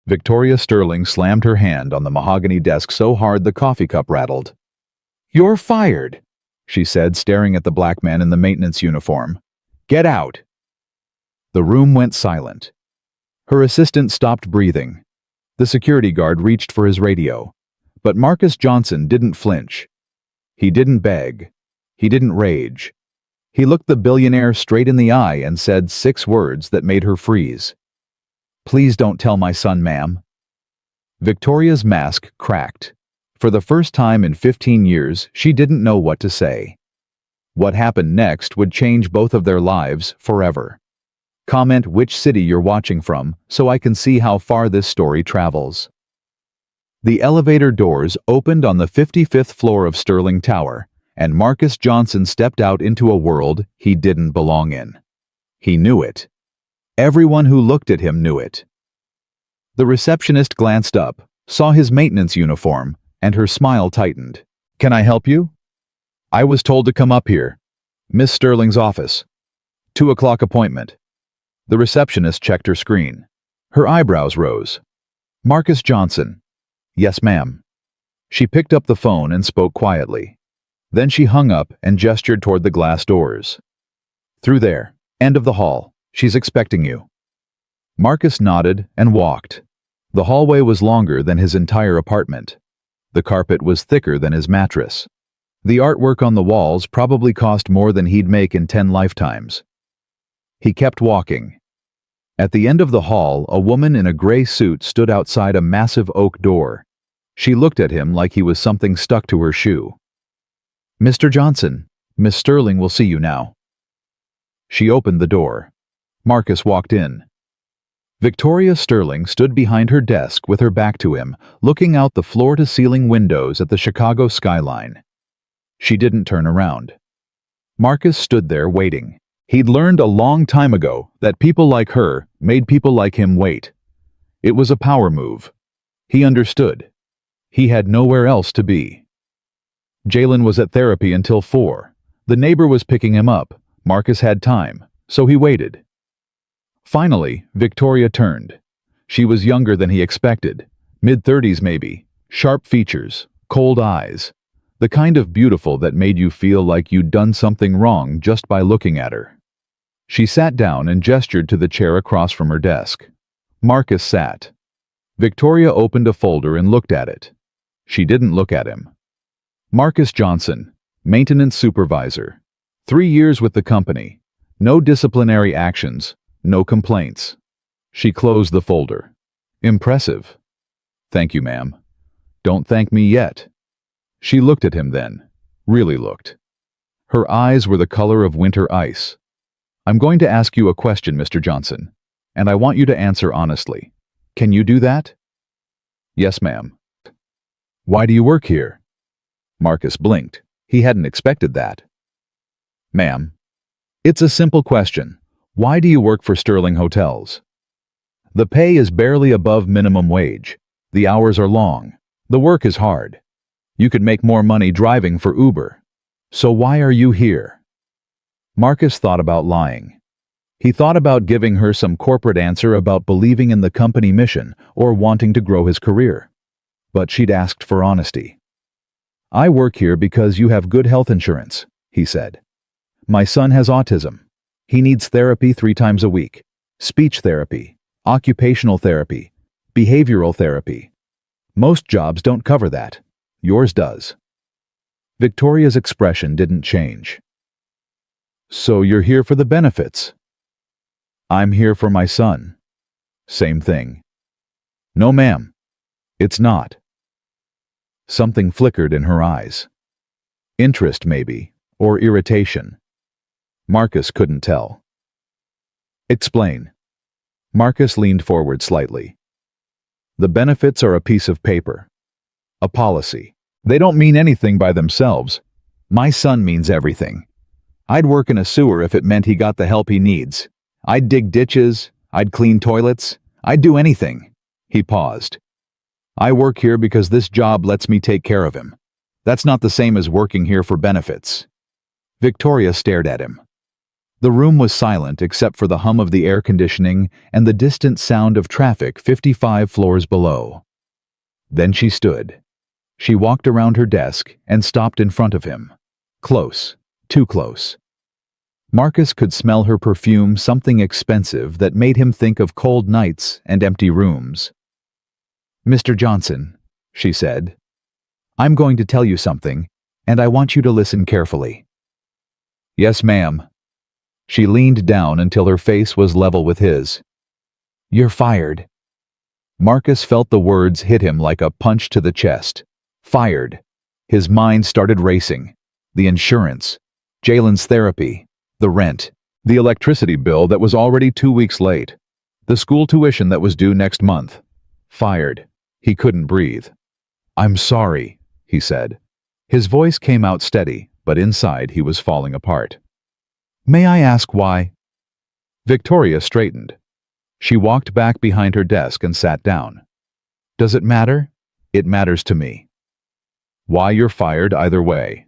Victoria Sterling slammed her hand on the mahogany desk so hard the coffee cup rattled. "You're fired," she said, staring at the black man in the maintenance uniform. "Get out." The room went silent. Her assistant stopped breathing. The security guard reached for his radio. But Marcus Johnson didn't flinch. He didn't beg. He didn't rage. He looked the billionaire straight in the eye and said 6 words that made her freeze. "Please don't tell my son, ma'am." Victoria's mask cracked. For the first time in 15 years, she didn't know what to say. What happened next would change both of their lives forever. Comment which city you're watching from so I can see how far this story travels. The elevator doors opened on the 55th floor of Sterling Tower, and Marcus Johnson stepped out into a world he didn't belong in. He knew it. Everyone who looked at him knew it. The receptionist glanced up, saw his maintenance uniform, and her smile tightened. "Can I help you?" "I was told to come up here. Miss Sterling's office. 2 o'clock appointment." The receptionist checked her screen. Her eyebrows rose. "Marcus Johnson." "Yes, ma'am." She picked up the phone and spoke quietly. Then she hung up and gestured toward the glass doors. "Through there, end of the hall. She's expecting you." Marcus nodded and walked. The hallway was longer than his entire apartment. The carpet was thicker than his mattress. The artwork on the walls probably cost more than he'd make in 10 lifetimes. He kept walking. At the end of the hall, a woman in a gray suit stood outside a massive oak door. She looked at him like he was something stuck to her shoe. "Mr. Johnson, Miss Sterling will see you now." She opened the door. Marcus walked in. Victoria Sterling stood behind her desk with her back to him, looking out the floor-to-ceiling windows at the Chicago skyline. She didn't turn around. Marcus stood there waiting. He'd learned a long time ago that people like her made people like him wait. It was a power move. He understood. He had nowhere else to be. Jalen was at therapy until 4. The neighbor was picking him up. Marcus had time, so he waited. Finally, Victoria turned. She was younger than he expected. Mid-30s maybe. Sharp features, cold eyes. The kind of beautiful that made you feel like you'd done something wrong just by looking at her. She sat down and gestured to the chair across from her desk. Marcus sat. Victoria opened a folder and looked at it. She didn't look at him. Marcus Johnson, maintenance supervisor. 3 years with the company. No disciplinary actions, no complaints. She closed the folder. Impressive. "Thank you, ma'am." "Don't thank me yet." She looked at him then. Really looked. Her eyes were the color of winter ice. "I'm going to ask you a question, Mr. Johnson, and I want you to answer honestly. Can you do that?" "Yes, ma'am." "Why do you work here?" Marcus blinked. He hadn't expected that. "Ma'am, it's a simple question. Why do you work for Sterling Hotels? The pay is barely above minimum wage. The hours are long. The work is hard. You could make more money driving for Uber. So why are you here?" Marcus thought about lying. He thought about giving her some corporate answer about believing in the company mission or wanting to grow his career. But she'd asked for honesty. "I work here because you have good health insurance," he said. "My son has autism. He needs therapy 3 times a week. Speech therapy, occupational therapy, behavioral therapy. Most jobs don't cover that. Yours does." Victoria's expression didn't change. "So you're here for the benefits?" "I'm here for my son." "Same thing." "No, ma'am. It's not." Something flickered in her eyes. Interest, maybe, or irritation. Marcus couldn't tell. "Explain." Marcus leaned forward slightly. "The benefits are a piece of paper. A policy. They don't mean anything by themselves. My son means everything. I'd work in a sewer if it meant he got the help he needs. I'd dig ditches. I'd clean toilets. I'd do anything." He paused. "I work here because this job lets me take care of him. That's not the same as working here for benefits." Victoria stared at him. The room was silent except for the hum of the air conditioning and the distant sound of traffic 55 floors below. Then she stood. She walked around her desk and stopped in front of him. Close, too close. Marcus could smell her perfume, something expensive that made him think of cold nights and empty rooms. "Mr. Johnson," she said, "I'm going to tell you something, and I want you to listen carefully." "Yes, ma'am." She leaned down until her face was level with his. "You're fired." Marcus felt the words hit him like a punch to the chest. Fired. His mind started racing. The insurance, Jalen's therapy, the rent, the electricity bill that was already 2 weeks late, the school tuition that was due next month. Fired. He couldn't breathe. "I'm sorry," he said. His voice came out steady, but inside he was falling apart. "May I ask why?" Victoria straightened. She walked back behind her desk and sat down. "Does it matter? It matters to me." "Why you're fired either way."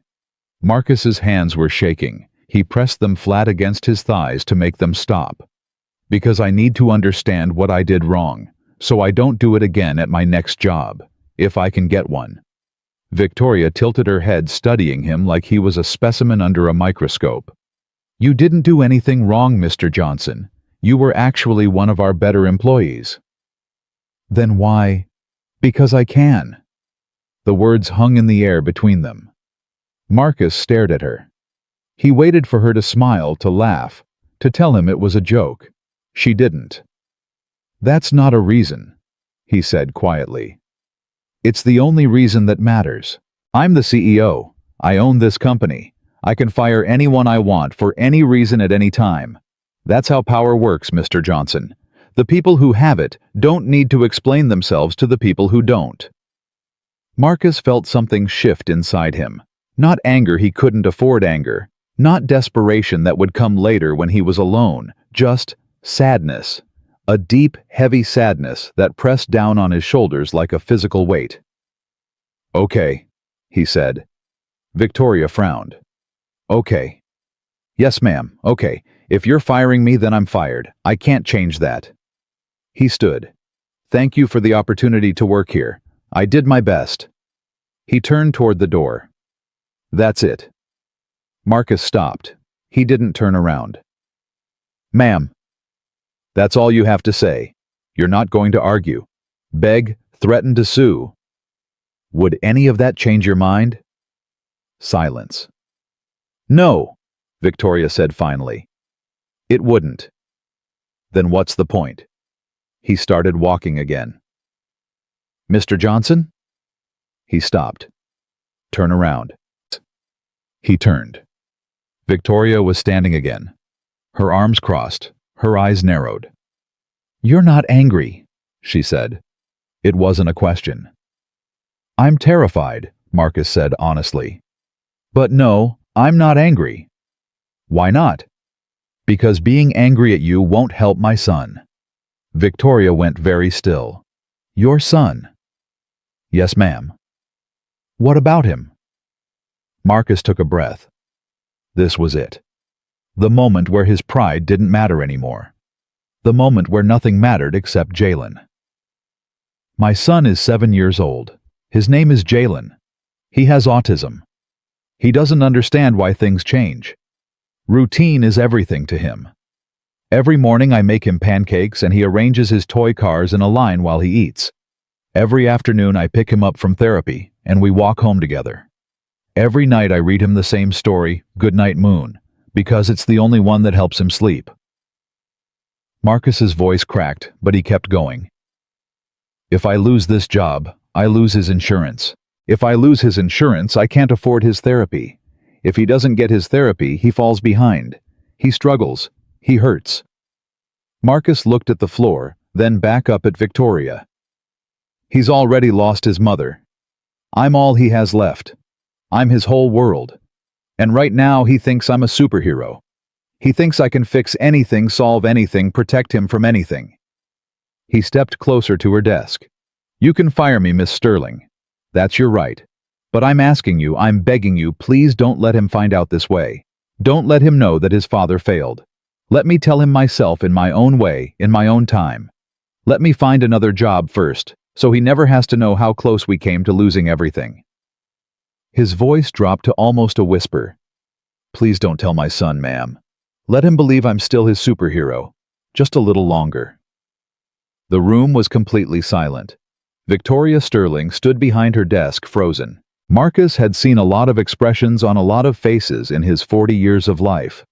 Marcus's hands were shaking. He pressed them flat against his thighs to make them stop. "Because I need to understand what I did wrong, so I don't do it again at my next job, if I can get one." Victoria tilted her head, studying him like he was a specimen under a microscope. "You didn't do anything wrong, Mr. Johnson. You were actually one of our better employees." "Then why?" "Because I can." The words hung in the air between them. Marcus stared at her. He waited for her to smile, to laugh, to tell him it was a joke. She didn't. "That's not a reason," he said quietly. "It's the only reason that matters. I'm the CEO. I own this company. I can fire anyone I want for any reason at any time. That's how power works, Mr. Johnson. The people who have it don't need to explain themselves to the people who don't." Marcus felt something shift inside him. Not anger, he couldn't afford anger. Not desperation that would come later when he was alone. Just sadness. A deep, heavy sadness that pressed down on his shoulders like a physical weight. "Okay," he said. Victoria frowned. "Okay." "Yes, ma'am, okay. If you're firing me, then I'm fired. I can't change that." He stood. "Thank you for the opportunity to work here. I did my best." He turned toward the door. "That's it." Marcus stopped. He didn't turn around. "Ma'am." "That's all you have to say. You're not going to argue, beg, threaten to sue. Would any of that change your mind?" Silence. "No," Victoria said finally. "It wouldn't." "Then what's the point?" He started walking again. "Mr. Johnson?" He stopped. "Turn around." He turned. Victoria was standing again. Her arms crossed, her eyes narrowed. "You're not angry," she said. It wasn't a question. "I'm terrified," Marcus said honestly. "But no, I'm not angry." "Why not?" "Because being angry at you won't help my son." Victoria went very still. "Your son?" "Yes, ma'am." "What about him?" Marcus took a breath. This was it. The moment where his pride didn't matter anymore. The moment where nothing mattered except Jalen. "My son is 7 years old. His name is Jalen. He has autism. He doesn't understand why things change. Routine is everything to him. Every morning I make him pancakes and he arranges his toy cars in a line while he eats. Every afternoon I pick him up from therapy and we walk home together. Every night I read him the same story, Goodnight Moon, because it's the only one that helps him sleep." Marcus's voice cracked, but he kept going. "If I lose this job, I lose his insurance. If I lose his insurance, I can't afford his therapy. If he doesn't get his therapy, he falls behind. He struggles. He hurts." Marcus looked at the floor, then back up at Victoria. "He's already lost his mother. I'm all he has left. I'm his whole world. And right now he thinks I'm a superhero. He thinks I can fix anything, solve anything, protect him from anything." He stepped closer to her desk. "You can fire me, Miss Sterling. That's your right. But I'm asking you, I'm begging you, please don't let him find out this way. Don't let him know that his father failed. Let me tell him myself in my own way, in my own time. Let me find another job first, so he never has to know how close we came to losing everything." His voice dropped to almost a whisper. "Please don't tell my son, ma'am. Let him believe I'm still his superhero. Just a little longer." The room was completely silent. Victoria Sterling stood behind her desk, frozen. Marcus had seen a lot of expressions on a lot of faces in his 40 years of life.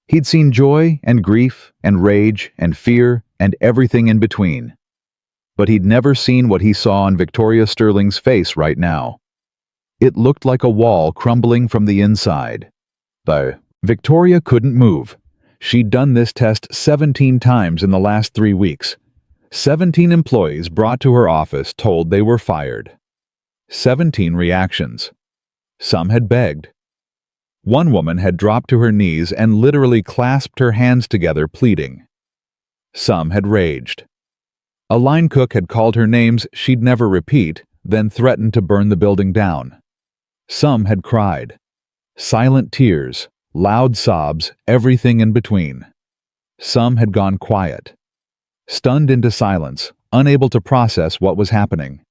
He'd seen joy and grief and rage and fear and everything in between. But he'd never seen what he saw on Victoria Sterling's face right now. It looked like a wall crumbling from the inside. Victoria couldn't move. She'd done this test 17 times in the last 3 weeks. 17 employees brought to her office told they were fired. 17 reactions. Some had begged. One woman had dropped to her knees and literally clasped her hands together, pleading. Some had raged. A line cook had called her names she'd never repeat, then threatened to burn the building down. Some had cried. Silent tears, loud sobs, everything in between. Some had gone quiet. Stunned into silence, unable to process what was happening.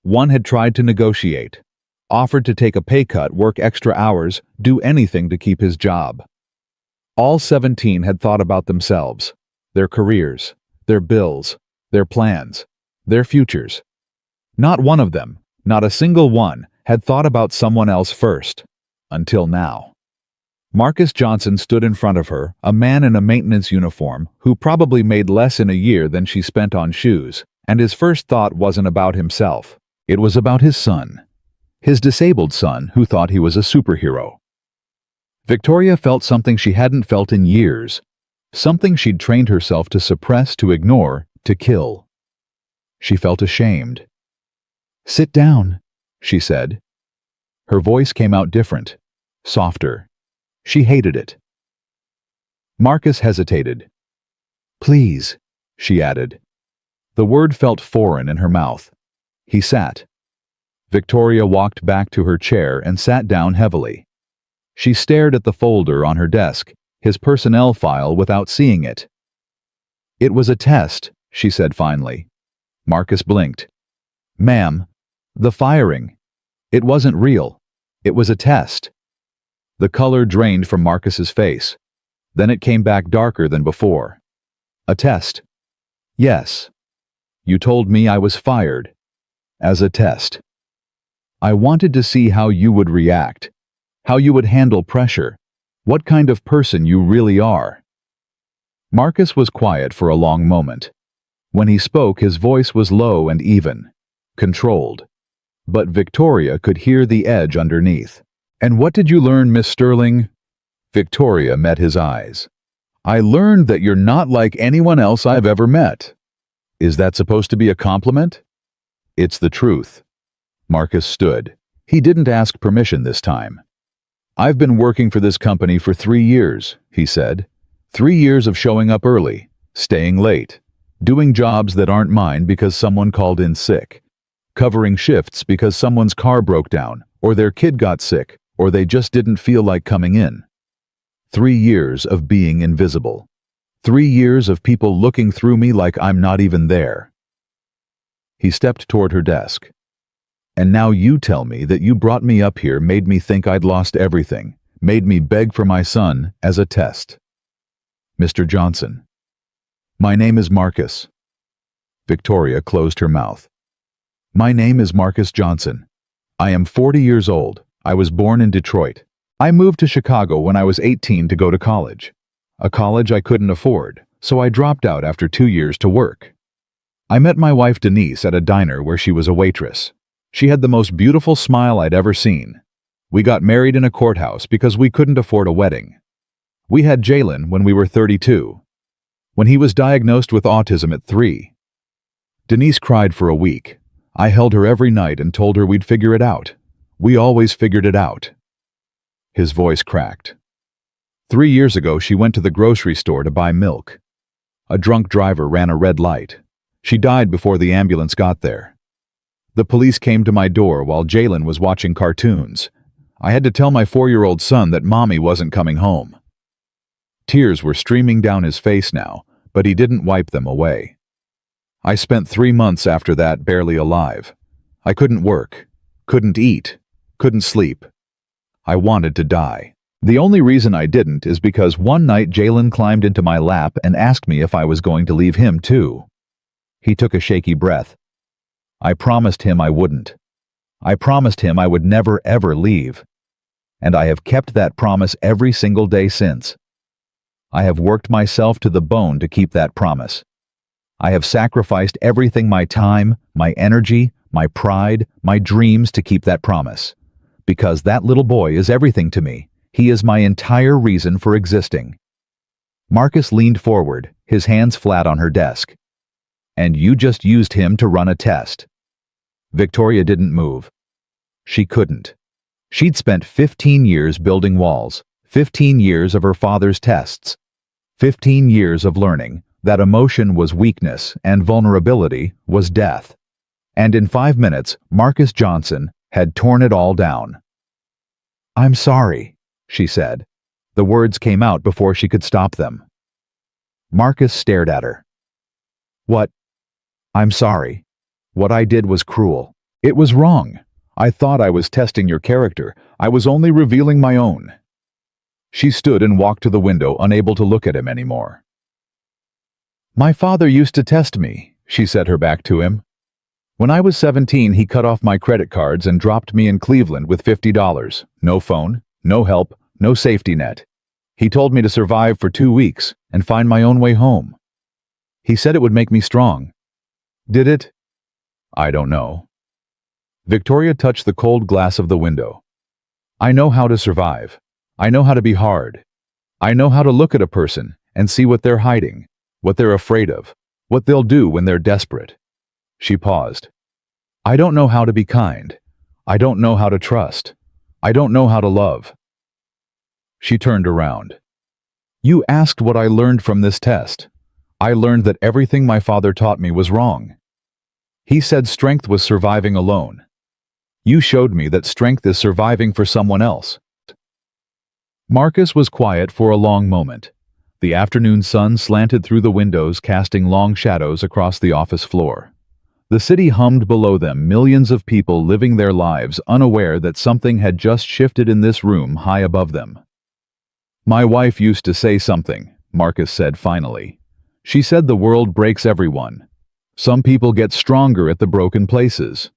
One had tried to negotiate, offered to take a pay cut, work extra hours, do anything to keep his job. All 17 had thought about themselves, their careers, their bills, their plans, their futures. Not one of them, not a single one, had thought about someone else first, until now. Marcus Johnson stood in front of her, a man in a maintenance uniform who probably made less in a year than she spent on shoes, and his first thought wasn't about himself. It was about his son. His disabled son who thought he was a superhero. Victoria felt something she hadn't felt in years, something she'd trained herself to suppress, to ignore, to kill. She felt ashamed. "Sit down," she said. Her voice came out different, softer. She hated it. Marcus hesitated. "Please," she added. The word felt foreign in her mouth. He sat. Victoria walked back to her chair and sat down heavily. She stared at the folder on her desk, his personnel file, without seeing it. "It was a test," she said finally. Marcus blinked. "Ma'am, the firing. It wasn't real. It was a test." The color drained from Marcus's face. Then it came back darker than before. "A test?" "Yes. You told me I was fired. As a test. I wanted to see how you would react, how you would handle pressure, what kind of person you really are." Marcus was quiet for a long moment. When he spoke, his voice was low and even, controlled. But Victoria could hear the edge underneath. "And what did you learn, Miss Sterling?" Victoria met his eyes. "I learned that you're not like anyone else I've ever met." "Is that supposed to be a compliment?" "It's the truth." Marcus stood. He didn't ask permission this time. "I've been working for this company for 3 years, he said. 3 years of showing up early, staying late, doing jobs that aren't mine because someone called in sick, covering shifts because someone's car broke down, or their kid got sick, or they just didn't feel like coming in. 3 years of being invisible. 3 years of people looking through me like I'm not even there." He stepped toward her desk. "And now you tell me that you brought me up here, made me think I'd lost everything, made me beg for my son as a test." "Mr. Johnson." "My name is Marcus." Victoria closed her mouth. "My name is Marcus Johnson. I am 40 years old. I was born in Detroit. I moved to Chicago when I was 18 to go to college. A college I couldn't afford, so I dropped out after 2 years to work. I met my wife Denise at a diner where she was a waitress. She had the most beautiful smile I'd ever seen. We got married in a courthouse because we couldn't afford a wedding. We had Jalen when we were 32. When he was diagnosed with autism at 3. Denise cried for a week. I held her every night and told her we'd figure it out. We always figured it out." His voice cracked. 3 years ago, she went to the grocery store to buy milk. A drunk driver ran a red light. She died before the ambulance got there. The police came to my door while Jalen was watching cartoons. I had to tell my 4-year-old son that Mommy wasn't coming home." Tears were streaming down his face now, but he didn't wipe them away. "I spent 3 months after that barely alive. I couldn't work, couldn't eat, couldn't sleep. I wanted to die. The only reason I didn't is because one night Jalen climbed into my lap and asked me if I was going to leave him too." He took a shaky breath. "I promised him I wouldn't. I promised him I would never ever leave. And I have kept that promise every single day since. I have worked myself to the bone to keep that promise. I have sacrificed everything, my time, my energy, my pride, my dreams to keep that promise. Because that little boy is everything to me. He is my entire reason for existing." Marcus leaned forward, his hands flat on her desk. "And you just used him to run a test." Victoria didn't move. She couldn't. She'd spent 15 years building walls, 15 years of her father's tests, 15 years of learning that emotion was weakness and vulnerability was death. And in 5 minutes, Marcus Johnson had torn it all down. "I'm sorry," she said. The words came out before she could stop them. Marcus stared at her. "What? I'm sorry. What I did was cruel. It was wrong. I thought I was testing your character. I was only revealing my own." She stood and walked to the window, unable to look at him anymore. "My father used to test me," she said, her back to him. "When I was 17, he cut off my credit cards and dropped me in Cleveland with $50. No phone, no help, no safety net. He told me to survive for 2 weeks and find my own way home. He said it would make me strong. Did it? I don't know." Victoria touched the cold glass of the window. "I know how to survive. I know how to be hard. I know how to look at a person and see what they're hiding, what they're afraid of, what they'll do when they're desperate." She paused. "I don't know how to be kind. I don't know how to trust. I don't know how to love." She turned around. "You asked what I learned from this test. I learned that everything my father taught me was wrong. He said strength was surviving alone. You showed me that strength is surviving for someone else." Marcus was quiet for a long moment. The afternoon sun slanted through the windows, casting long shadows across the office floor. The city hummed below them, millions of people living their lives unaware that something had just shifted in this room high above them. "My wife used to say something," Marcus said finally. "She said the world breaks everyone. Some people get stronger at the broken places.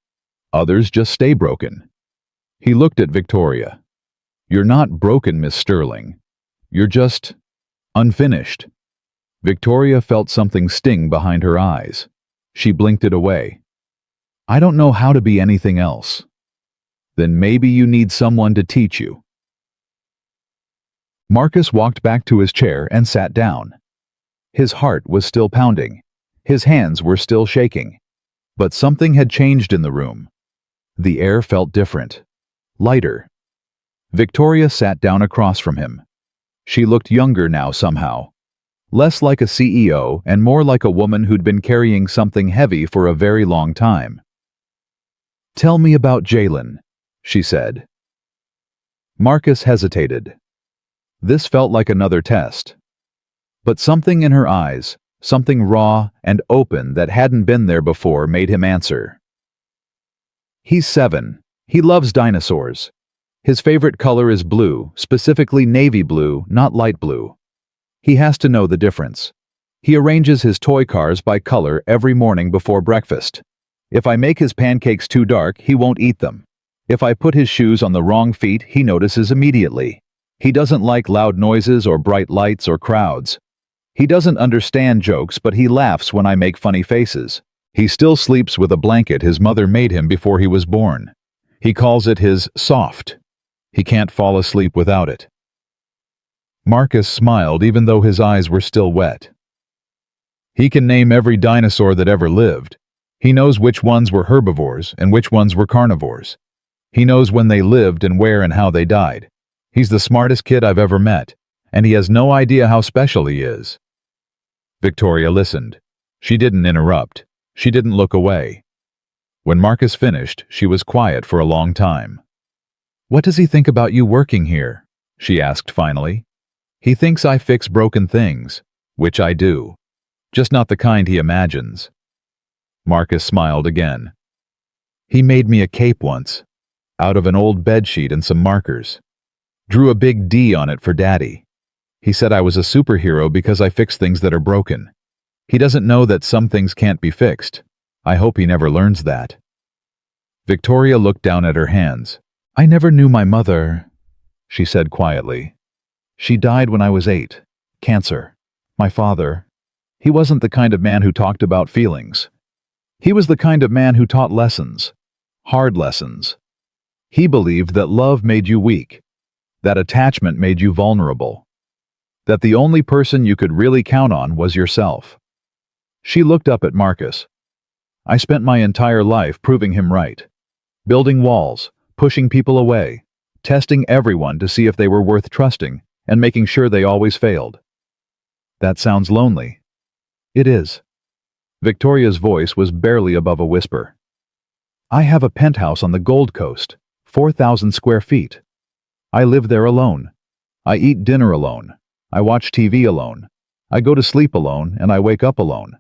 Others just stay broken." He looked at Victoria. "You're not broken, Miss Sterling. You're just unfinished." Victoria felt something sting behind her eyes. She blinked it away. "I don't know how to be anything else." "Then maybe you need someone to teach you." Marcus walked back to his chair and sat down. His heart was still pounding. His hands were still shaking. But something had changed in the room. The air felt different. Lighter. Victoria sat down across from him. She looked younger now somehow. Less like a CEO and more like a woman who'd been carrying something heavy for a very long time. "Tell me about Jalen," she said. Marcus hesitated. This felt like another test. But something in her eyes, something raw and open that hadn't been there before, made him answer. "He's 7. He loves dinosaurs. His favorite color is blue, specifically navy blue, not light blue. He has to know the difference. He arranges his toy cars by color every morning before breakfast. If I make his pancakes too dark, he won't eat them. If I put his shoes on the wrong feet, he notices immediately. He doesn't like loud noises or bright lights or crowds. He doesn't understand jokes, but he laughs when I make funny faces. He still sleeps with a blanket his mother made him before he was born. He calls it his soft. He can't fall asleep without it." Marcus smiled even though his eyes were still wet. "He can name every dinosaur that ever lived. He knows which ones were herbivores and which ones were carnivores. He knows when they lived and where and how they died. He's the smartest kid I've ever met, and he has no idea how special he is." Victoria listened. She didn't interrupt. She didn't look away. When Marcus finished, she was quiet for a long time. What does he think about you working here? She asked finally. He thinks I fix broken things, which I do. Just not the kind he imagines. Marcus smiled again. He made me a cape once, out of an old bedsheet and some markers. Drew a big D on it for Daddy. He said I was a superhero because I fix things that are broken. He doesn't know that some things can't be fixed. I hope he never learns that. Victoria looked down at her hands. I never knew my mother, she said quietly. She died when I was 8. Cancer. My father, he wasn't the kind of man who talked about feelings. He was the kind of man who taught lessons. Hard lessons. He believed that love made you weak, that attachment made you vulnerable, that the only person you could really count on was yourself. She looked up at Marcus. I spent my entire life proving him right, building walls, pushing people away, testing everyone to see if they were worth trusting, and making sure they always failed. That sounds lonely. It is. Victoria's voice was barely above a whisper. I have a penthouse on the Gold Coast, 4,000 square feet. I live there alone. I eat dinner alone. I watch TV alone. I go to sleep alone, and I wake up alone.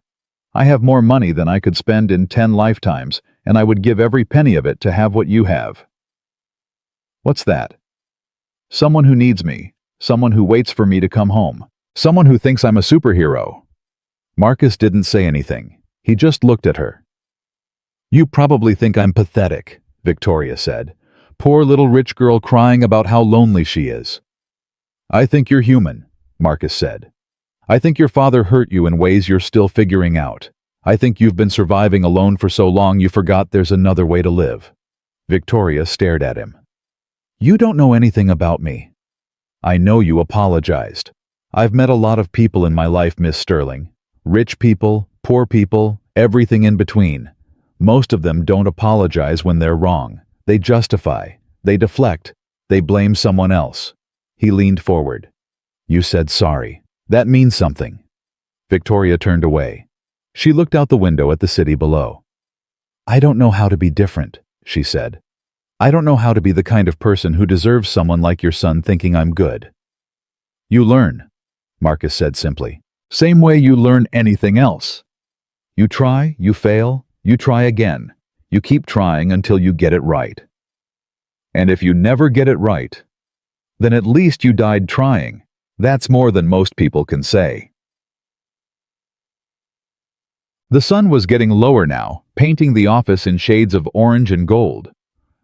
I have more money than I could spend in 10 lifetimes, and I would give every penny of it to have what you have. What's that? Someone who needs me, someone who waits for me to come home, someone who thinks I'm a superhero. Marcus didn't say anything. He just looked at her. You probably think I'm pathetic, Victoria said. Poor little rich girl crying about how lonely she is. I think you're human, Marcus said. I think your father hurt you in ways you're still figuring out. I think you've been surviving alone for so long you forgot there's another way to live. Victoria stared at him. You don't know anything about me. I know you apologized. I've met a lot of people in my life, Miss Sterling. Rich people, poor people, everything in between. Most of them don't apologize when they're wrong. They justify, they deflect, they blame someone else. He leaned forward. You said sorry. That means something. Victoria turned away. She looked out the window at the city below. I don't know how to be different, she said. I don't know how to be the kind of person who deserves someone like your son thinking I'm good. You learn, Marcus said simply. Same way you learn anything else. You try, you fail, you try again. You keep trying until you get it right. And if you never get it right, then at least you died trying. That's more than most people can say. The sun was getting lower now, painting the office in shades of orange and gold.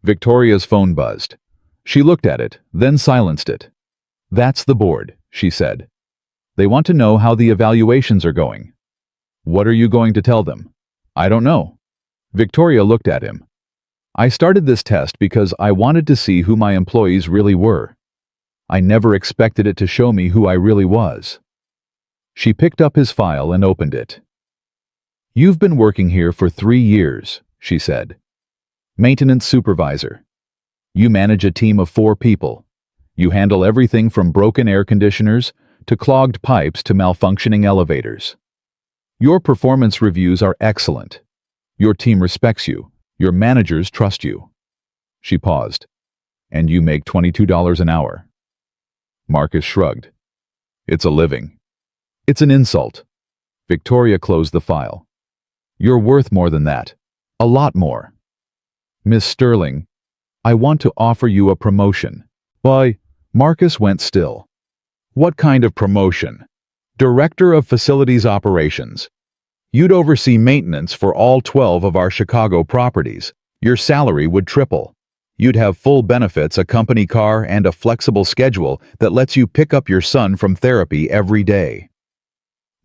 Victoria's phone buzzed. She looked at it, then silenced it. That's the board, she said. They want to know how the evaluations are going. What are you going to tell them? I don't know. Victoria looked at him. I started this test because I wanted to see who my employees really were. I never expected it to show me who I really was. She picked up his file and opened it. You've been working here for 3 years, she said. Maintenance supervisor. You manage a team of 4 people. You handle everything from broken air conditioners to clogged pipes to malfunctioning elevators. Your performance reviews are excellent. Your team respects you. Your managers trust you. She paused. And you make $22 an hour. Marcus shrugged. It's a living. It's an insult. Victoria closed the file. You're worth more than that. A lot more. Miss Sterling, I want to offer you a promotion. Why? Marcus went still. What kind of promotion? Director of Facilities Operations. You'd oversee maintenance for all 12 of our Chicago properties. Your salary would triple. You'd have full benefits, a company car, and a flexible schedule that lets you pick up your son from therapy every day.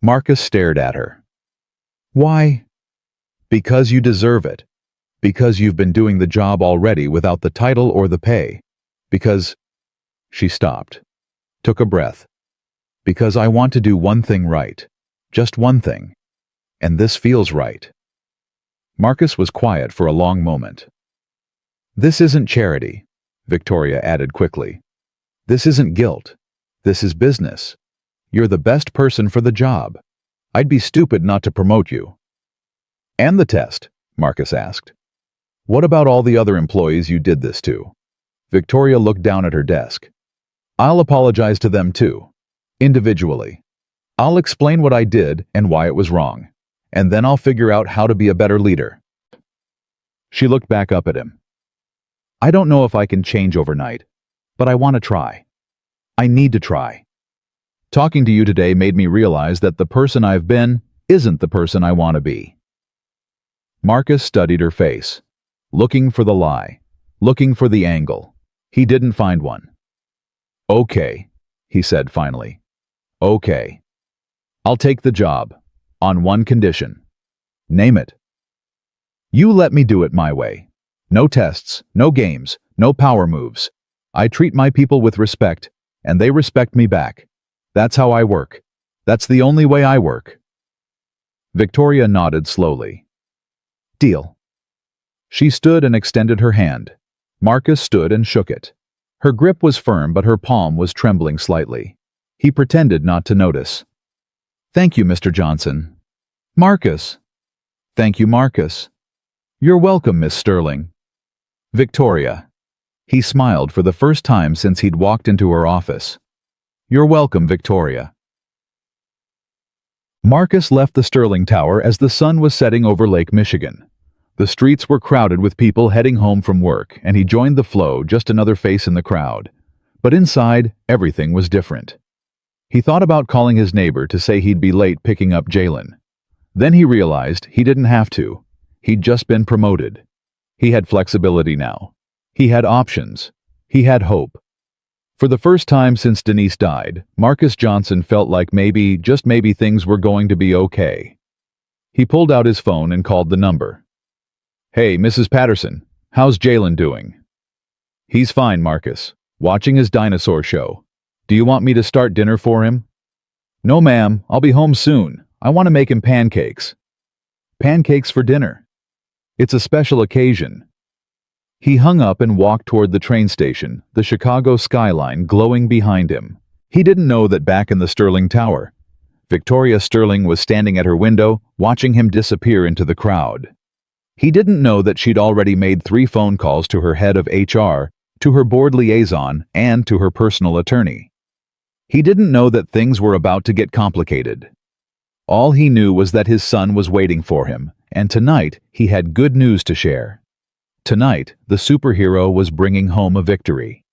Marcus stared at her. Why? Because you deserve it. Because you've been doing the job already without the title or the pay. Because... She stopped, took a breath. Because I want to do one thing right. Just one thing. And this feels right. Marcus was quiet for a long moment. This isn't charity, Victoria added quickly. This isn't guilt. This is business. You're the best person for the job. I'd be stupid not to promote you. And the test, Marcus asked. What about all the other employees you did this to? Victoria looked down at her desk. I'll apologize to them too. Individually. I'll explain what I did and why it was wrong. And then I'll figure out how to be a better leader. She looked back up at him. I don't know if I can change overnight, but I want to try. I need to try. Talking to you today made me realize that the person I've been isn't the person I want to be. Marcus studied her face, looking for the lie, looking for the angle. He didn't find one. Okay, he said finally. Okay. I'll take the job, on one condition. Name it. You let me do it my way. No tests, no games, no power moves. I treat my people with respect, and they respect me back. That's how I work. That's the only way I work. Victoria nodded slowly. Deal. She stood and extended her hand. Marcus stood and shook it. Her grip was firm, but her palm was trembling slightly. He pretended not to notice. Thank you, Mr. Johnson. Marcus. Thank you, Marcus. You're welcome, Miss Sterling. Victoria. He smiled for the first time since he'd walked into her office. You're welcome, Victoria. Marcus left the Sterling Tower as the sun was setting over Lake Michigan. The streets were crowded with people heading home from work, and he joined the flow, just another face in the crowd. But inside, everything was different. He thought about calling his neighbor to say he'd be late picking up Jalen. Then he realized he didn't have to. He'd just been promoted. He had flexibility now. He had options. He had hope. For the first time since Denise died, Marcus Johnson felt like maybe, just maybe, things were going to be okay. He pulled out his phone and called the number. Hey, Mrs. Patterson, how's Jalen doing? He's fine, Marcus. Watching his dinosaur show. Do you want me to start dinner for him? No, ma'am, I'll be home soon. I want to make him pancakes. Pancakes for dinner. It's a special occasion. He hung up and walked toward the train station, the Chicago skyline glowing behind him. He didn't know that back in the Sterling Tower, Victoria Sterling was standing at her window, watching him disappear into the crowd. He didn't know that she'd already made 3 phone calls to her head of HR, to her board liaison, and to her personal attorney. He didn't know that things were about to get complicated. All he knew was that his son was waiting for him, and tonight he had good news to share. Tonight, the superhero was bringing home a victory.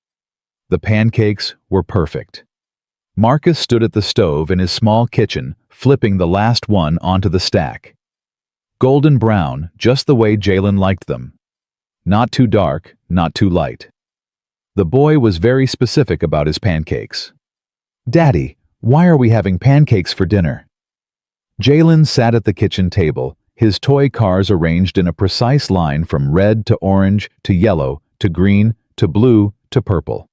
The pancakes were perfect. Marcus stood at the stove in his small kitchen, flipping the last one onto the stack. Golden brown, just the way Jalen liked them. Not too dark, not too light. The boy was very specific about his pancakes. Daddy, why are we having pancakes for dinner? Jalen sat at the kitchen table, his toy cars arranged in a precise line from red to orange to yellow to green to blue to purple.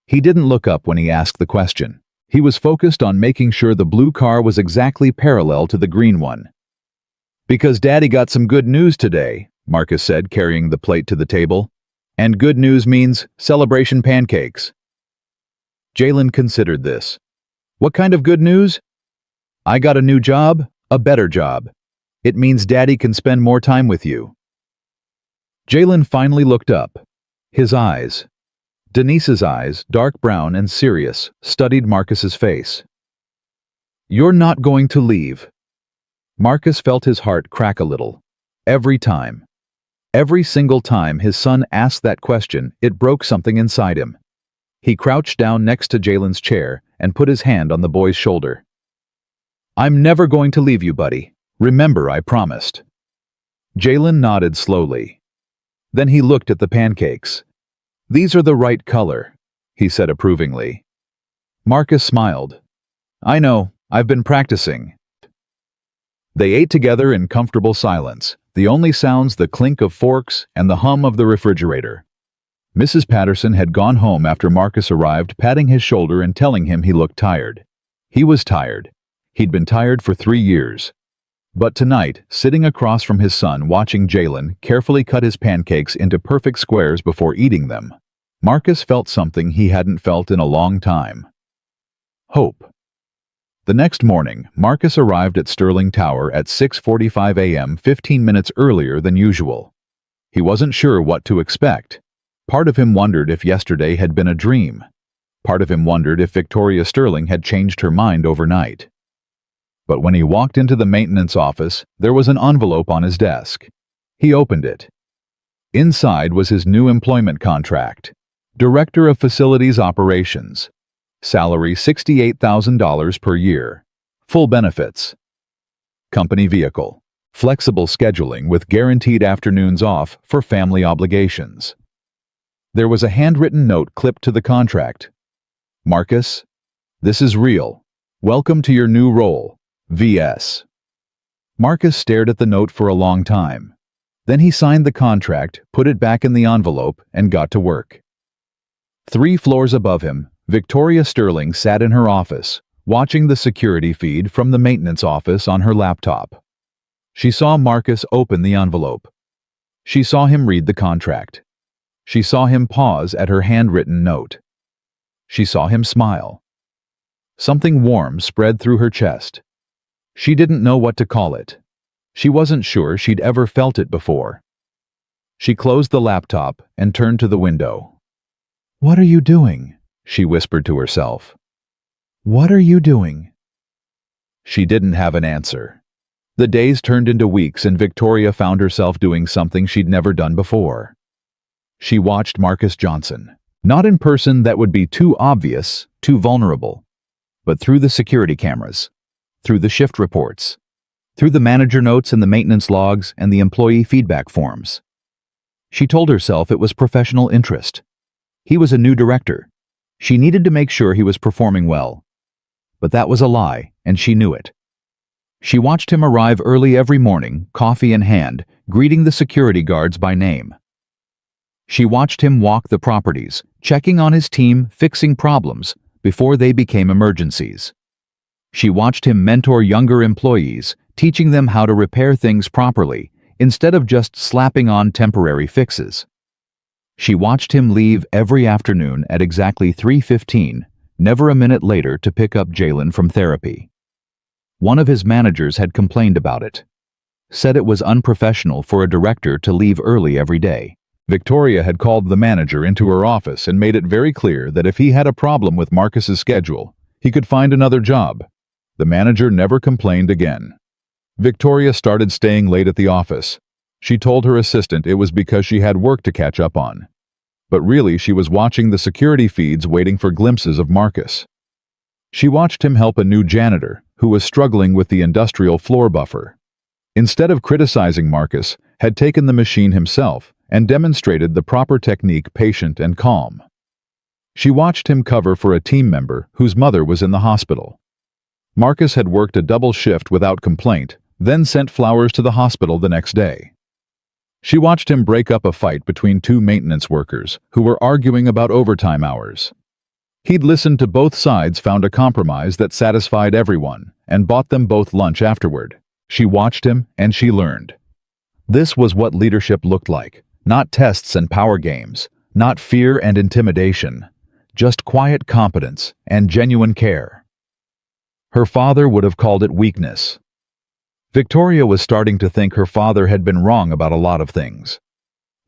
He didn't look up when he asked the question. He was focused on making sure the blue car was exactly parallel to the green one. Because Daddy got some good news today, Marcus said, carrying the plate to the table. And good news means celebration pancakes. Jalen considered this. What kind of good news? I got a new job, a better job. It means Daddy can spend more time with you. Jalen finally looked up. His eyes, Denise's eyes, dark brown and serious, studied Marcus's face. You're not going to leave. Marcus felt his heart crack a little. Every time. Every single time his son asked that question, it broke something inside him. He crouched down next to Jalen's chair and put his hand on the boy's shoulder. I'm never going to leave you, buddy. Remember, I promised. Jalen nodded slowly. Then he looked at the pancakes. These are the right color, he said approvingly. Marcus smiled. I know, I've been practicing. They ate together in comfortable silence, the only sounds the clink of forks and the hum of the refrigerator. Mrs. Patterson had gone home after Marcus arrived, patting his shoulder and telling him he looked tired. He was tired. He'd been tired for 3 years. But tonight, sitting across from his son watching Jalen carefully cut his pancakes into perfect squares before eating them, Marcus felt something he hadn't felt in a long time. Hope. The next morning, Marcus arrived at Sterling Tower at 6:45 a.m., 15 minutes earlier than usual. He wasn't sure what to expect. Part of him wondered if yesterday had been a dream. Part of him wondered if Victoria Sterling had changed her mind overnight. But when he walked into the maintenance office, there was an envelope on his desk. He opened it. Inside was his new employment contract. Director of Facilities Operations. Salary $68,000 per year. Full benefits. Company vehicle. Flexible scheduling with guaranteed afternoons off for family obligations. There was a handwritten note clipped to the contract. Marcus, this is real. Welcome to your new role. V.S. Marcus stared at the note for a long time. Then he signed the contract, put it back in the envelope, and got to work. 3 floors above him, Victoria Sterling sat in her office, watching the security feed from the maintenance office on her laptop. She saw Marcus open the envelope. She saw him read the contract. She saw him pause at her handwritten note. She saw him smile. Something warm spread through her chest. She didn't know what to call it. She wasn't sure she'd ever felt it before. She closed the laptop and turned to the window. "What are you doing?" she whispered to herself. "What are you doing?" She didn't have an answer. The days turned into weeks and Victoria found herself doing something she'd never done before. She watched Marcus Johnson, not in person, that would be too obvious, too vulnerable, but through the security cameras, through the shift reports, through the manager notes and the maintenance logs and the employee feedback forms. She told herself it was professional interest. He was a new director. She needed to make sure he was performing well. But that was a lie, and she knew it. She watched him arrive early every morning, coffee in hand, greeting the security guards by name. She watched him walk the properties, checking on his team, fixing problems before they became emergencies. She watched him mentor younger employees, teaching them how to repair things properly instead of just slapping on temporary fixes. She watched him leave every afternoon at exactly 3:15, never a minute later, to pick up Jalen from therapy. One of his managers had complained about it, said it was unprofessional for a director to leave early every day. Victoria had called the manager into her office and made it very clear that if he had a problem with Marcus's schedule, he could find another job. The manager never complained again. Victoria started staying late at the office. She told her assistant it was because she had work to catch up on. But really, she was watching the security feeds, waiting for glimpses of Marcus. She watched him help a new janitor who was struggling with the industrial floor buffer. Instead of criticizing Marcus, had taken the machine himself and demonstrated the proper technique, patient and calm. She watched him cover for a team member whose mother was in the hospital. Marcus had worked a double shift without complaint, then sent flowers to the hospital the next day. She watched him break up a fight between 2 maintenance workers who were arguing about overtime hours. He'd listened to both sides, found a compromise that satisfied everyone, and bought them both lunch afterward. She watched him and she learned. This was what leadership looked like. Not tests and power games, not fear and intimidation, just quiet competence and genuine care. Her father would have called it weakness. Victoria was starting to think her father had been wrong about a lot of things.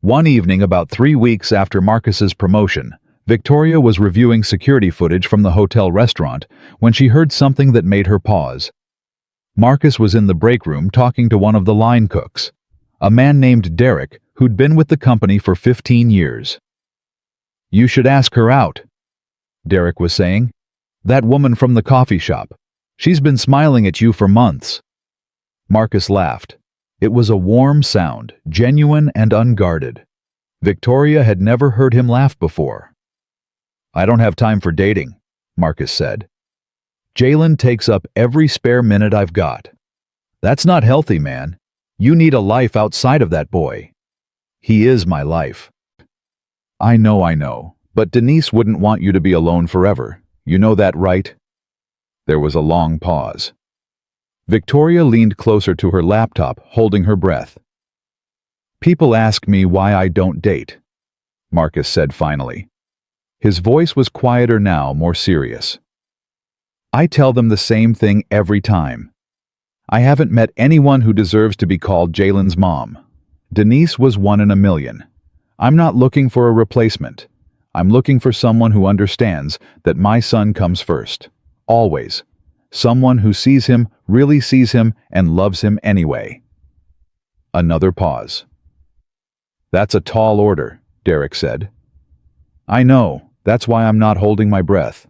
One evening, about 3 weeks after Marcus's promotion, Victoria was reviewing security footage from the hotel restaurant when she heard something that made her pause. Marcus was in the break room talking to one of the line cooks, a man named Derek who'd been with the company for 15 years. "You should ask her out," Derek was saying. "That woman from the coffee shop. She's been smiling at you for months." Marcus laughed. It was a warm sound, genuine and unguarded. Victoria had never heard him laugh before. "I don't have time for dating," Marcus said. "Jalen takes up every spare minute I've got. That's not healthy, man. You need a life outside of that boy. He is my life." I know, but Denise wouldn't want you to be alone forever. You know that, right?" There was a long pause. Victoria leaned closer to her laptop, holding her breath. "People ask me why I don't date," Marcus said finally. His voice was quieter now, more serious. "I tell them the same thing every time. I haven't met anyone who deserves to be called Jalen's mom. Denise was 1 in a million. I'm not looking for a replacement. I'm looking for someone who understands that my son comes first. Always. Someone who sees him, really sees him, and loves him anyway." Another pause. "That's a tall order," Derek said. "I know. That's why I'm not holding my breath."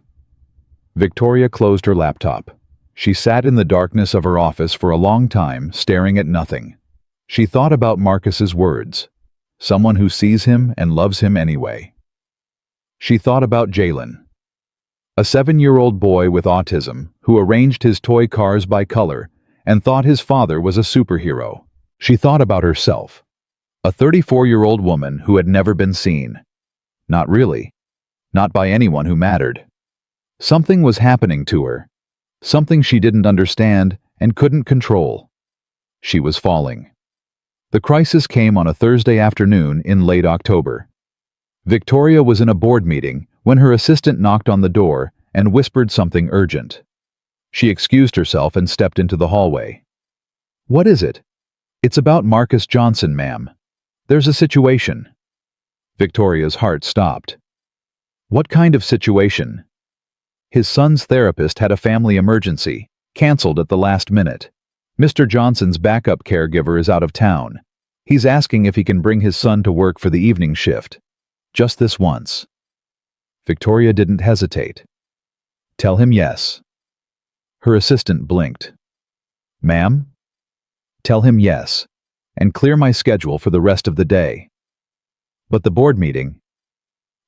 Victoria closed her laptop. She sat in the darkness of her office for a long time, staring at nothing. She thought about Marcus's words. Someone who sees him and loves him anyway. She thought about Jalen, a 7-year-old boy with autism who arranged his toy cars by color and thought his father was a superhero. She thought about herself, a 34-year-old woman who had never been seen. Not really. Not by anyone who mattered. Something was happening to her. Something she didn't understand and couldn't control. She was falling. The crisis came on a Thursday afternoon in late October. Victoria was in a board meeting when her assistant knocked on the door and whispered something urgent. She excused herself and stepped into the hallway. "What is it?" "It's about Marcus Johnson, ma'am. There's a situation." Victoria's heart stopped. "What kind of situation?" "His son's therapist had a family emergency, canceled at the last minute. Mr. Johnson's backup caregiver is out of town. He's asking if he can bring his son to work for the evening shift. Just this once." Victoria didn't hesitate. "Tell him yes." Her assistant blinked. "Ma'am?" "Tell him yes, and clear my schedule for the rest of the day." "But the board meeting?"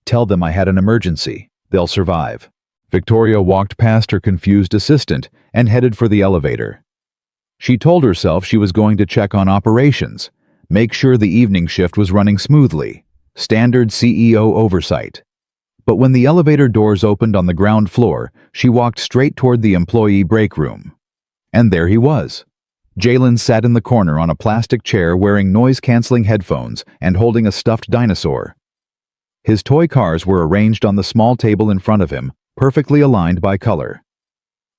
"Tell them I had an emergency. They'll survive." Victoria walked past her confused assistant and headed for the elevator. She told herself she was going to check on operations, make sure the evening shift was running smoothly, standard CEO oversight. But when the elevator doors opened on the ground floor, she walked straight toward the employee break room. And there he was. Jalen sat in the corner on a plastic chair wearing noise-canceling headphones and holding a stuffed dinosaur. His toy cars were arranged on the small table in front of him, perfectly aligned by color.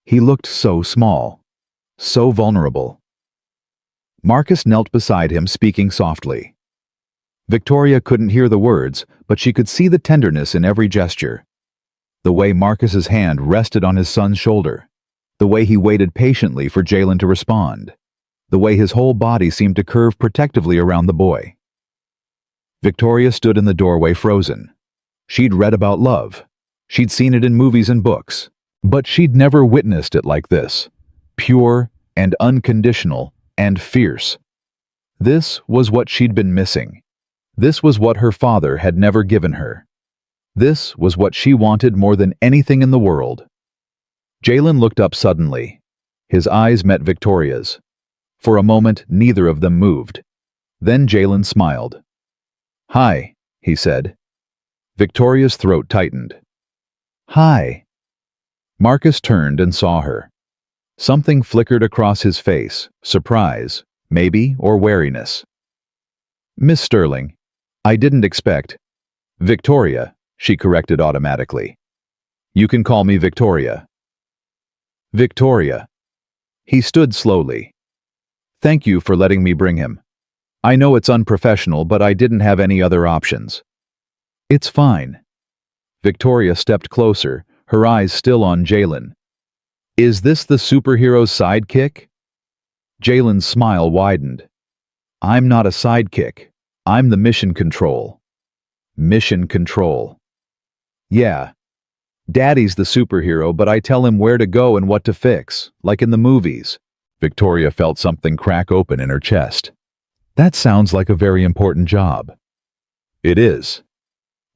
He looked so small. So vulnerable. Marcus knelt beside him, speaking softly. Victoria couldn't hear the words, but she could see the tenderness in every gesture. The way Marcus's hand rested on his son's shoulder. The way he waited patiently for Jalen to respond. The way his whole body seemed to curve protectively around the boy. Victoria stood in the doorway, frozen. She'd read about love. She'd seen it in movies and books. But she'd never witnessed it like this. Pure and unconditional and fierce. This was what she'd been missing. This was what her father had never given her. This was what she wanted more than anything in the world. Jalen looked up suddenly. His eyes met Victoria's. For a moment, neither of them moved. Then Jalen smiled. "Hi," he said. Victoria's throat tightened. "Hi." Marcus turned and saw her. Something flickered across his face, surprise, maybe, or wariness. "Miss Sterling, I didn't expect—" "Victoria," she corrected automatically. "You can call me Victoria." "Victoria." He stood slowly. "Thank you for letting me bring him. I know it's unprofessional, but I didn't have any other options." "It's fine." Victoria stepped closer, her eyes still on Jalen. "Is this the superhero's sidekick?" Jalen's smile widened. "I'm not a sidekick. I'm the mission control." Mission control. "Yeah. Daddy's the superhero, but I tell him where to go and what to fix, like in the movies." Victoria felt something crack open in her chest. That sounds like a very important job. It is.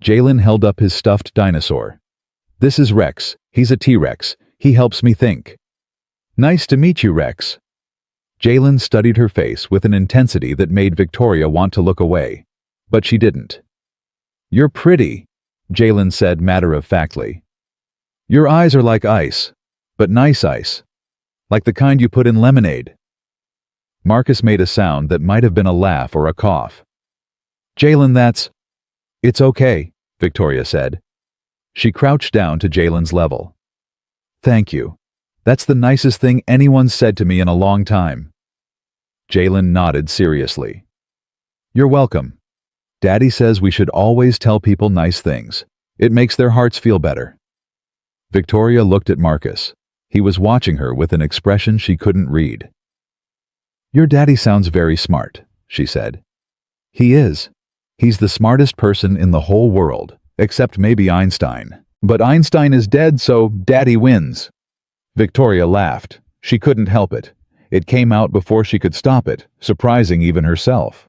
Jalen held up his stuffed dinosaur. "This is Rex. He's a T-Rex. He helps me think." "Nice to meet you, Rex." Jalen studied her face with an intensity that made Victoria want to look away. But she didn't. "You're pretty," Jalen said matter-of-factly. "Your eyes are like ice, but nice ice. Like the kind you put in lemonade." Marcus made a sound that might have been a laugh or a cough. "Jalen, that's—" "It's okay," Victoria said. She crouched down to Jalen's level. "Thank you. That's the nicest thing anyone's said to me in a long time." Jalen nodded seriously. "You're welcome." Daddy says we should always tell people nice things. It makes their hearts feel better. Victoria looked at Marcus. He was watching her with an expression she couldn't read. Your daddy sounds very smart, she said. He is. He's the smartest person in the whole world, except maybe Einstein. But Einstein is dead, so Daddy wins. Victoria laughed. She couldn't help it. It came out before she could stop it, surprising even herself.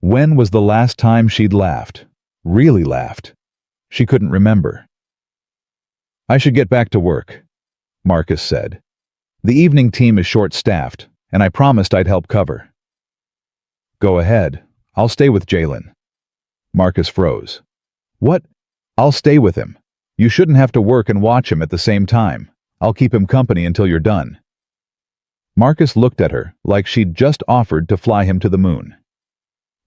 When was the last time she'd laughed? Really laughed? She couldn't remember. I should get back to work, Marcus said. The evening team is short-staffed, and I promised I'd help cover. Go ahead. I'll stay with Jalen. Marcus froze. What? I'll stay with him. You shouldn't have to work and watch him at the same time. I'll keep him company until you're done. Marcus looked at her like she'd just offered to fly him to the moon.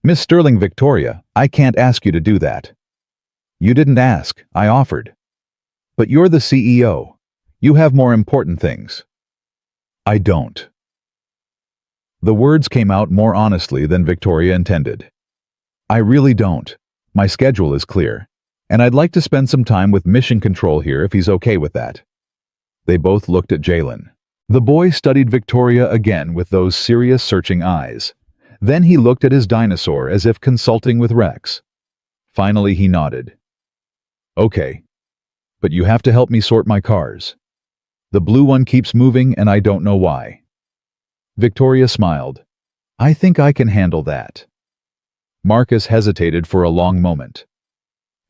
Miss Sterling Victoria, I can't ask you to do that. You didn't ask, I offered. But you're the CEO. You have more important things. I don't. The words came out more honestly than Victoria intended. I really don't. My schedule is clear, and I'd like to spend some time with Mission Control here if he's okay with that. They both looked at Jalen. The boy studied Victoria again with those serious, searching eyes. Then he looked at his dinosaur as if consulting with Rex. Finally, he nodded. Okay. But you have to help me sort my cars. The blue one keeps moving and I don't know why. Victoria smiled. I think I can handle that. Marcus hesitated for a long moment.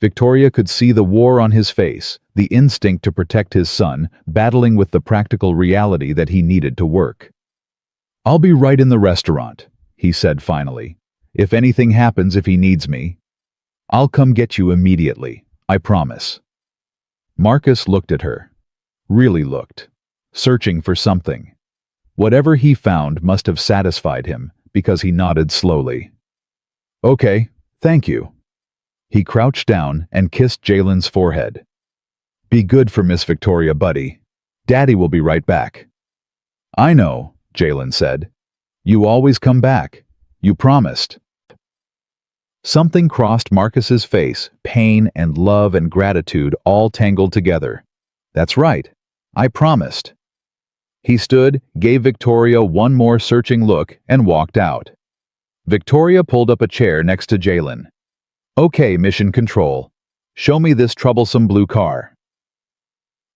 Victoria could see the war on his face, the instinct to protect his son, battling with the practical reality that he needed to work. I'll be right in the restaurant, he said finally. If anything happens if he needs me, I'll come get you immediately, I promise. Marcus looked at her. Really looked. Searching for something. Whatever he found must have satisfied him, because he nodded slowly. Okay, thank you. He crouched down and kissed Jalen's forehead. Be good for Miss Victoria, buddy. Daddy will be right back. I know, Jalen said. You always come back. You promised. Something crossed Marcus's face, pain and love and gratitude all tangled together. That's right. I promised. He stood, gave Victoria one more searching look, and walked out. Victoria pulled up a chair next to Jalen. Okay, Mission Control. Show me this troublesome blue car.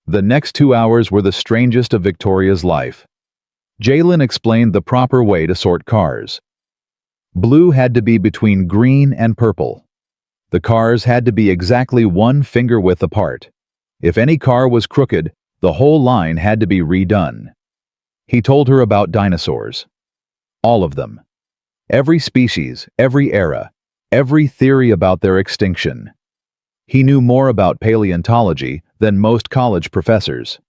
The next 2 hours were the strangest of Victoria's life. Jalen explained the proper way to sort cars. Blue had to be between green and purple. The cars had to be exactly 1 finger width apart. If any car was crooked, the whole line had to be redone. He told her about dinosaurs. All of them. Every species, every era, every theory about their extinction. He knew more about paleontology than most college professors.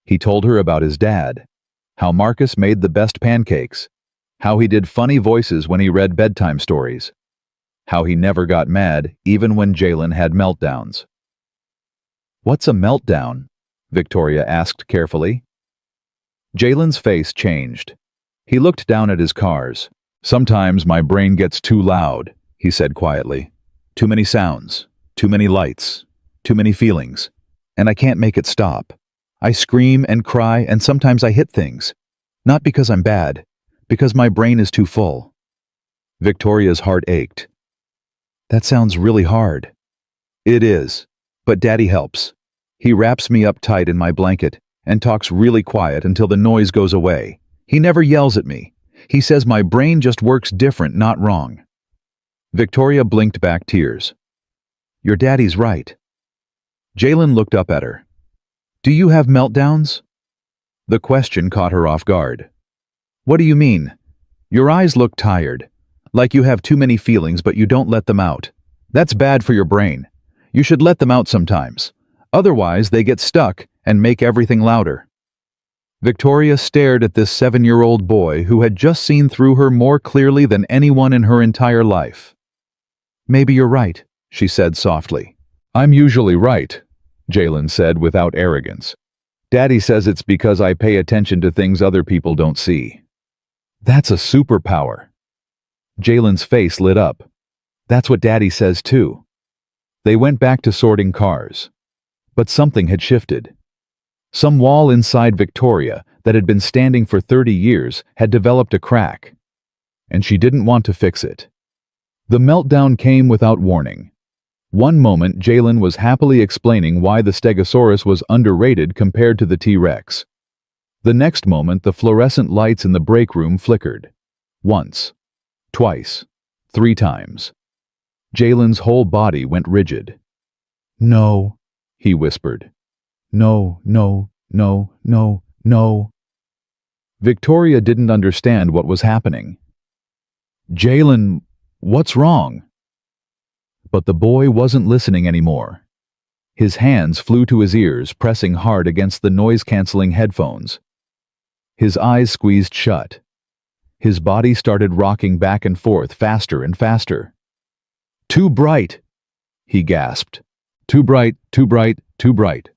He told her about his dad, how Marcus made the best pancakes, how he did funny voices when he read bedtime stories, how he never got mad even when Jalen had meltdowns. What's a meltdown? Victoria asked carefully. Jalen's face changed. He looked down at his cars. Sometimes my brain gets too loud, he said quietly. Too many sounds, too many lights, too many feelings, and I can't make it stop. I scream and cry and sometimes I hit things. Not because I'm bad, because my brain is too full. Victoria's heart ached. That sounds really hard. It is, but Daddy helps. He wraps me up tight in my blanket and talks really quiet until the noise goes away. He never yells at me. He says my brain just works different, not wrong. Victoria blinked back tears. Your daddy's right. Jalen looked up at her. Do you have meltdowns? The question caught her off guard. What do you mean? Your eyes look tired, like you have too many feelings but you don't let them out. That's bad for your brain. You should let them out sometimes. Otherwise, they get stuck and make everything louder. Victoria stared at this 7-year-old boy who had just seen through her more clearly than anyone in her entire life. Maybe you're right, she said softly. I'm usually right, Jalen said without arrogance. Daddy says it's because I pay attention to things other people don't see. That's a superpower. Jalen's face lit up. That's what Daddy says too. They went back to sorting cars. But something had shifted. Some wall inside Victoria that had been standing for 30 years had developed a crack. And she didn't want to fix it. The meltdown came without warning. One moment, Jalen was happily explaining why the Stegosaurus was underrated compared to the T-Rex. The next moment, the fluorescent lights in the break room flickered. Once, twice, 3 times. Jalen's whole body went rigid. "No," he whispered. "No, no, no, no, no." Victoria didn't understand what was happening. "Jalen, what's wrong?" But the boy wasn't listening anymore. His hands flew to his ears, pressing hard against the noise-canceling headphones. His eyes squeezed shut. His body started rocking back and forth faster and faster. "Too bright," he gasped. "Too bright, too bright, too bright."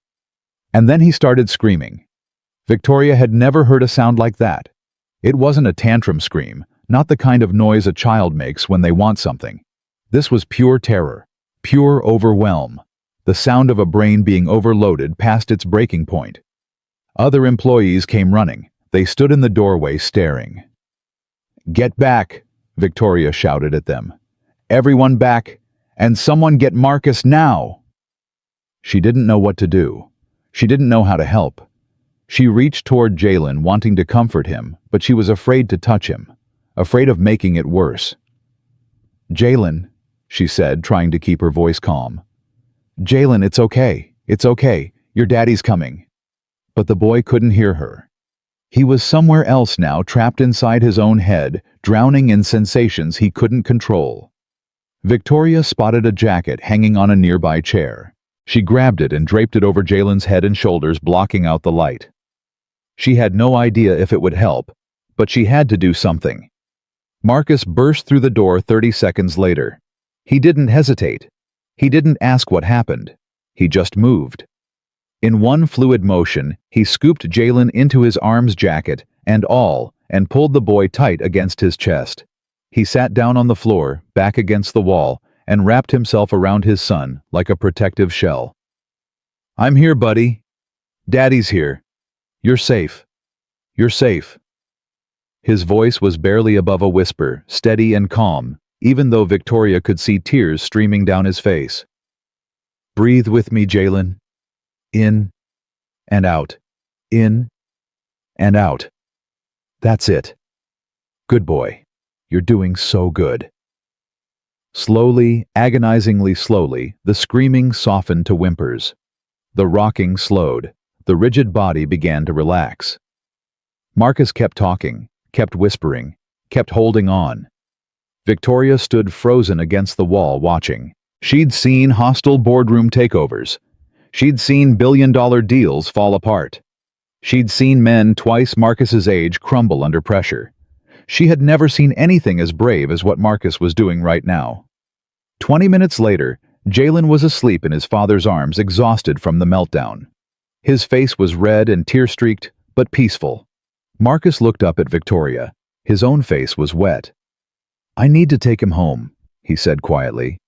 And then he started screaming. Victoria had never heard a sound like that. It wasn't a tantrum scream, not the kind of noise a child makes when they want something. This was pure terror, pure overwhelm, the sound of a brain being overloaded past its breaking point. Other employees came running. They stood in the doorway staring. "Get back," Victoria shouted at them. "Everyone back, and someone get Marcus now!" She didn't know what to do. She didn't know how to help. She reached toward Jalen, wanting to comfort him, but she was afraid to touch him, afraid of making it worse. "Jalen," she said, trying to keep her voice calm. "Jalen, it's okay. It's okay. Your daddy's coming." But the boy couldn't hear her. He was somewhere else now, trapped inside his own head, drowning in sensations he couldn't control. Victoria spotted a jacket hanging on a nearby chair. She grabbed it and draped it over Jalen's head and shoulders, blocking out the light. She had no idea if it would help, but she had to do something. Marcus burst through the door 30 seconds later. He didn't hesitate. He didn't ask what happened. He just moved. In one fluid motion, he scooped Jalen into his arms, jacket and all, and pulled the boy tight against his chest. He sat down on the floor, back against the wall, and wrapped himself around his son like a protective shell. "I'm here, buddy. Daddy's here. You're safe. You're safe." His voice was barely above a whisper, steady and calm, even though Victoria could see tears streaming down his face. "Breathe with me, Jalen. In and out. In and out. That's it. Good boy. You're doing so good." Slowly, agonizingly slowly, the screaming softened to whimpers. The rocking slowed. The rigid body began to relax. Marcus kept talking, kept whispering, kept holding on. Victoria stood frozen against the wall, watching. She'd seen hostile boardroom takeovers. She'd seen billion-dollar deals fall apart. She'd seen men twice Marcus's age crumble under pressure. She had never seen anything as brave as what Marcus was doing right now. 20 minutes later, Jalen was asleep in his father's arms, exhausted from the meltdown. His face was red and tear-streaked, but peaceful. Marcus looked up at Victoria. His own face was wet. "I need to take him home," he said quietly.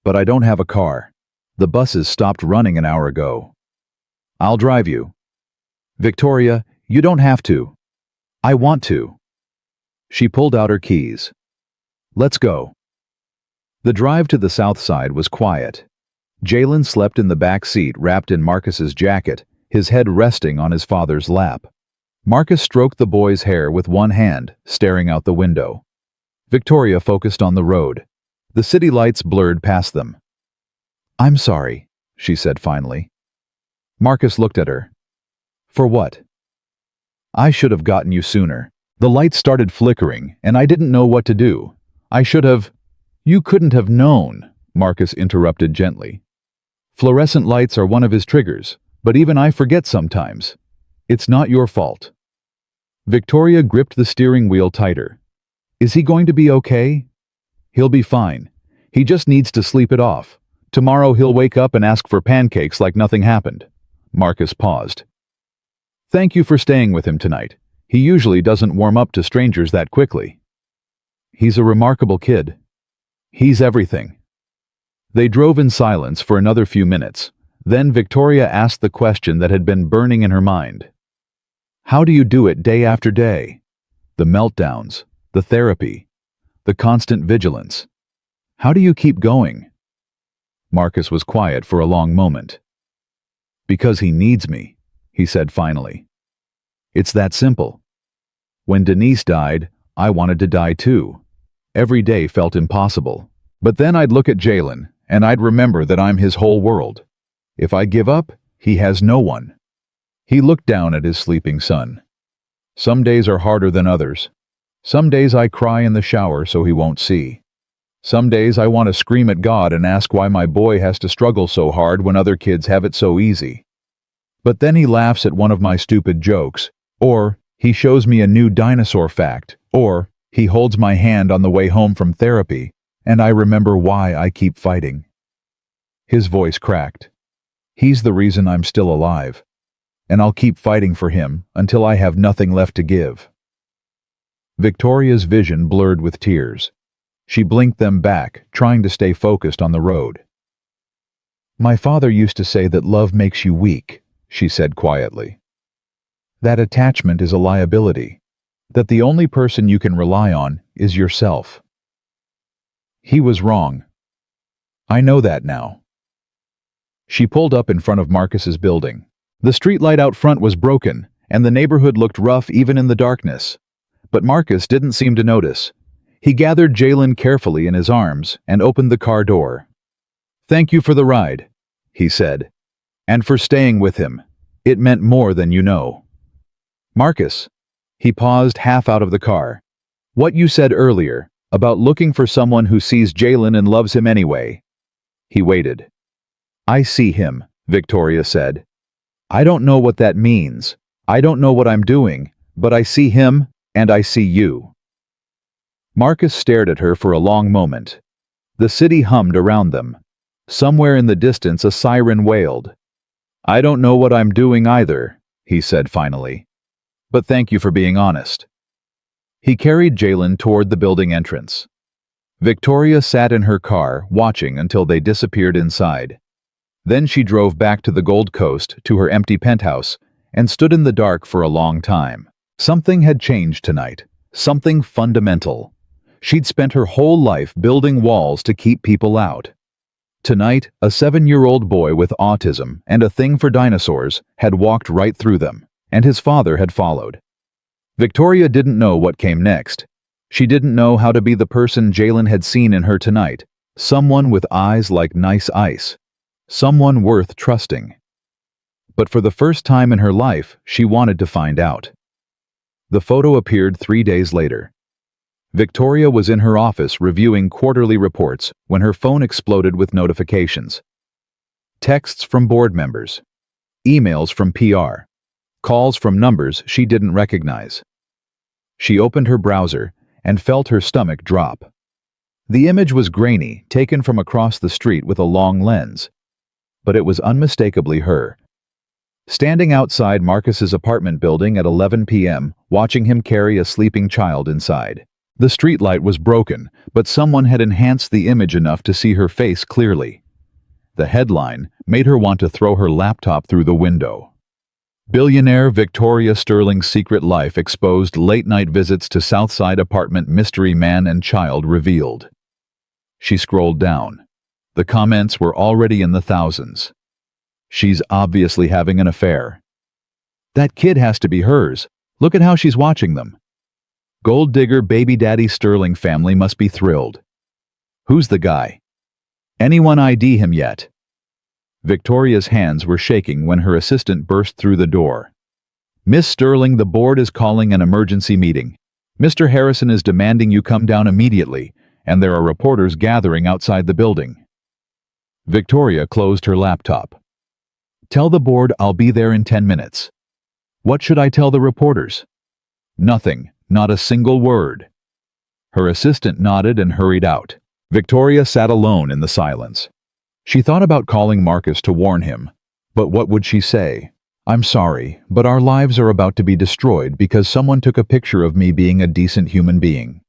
"But I don't have a car. The buses stopped running an hour ago." "I'll drive you." "Victoria, you don't have to." "I want to." She pulled out her keys. "Let's go." The drive to the south side was quiet. Jalen slept in the back seat, wrapped in Marcus's jacket, his head resting on his father's lap. Marcus stroked the boy's hair with one hand, staring out the window. Victoria focused on the road. The city lights blurred past them. "I'm sorry," she said finally. Marcus looked at her. "For what?" "I should have gotten you sooner. The lights started flickering, and I didn't know what to do. I should have—" "You couldn't have known," Marcus interrupted gently. "Fluorescent lights are one of his triggers, but even I forget sometimes. It's not your fault." Victoria gripped the steering wheel tighter. "Is he going to be okay?" "He'll be fine. He just needs to sleep it off. Tomorrow he'll wake up and ask for pancakes like nothing happened." Marcus paused. "Thank you for staying with him tonight. He usually doesn't warm up to strangers that quickly." "He's a remarkable kid." He's everything. They drove in silence for another few minutes. Then Victoria asked the question that had been burning in her mind. How do you do it day after day? The meltdowns, the therapy, the constant vigilance. How do you keep going? Marcus was quiet for a long moment. Because he needs me, he said finally. It's that simple. When Denise died, I wanted to die too. Every day felt impossible. But then I'd look at Jalen, and I'd remember that I'm his whole world. If I give up, he has no one. He looked down at his sleeping son. Some days are harder than others. Some days I cry in the shower so he won't see. Some days I want to scream at God and ask why my boy has to struggle so hard when other kids have it so easy. But then he laughs at one of my stupid jokes, or he shows me a new dinosaur fact, or he holds my hand on the way home from therapy, and I remember why I keep fighting. His voice cracked. He's the reason I'm still alive, and I'll keep fighting for him until I have nothing left to give. Victoria's vision blurred with tears. She blinked them back, trying to stay focused on the road. My father used to say that love makes you weak, she said quietly. That attachment is a liability, that the only person you can rely on is yourself. He was wrong. I know that now. She pulled up in front of Marcus's building. The streetlight out front was broken, and the neighborhood looked rough even in the darkness. But Marcus didn't seem to notice. He gathered Jalen carefully in his arms and opened the car door. Thank you for the ride, he said, and for staying with him. It meant more than you know. Marcus, he paused half out of the car. What you said earlier, about looking for someone who sees Jalen and loves him anyway. He waited. I see him, Victoria said. I don't know what that means. I don't know what I'm doing, but I see him and I see you. Marcus stared at her for a long moment. The city hummed around them. Somewhere in the distance a siren wailed. I don't know what I'm doing either, he said finally. But thank you for being honest. He carried Jalen toward the building entrance. Victoria sat in her car, watching until they disappeared inside. Then she drove back to the Gold Coast, to her empty penthouse, and stood in the dark for a long time. Something had changed tonight. Something fundamental. She'd spent her whole life building walls to keep people out. Tonight, a 7-year-old boy with autism and a thing for dinosaurs had walked right through them, and his father had followed. Victoria didn't know what came next. She didn't know how to be the person Jalen had seen in her tonight, someone with eyes like nice ice, someone worth trusting. But for the first time in her life, she wanted to find out. The photo appeared 3 days later. Victoria was in her office reviewing quarterly reports when her phone exploded with notifications. Texts from board members, emails from PR, calls from numbers she didn't recognize. She opened her browser and felt her stomach drop. The image was grainy, taken from across the street with a long lens, but it was unmistakably her. Standing outside Marcus's apartment building at 11 p.m., watching him carry a sleeping child inside. The streetlight was broken, but someone had enhanced the image enough to see her face clearly. The headline made her want to throw her laptop through the window. Billionaire Victoria Sterling's secret life exposed, late-night visits to Southside apartment, mystery man and child revealed. She scrolled down. The comments were already in the thousands. She's obviously having an affair. That kid has to be hers. Look at how she's watching them. Gold digger baby daddy Sterling family must be thrilled. Who's the guy? Anyone ID him yet? Victoria's hands were shaking when her assistant burst through the door. Miss Sterling, the board is calling an emergency meeting. Mr. Harrison is demanding you come down immediately, and there are reporters gathering outside the building. Victoria closed her laptop. Tell the board I'll be there in 10 minutes. What should I tell the reporters? Nothing. Not a single word. Her assistant nodded and hurried out. Victoria sat alone in the silence. She thought about calling Marcus to warn him, but what would she say? I'm sorry, but our lives are about to be destroyed because someone took a picture of me being a decent human being.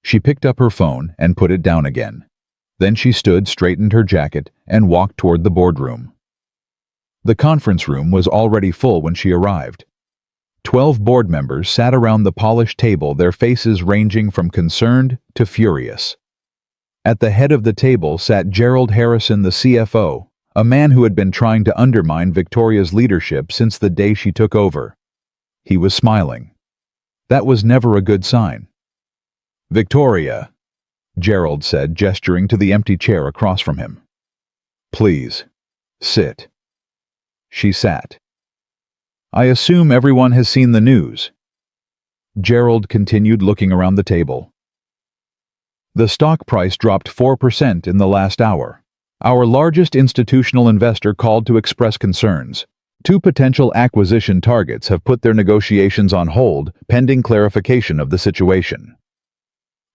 She picked up her phone and put it down again. Then she stood, straightened her jacket, and walked toward the boardroom. The conference room was already full when she arrived. 12 board members sat around the polished table, their faces ranging from concerned to furious. At the head of the table sat Gerald Harrison, the CFO, a man who had been trying to undermine Victoria's leadership since the day she took over. He was smiling. That was never a good sign. "Victoria," Gerald said, gesturing to the empty chair across from him. "Please, sit." She sat. "I assume everyone has seen the news." Gerald continued, looking around the table. "The stock price dropped 4% in the last hour. Our largest institutional investor called to express concerns. 2 potential acquisition targets have put their negotiations on hold pending clarification of the situation."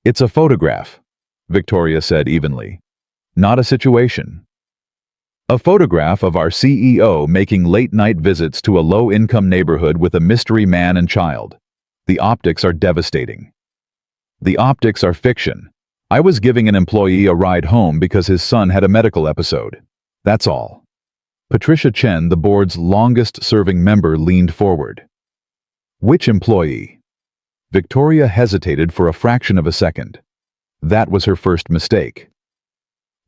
"It's a photograph," Victoria said evenly. "Not a situation." "A photograph of our CEO making late-night visits to a low-income neighborhood with a mystery man and child. The optics are devastating." "The optics are fiction. I was giving an employee a ride home because his son had a medical episode. That's all." Patricia Chen, the board's longest-serving member, leaned forward. "Which employee?" Victoria hesitated for a fraction of a second. That was her first mistake.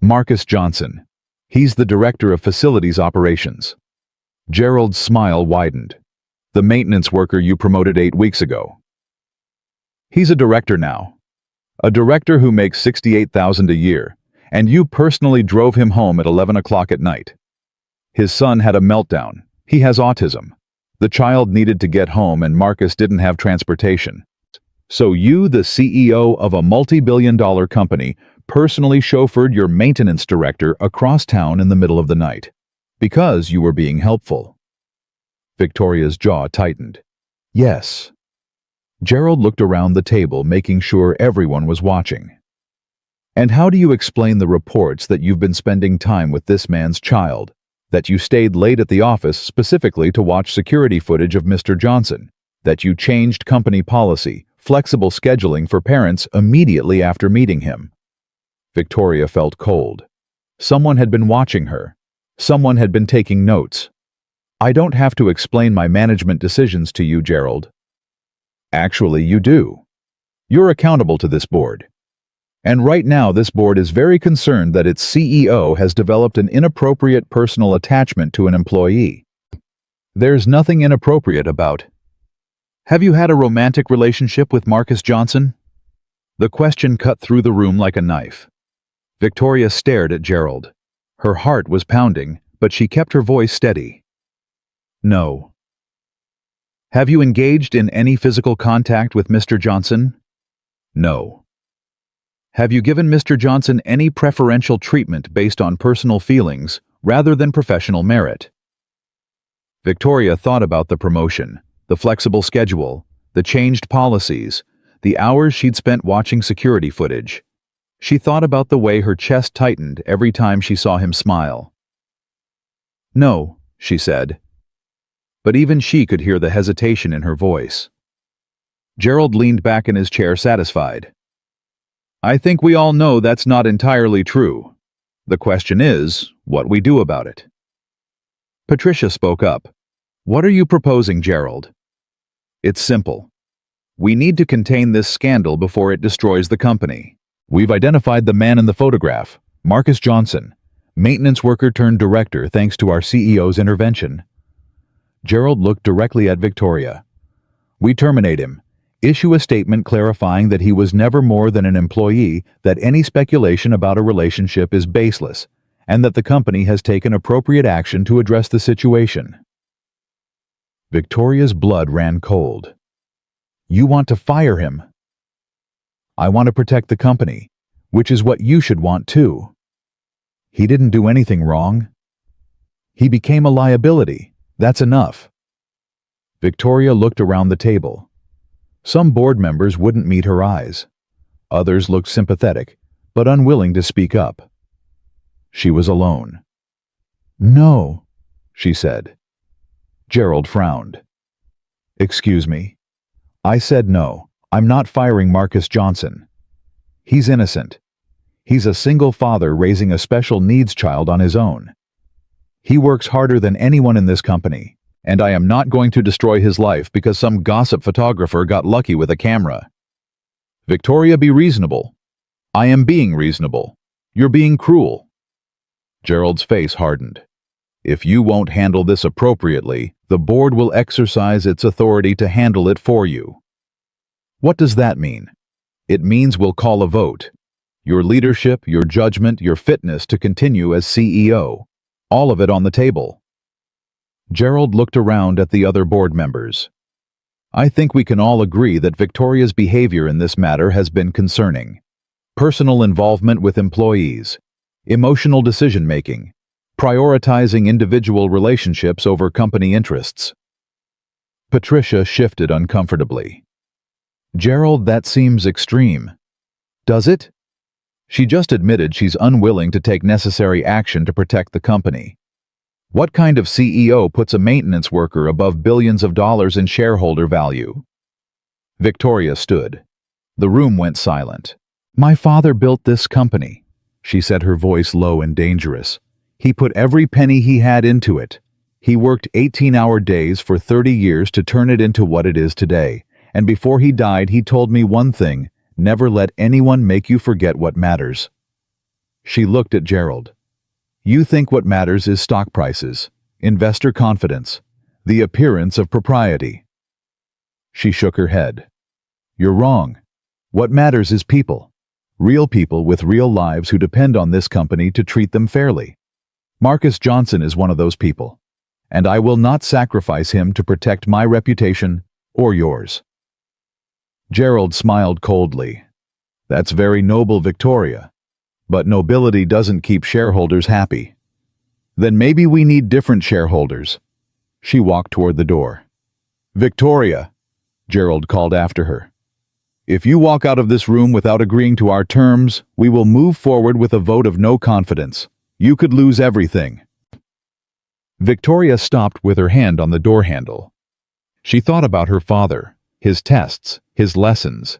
"Marcus Johnson. He's the director of facilities operations." Gerald's smile widened. "The maintenance worker you promoted 8 weeks ago." "He's a director now. A director who makes $68,000 a year, and you personally drove him home at 11 o'clock at night. His son had a meltdown. He has autism. The child needed to get home and Marcus didn't have transportation. So you, the CEO of a multi-billion-dollar company, personally chauffeured your maintenance director across town in the middle of the night. Because you were being helpful." Victoria's jaw tightened. "Yes." Gerald looked around the table, making sure everyone was watching. "And how do you explain the reports that you've been spending time with this man's child? That you stayed late at the office specifically to watch security footage of Mr. Johnson? That you changed company policy, flexible scheduling for parents immediately after meeting him?" Victoria felt cold. Someone had been watching her. Someone had been taking notes. "I don't have to explain my management decisions to you, Gerald." "Actually, you do. You're accountable to this board. And right now this board is very concerned that its CEO has developed an inappropriate personal attachment to an employee. There's nothing inappropriate about. Have you had a romantic relationship with Marcus Johnson?" The question cut through the room like a knife. Victoria stared at Gerald. Her heart was pounding, but she kept her voice steady. "No." "Have you engaged in any physical contact with Mr. Johnson?" "No." "Have you given Mr. Johnson any preferential treatment based on personal feelings rather than professional merit?" Victoria thought about the promotion, the flexible schedule, the changed policies, the hours she'd spent watching security footage. She thought about the way her chest tightened every time she saw him smile. "No," she said. But even she could hear the hesitation in her voice. Gerald leaned back in his chair, satisfied. "I think we all know that's not entirely true. The question is, what we do about it." Patricia spoke up. "What are you proposing, Gerald?" "It's simple. We need to contain this scandal before it destroys the company. We've identified the man in the photograph, Marcus Johnson, maintenance worker turned director thanks to our CEO's intervention." Gerald looked directly at Victoria. "We terminate him. Issue a statement clarifying that he was never more than an employee, that any speculation about a relationship is baseless, and that the company has taken appropriate action to address the situation." Victoria's blood ran cold. "You want to fire him?" "I want to protect the company, which is what you should want too. He didn't do anything wrong. He became a liability. That's enough." Victoria looked around the table. Some board members wouldn't meet her eyes. Others looked sympathetic, but unwilling to speak up. She was alone. "No," she said. Gerald frowned. "Excuse me. I said no. I'm not firing Marcus Johnson. He's innocent. He's a single father raising a special needs child on his own. He works harder than anyone in this company, and I am not going to destroy his life because some gossip photographer got lucky with a camera. Victoria, be reasonable. I am being reasonable. You're being cruel. Gerald's face hardened. If you won't handle this appropriately, the board will exercise its authority to handle it for you. What does that mean? It means we'll call a vote. Your leadership, your judgment, your fitness to continue as CEO. All of it on the table. Gerald looked around at the other board members. I think we can all agree that Victoria's behavior in this matter has been concerning. Personal involvement with employees, emotional decision-making, prioritizing individual relationships over company interests. Patricia shifted uncomfortably. Gerald, that seems extreme. Does it? She just admitted she's unwilling to take necessary action to protect the company. What kind of CEO puts a maintenance worker above billions of dollars in shareholder value? Victoria stood. The room went silent. My father built this company, she said, her voice low and dangerous. He put every penny he had into it. He worked 18-hour days for 30 years to turn it into what it is today. And before he died, he told me one thing: never let anyone make you forget what matters. She looked at Gerald. You think what matters is stock prices, investor confidence, the appearance of propriety. She shook her head. You're wrong. What matters is people. Real people with real lives who depend on this company to treat them fairly. Marcus Johnson is one of those people, and I will not sacrifice him to protect my reputation or yours. Gerald smiled coldly. That's very noble, Victoria. But nobility doesn't keep shareholders happy. Then maybe we need different shareholders. She walked toward the door. Victoria, Gerald called after her. If you walk out of this room without agreeing to our terms, we will move forward with a vote of no confidence. You could lose everything. Victoria stopped with her hand on the door handle. She thought about her father, his tests, his lessons.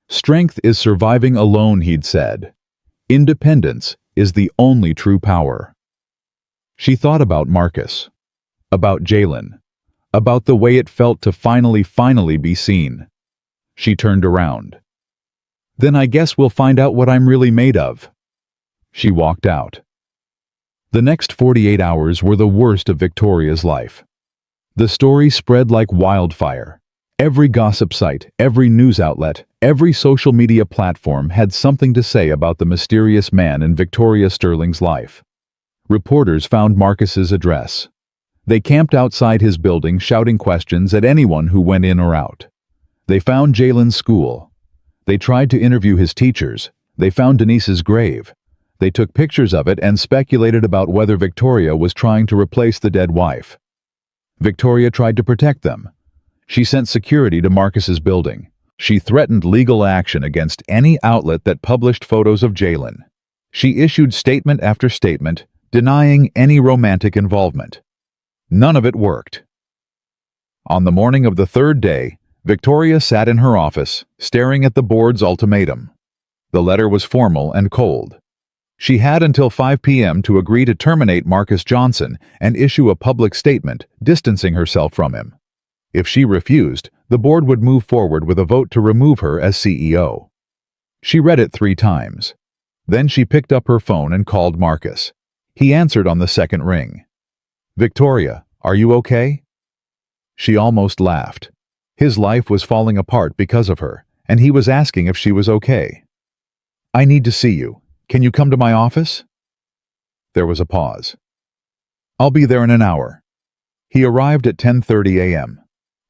Strength is surviving alone, he'd said. Independence is the only true power. She thought about Marcus, about Jalen, about the way it felt to finally be seen. She turned around. Then I guess we'll find out what I'm really made of. She walked out. The next 48 hours were the worst of Victoria's life. The story spread like wildfire. Every gossip site, every news outlet, every social media platform had something to say about the mysterious man in Victoria Sterling's life. Reporters found Marcus's address. They camped outside his building, shouting questions at anyone who went in or out. They found Jalen's school. They tried to interview his teachers. They found Denise's grave. They took pictures of it and speculated about whether Victoria was trying to replace the dead wife. Victoria tried to protect them. She sent security to Marcus's building. She threatened legal action against any outlet that published photos of Jalen. She issued statement after statement, denying any romantic involvement. None of it worked. On the morning of the third day, Victoria sat in her office, staring at the board's ultimatum. The letter was formal and cold. She had until 5 p.m. to agree to terminate Marcus Johnson and issue a public statement distancing herself from him. If she refused, the board would move forward with a vote to remove her as CEO. She read it 3 times. Then she picked up her phone and called Marcus. He answered on the second ring. Victoria, are you okay? She almost laughed. His life was falling apart because of her, and he was asking if she was okay. I need to see you. Can you come to my office? There was a pause. I'll be there in an hour. He arrived at 10:30 a.m.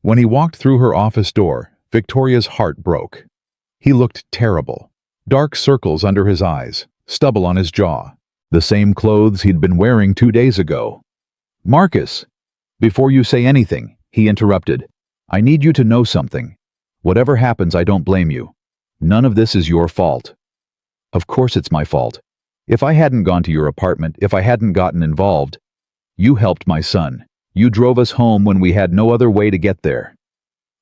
When he walked through her office door, Victoria's heart broke. He looked terrible. Dark circles under his eyes, stubble on his jaw, the same clothes he'd been wearing 2 days ago. Marcus, before you say anything, he interrupted. I need you to know something. Whatever happens, I don't blame you. None of this is your fault. Of course it's my fault. If I hadn't gone to your apartment, if I hadn't gotten involved, you helped my son. You drove us home when we had no other way to get there.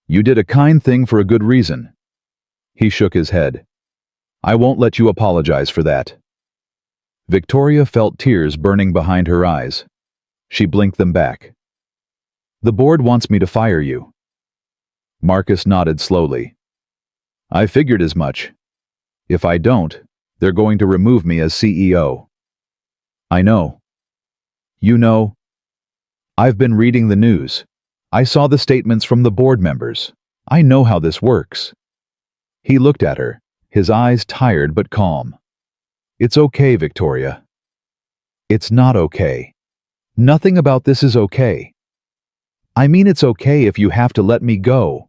You did a kind thing for a good reason. He shook his head. I won't let you apologize for that." Victoria felt tears burning behind her eyes. She blinked them back. "The board wants me to fire you." Marcus nodded slowly. "I figured as much. If I don't, they're going to remove me as CEO." "I know." "You know, I've been reading the news. I saw the statements from the board members. I know how this works." He looked at her, his eyes tired but calm. "It's okay, Victoria." "It's not okay. Nothing about this is okay. I mean, it's okay if you have to let me go."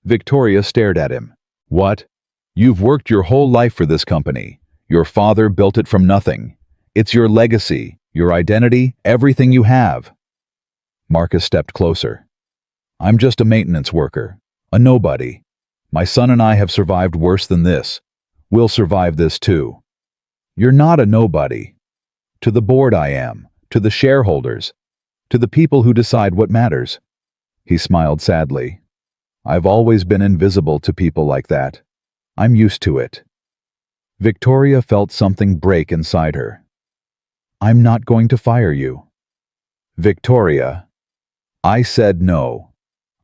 Victoria stared at him. "What? You've worked your whole life for this company. Your father built it from nothing. It's your legacy, your identity, everything you have." Marcus stepped closer. "I'm just a maintenance worker, a nobody. My son and I have survived worse than this. We'll survive this too." "You're not a nobody. To the board I am, to the shareholders, to the people who decide what matters." He smiled sadly. "I've always been invisible to people like that. I'm used to it." Victoria felt something break inside her. "I'm not going to fire you." "Victoria, I said no.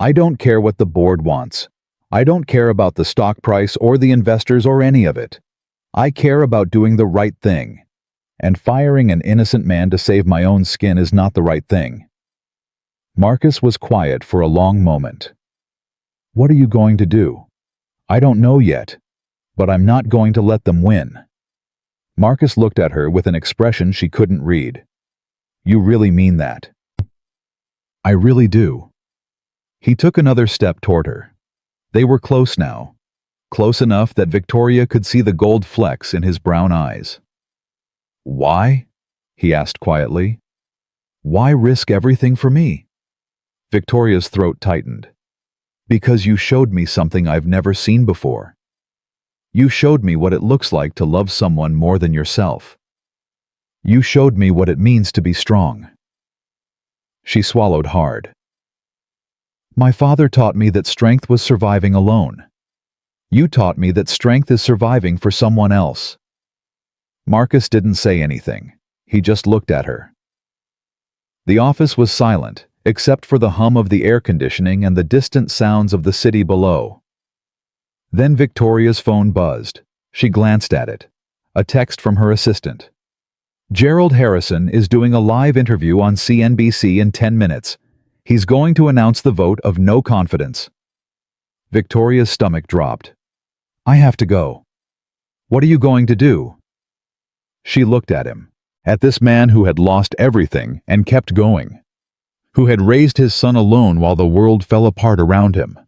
I don't care what the board wants. I don't care about the stock price or the investors or any of it. I care about doing the right thing. And firing an innocent man to save my own skin is not the right thing." Marcus was quiet for a long moment. "What are you going to do?" "I don't know yet, but I'm not going to let them win." Marcus looked at her with an expression she couldn't read. "You really mean that?" "I really do." He took another step toward her. They were close now, close enough that Victoria could see the gold flecks in his brown eyes. "Why?" he asked quietly. "Why risk everything for me?" Victoria's throat tightened. "Because you showed me something I've never seen before. You showed me what it looks like to love someone more than yourself. You showed me what it means to be strong." She swallowed hard. "My father taught me that strength was surviving alone. You taught me that strength is surviving for someone else." Marcus didn't say anything. He just looked at her. The office was silent, except for the hum of the air conditioning and the distant sounds of the city below. Then Victoria's phone buzzed. She glanced at it. A text from her assistant. "Gerald Harrison is doing a live interview on CNBC in 10 minutes. He's going to announce the vote of no confidence." Victoria's stomach dropped. "I have to go." "What are you going to do?" She looked at him, at this man who had lost everything and kept going, who had raised his son alone while the world fell apart around him,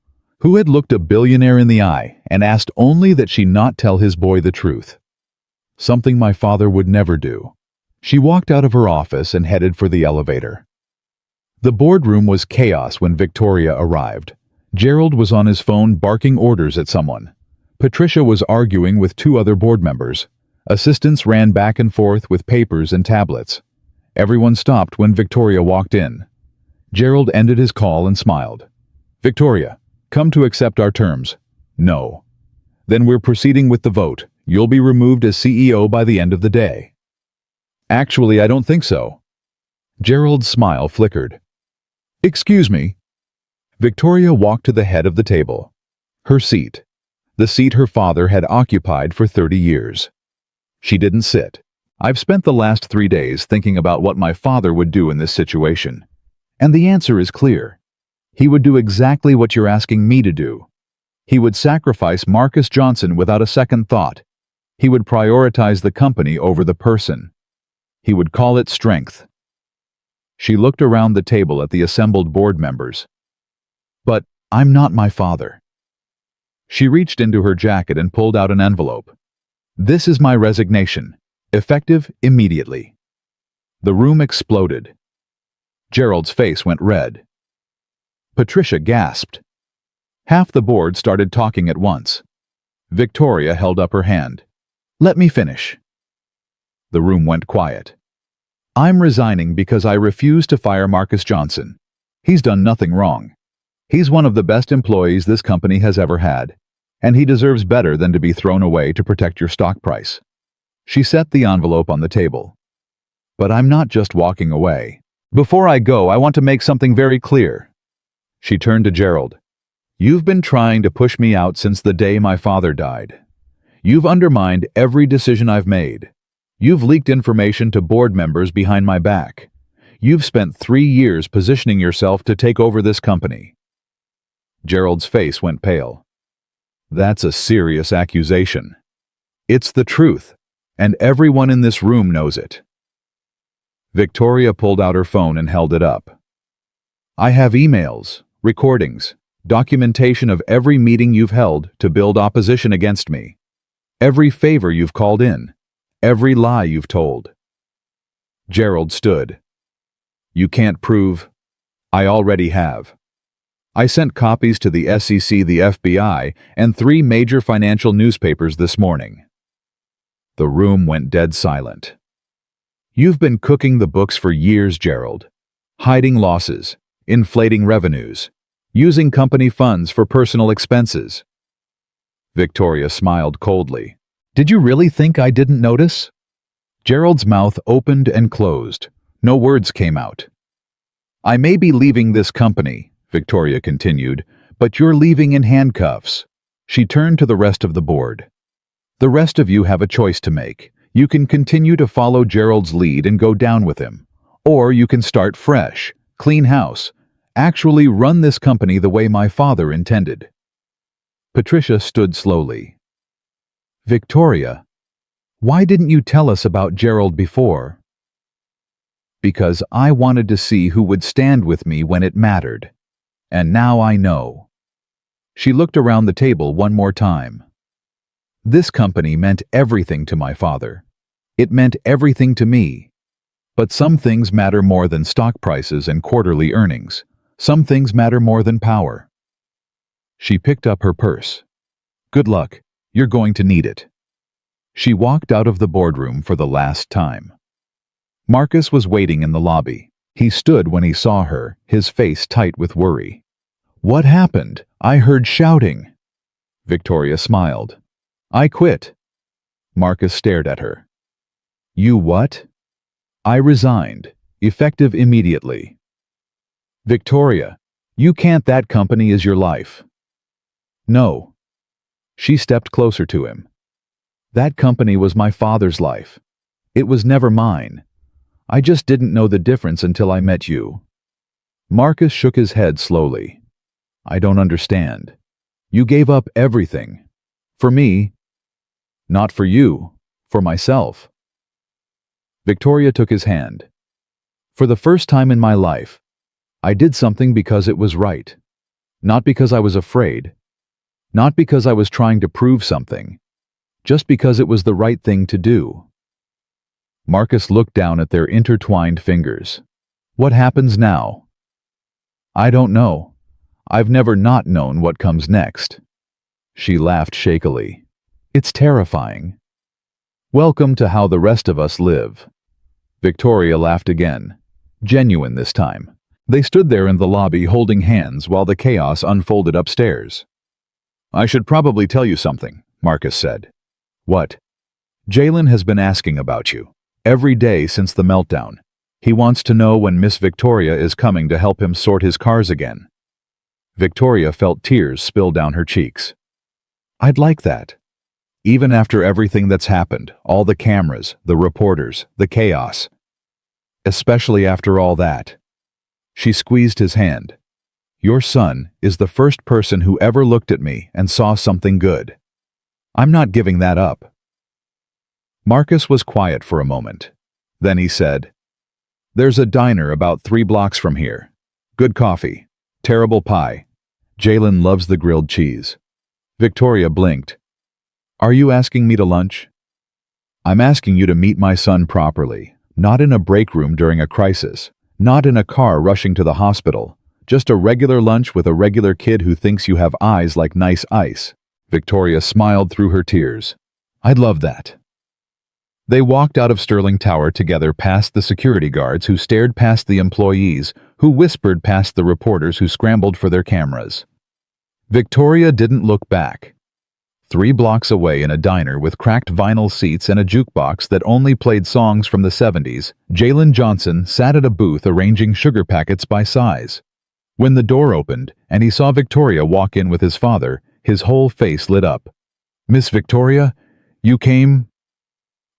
who had looked a billionaire in the eye and asked only that she not tell his boy the truth. "Something my father would never do." She walked out of her office and headed for the elevator. The boardroom was chaos when Victoria arrived. Gerald was on his phone barking orders at someone. Patricia was arguing with two other board members. Assistants ran back and forth with papers and tablets. Everyone stopped when Victoria walked in. Gerald ended his call and smiled. "Victoria, come to accept our terms." "No." "Then we're proceeding with the vote. You'll be removed as CEO by the end of the day." "Actually, I don't think so." Gerald's smile flickered. "Excuse me." Victoria walked to the head of the table. Her seat. The seat her father had occupied for 30 years. She didn't sit. "I've spent the last 3 days thinking about what my father would do in this situation. And the answer is clear. He would do exactly what you're asking me to do. He would sacrifice Marcus Johnson without a second thought. He would prioritize the company over the person. He would call it strength." She looked around the table at the assembled board members. "But I'm not my father." She reached into her jacket and pulled out an envelope. "This is my resignation, effective immediately." The room exploded. Gerald's face went red. Patricia gasped. Half the board started talking at once. Victoria held up her hand. "Let me finish." The room went quiet. "I'm resigning because I refuse to fire Marcus Johnson. He's done nothing wrong. He's one of the best employees this company has ever had. and he deserves better than to be thrown away to protect your stock price. She set the envelope on the table. But I'm not just walking away. Before I go, I want to make something very clear. She turned to Gerald. You've been trying to push me out since the day my father died. You've undermined every decision I've made. You've leaked information to board members behind my back. You've spent 3 years positioning yourself to take over this company. Gerald's face went pale. That's a serious accusation. It's the truth, and everyone in this room knows it. Victoria pulled out her phone and held it up. I have emails, recordings, documentation of every meeting you've held to build opposition against me. Every favor you've called in. Every lie you've told. Gerald stood. You can't prove. I already have. I sent copies to the SEC, the FBI, and 3 major financial newspapers this morning. The room went dead silent. You've been cooking the books for years, Gerald. Hiding losses, inflating revenues, using company funds for personal expenses. Victoria smiled coldly. Did you really think I didn't notice? Gerald's mouth opened and closed. No words came out. I may be leaving this company, Victoria continued, but you're leaving in handcuffs. She turned to the rest of the board. The rest of you have a choice to make. You can continue to follow Gerald's lead and go down with him. Or you can start fresh, clean house, actually run this company the way my father intended. Patricia stood slowly. Victoria, why didn't you tell us about Gerald before? Because I wanted to see who would stand with me when it mattered. And now I know. She looked around the table one more time. This company meant everything to my father. It meant everything to me. But some things matter more than stock prices and quarterly earnings. Some things matter more than power. She picked up her purse. Good luck. You're going to need it. She walked out of the boardroom for the last time. Marcus was waiting in the lobby. He stood when he saw her, his face tight with worry. What happened? I heard shouting. Victoria smiled. I quit. Marcus stared at her. You what? I resigned, effective immediately. Victoria, you can't. That company is your life. No. She stepped closer to him. That company was my father's life. It was never mine. I just didn't know the difference until I met you. Marcus shook his head slowly. I don't understand. You gave up everything. For me. Not for you. For myself. Victoria took his hand. For the first time in my life, I did something because it was right. Not because I was afraid. Not because I was trying to prove something. Just because it was the right thing to do. Marcus looked down at their intertwined fingers. What happens now? I don't know. I've never not known what comes next. She laughed shakily. It's terrifying. Welcome to how the rest of us live. Victoria laughed again. Genuine this time. They stood there in the lobby holding hands while the chaos unfolded upstairs. I should probably tell you something, Marcus said. What? Jalen has been asking about you. Every day since the meltdown. He wants to know when Miss Victoria is coming to help him sort his cars again. Victoria felt tears spill down her cheeks. I'd like that. Even after everything that's happened, all the cameras, the reporters, the chaos. Especially after all that. She squeezed his hand. Your son is the first person who ever looked at me and saw something good. I'm not giving that up. Marcus was quiet for a moment. Then he said, There's a diner about 3 blocks from here. Good coffee. Terrible pie. Jalen loves the grilled cheese. Victoria blinked. Are you asking me to lunch? I'm asking you to meet my son properly, not in a break room during a crisis, not in a car rushing to the hospital, just a regular lunch with a regular kid who thinks you have eyes like nice ice. Victoria smiled through her tears. I'd love that. They walked out of Sterling Tower together past the security guards who stared past the employees, who whispered past the reporters who scrambled for their cameras. Victoria didn't look back. 3 blocks away in a diner with cracked vinyl seats and a jukebox that only played songs from the 70s, Jalen Johnson sat at a booth arranging sugar packets by size. When the door opened and he saw Victoria walk in with his father, his whole face lit up. "Miss Victoria, you came?"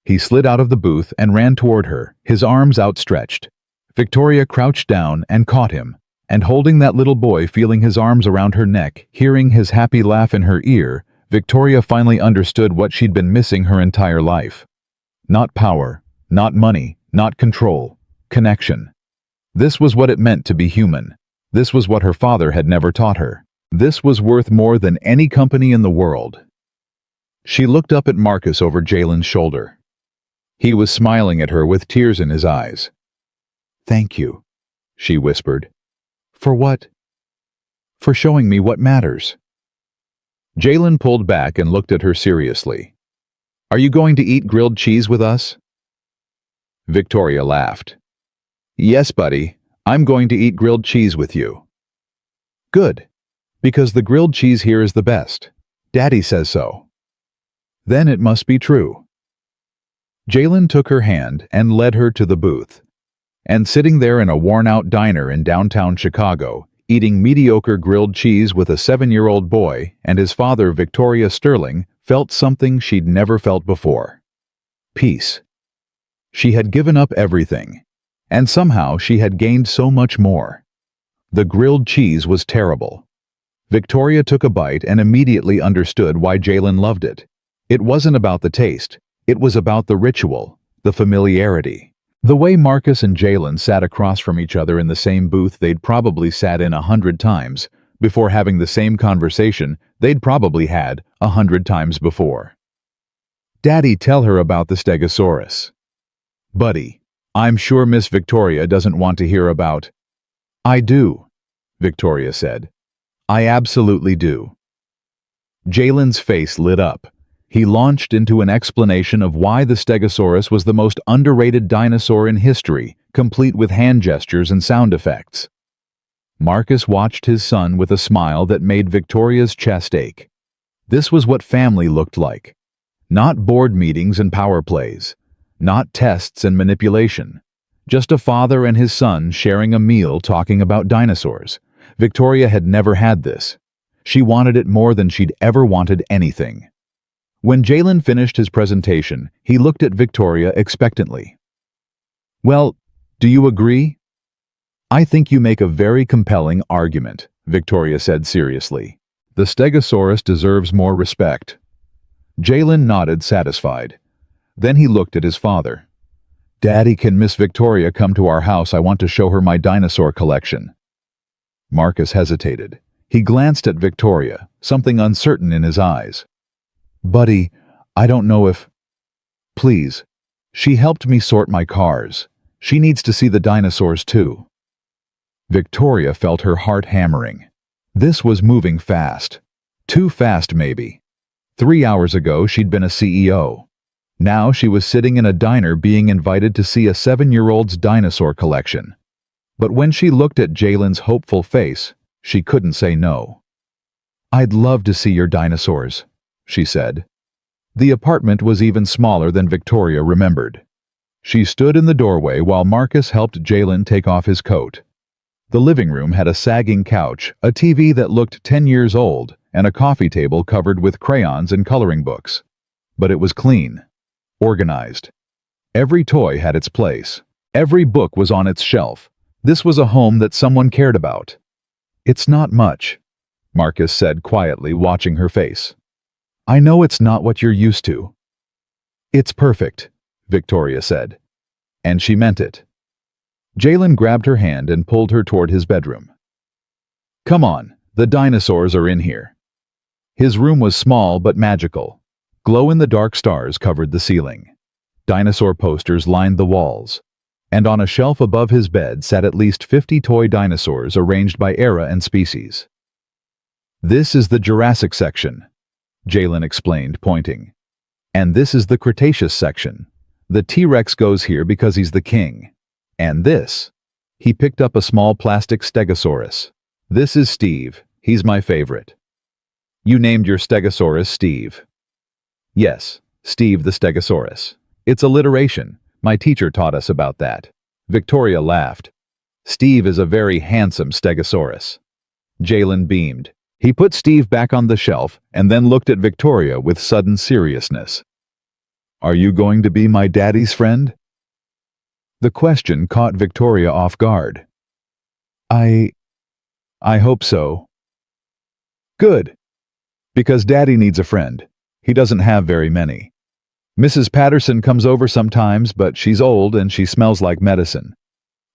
He slid out of the booth and ran toward her, his arms outstretched. Victoria crouched down and caught him, and holding that little boy, feeling his arms around her neck, hearing his happy laugh in her ear, Victoria finally understood what she'd been missing her entire life. Not power, not money, not control. Connection. This was what it meant to be human. This was what her father had never taught her. This was worth more than any company in the world. She looked up at Marcus over Jalen's shoulder. He was smiling at her with tears in his eyes. "Thank you," she whispered. "For what?" "For showing me what matters." Jalen pulled back and looked at her seriously. "Are you going to eat grilled cheese with us?" Victoria laughed. "Yes, buddy, I'm going to eat grilled cheese with you." "Good, because the grilled cheese here is the best. Daddy says so." "Then it must be true." Jalen took her hand and led her to the booth. And sitting there in a worn-out diner in downtown Chicago, eating mediocre grilled cheese with a 7-year-old boy and his father, Victoria Sterling, felt something she'd never felt before. Peace. She had given up everything, and somehow she had gained so much more. The grilled cheese was terrible. Victoria took a bite and immediately understood why Jalen loved it. It wasn't about the taste, it was about the ritual, the familiarity. The way Marcus and Jalen sat across from each other in the same booth they'd probably sat in 100 times, before having the same conversation they'd probably had 100 times before. "Daddy, tell her about the Stegosaurus." "Buddy, I'm sure Miss Victoria doesn't want to hear about—" "I do," Victoria said. "I absolutely do." Jalen's face lit up. He launched into an explanation of why the Stegosaurus was the most underrated dinosaur in history, complete with hand gestures and sound effects. Marcus watched his son with a smile that made Victoria's chest ache. This was what family looked like. Not board meetings and power plays. Not tests and manipulation. Just a father and his son sharing a meal talking about dinosaurs. Victoria had never had this. She wanted it more than she'd ever wanted anything. When Jalen finished his presentation, he looked at Victoria expectantly. "Well, do you agree?" "I think you make a very compelling argument," Victoria said seriously. "The Stegosaurus deserves more respect." Jalen nodded, satisfied. Then he looked at his father. "Daddy, can Miss Victoria come to our house? I want to show her my dinosaur collection." Marcus hesitated. He glanced at Victoria, something uncertain in his eyes. "Buddy, I don't know if—" "Please. She helped me sort my cars. She needs to see the dinosaurs too." Victoria felt her heart hammering. This was moving fast. Too fast, maybe. 3 hours ago, she'd been a CEO. Now she was sitting in a diner being invited to see a 7-year-old's dinosaur collection. But when she looked at Jalen's hopeful face, she couldn't say no. "I'd love to see your dinosaurs," she said. The apartment was even smaller than Victoria remembered. She stood in the doorway while Marcus helped Jalen take off his coat. The living room had a sagging couch, a TV that looked 10 years old, and a coffee table covered with crayons and coloring books. But it was clean, organized. Every toy had its place. Every book was on its shelf. This was a home that someone cared about. "It's not much," Marcus said quietly, watching her face. "I know it's not what you're used to." "It's perfect," Victoria said. And she meant it. Jalen grabbed her hand and pulled her toward his bedroom. "Come on, the dinosaurs are in here." His room was small but magical. Glow-in-the-dark stars covered the ceiling. Dinosaur posters lined the walls. And on a shelf above his bed sat at least 50 toy dinosaurs arranged by era and species. "This is the Jurassic section," Jalen explained, pointing. "And this is the Cretaceous section. The T-Rex goes here because he's the king. And this," he picked up a small plastic Stegosaurus. "This is Steve. He's my favorite." You named your stegosaurus Steve. Yes, Steve the Stegosaurus. It's alliteration. My teacher taught us about that. Victoria laughed. Steve is a very handsome stegosaurus. Jalen beamed. He put Steve back on the shelf and then looked at Victoria with sudden seriousness. Are you going to be my daddy's friend? The question caught Victoria off guard. I hope so. Good. Because Daddy needs a friend. He doesn't have very many. Mrs. Patterson comes over sometimes, but she's old and she smells like medicine.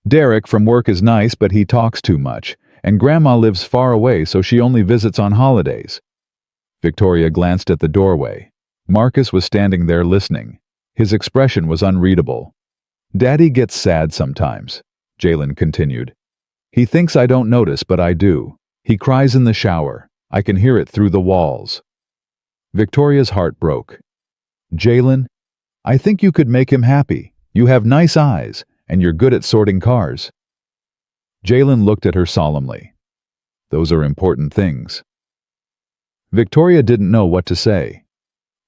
Derek from work is nice, but he talks too much, and Grandma lives far away, so she only visits on holidays. Victoria glanced at the doorway. Marcus was standing there listening. His expression was unreadable. Daddy gets sad sometimes, Jalen continued. He thinks I don't notice, but I do. He cries in the shower. I can hear it through the walls. Victoria's heart broke. Jalen, I think you could make him happy. You have nice eyes, and you're good at sorting cars. Jalen looked at her solemnly. Those are important things. Victoria didn't know what to say.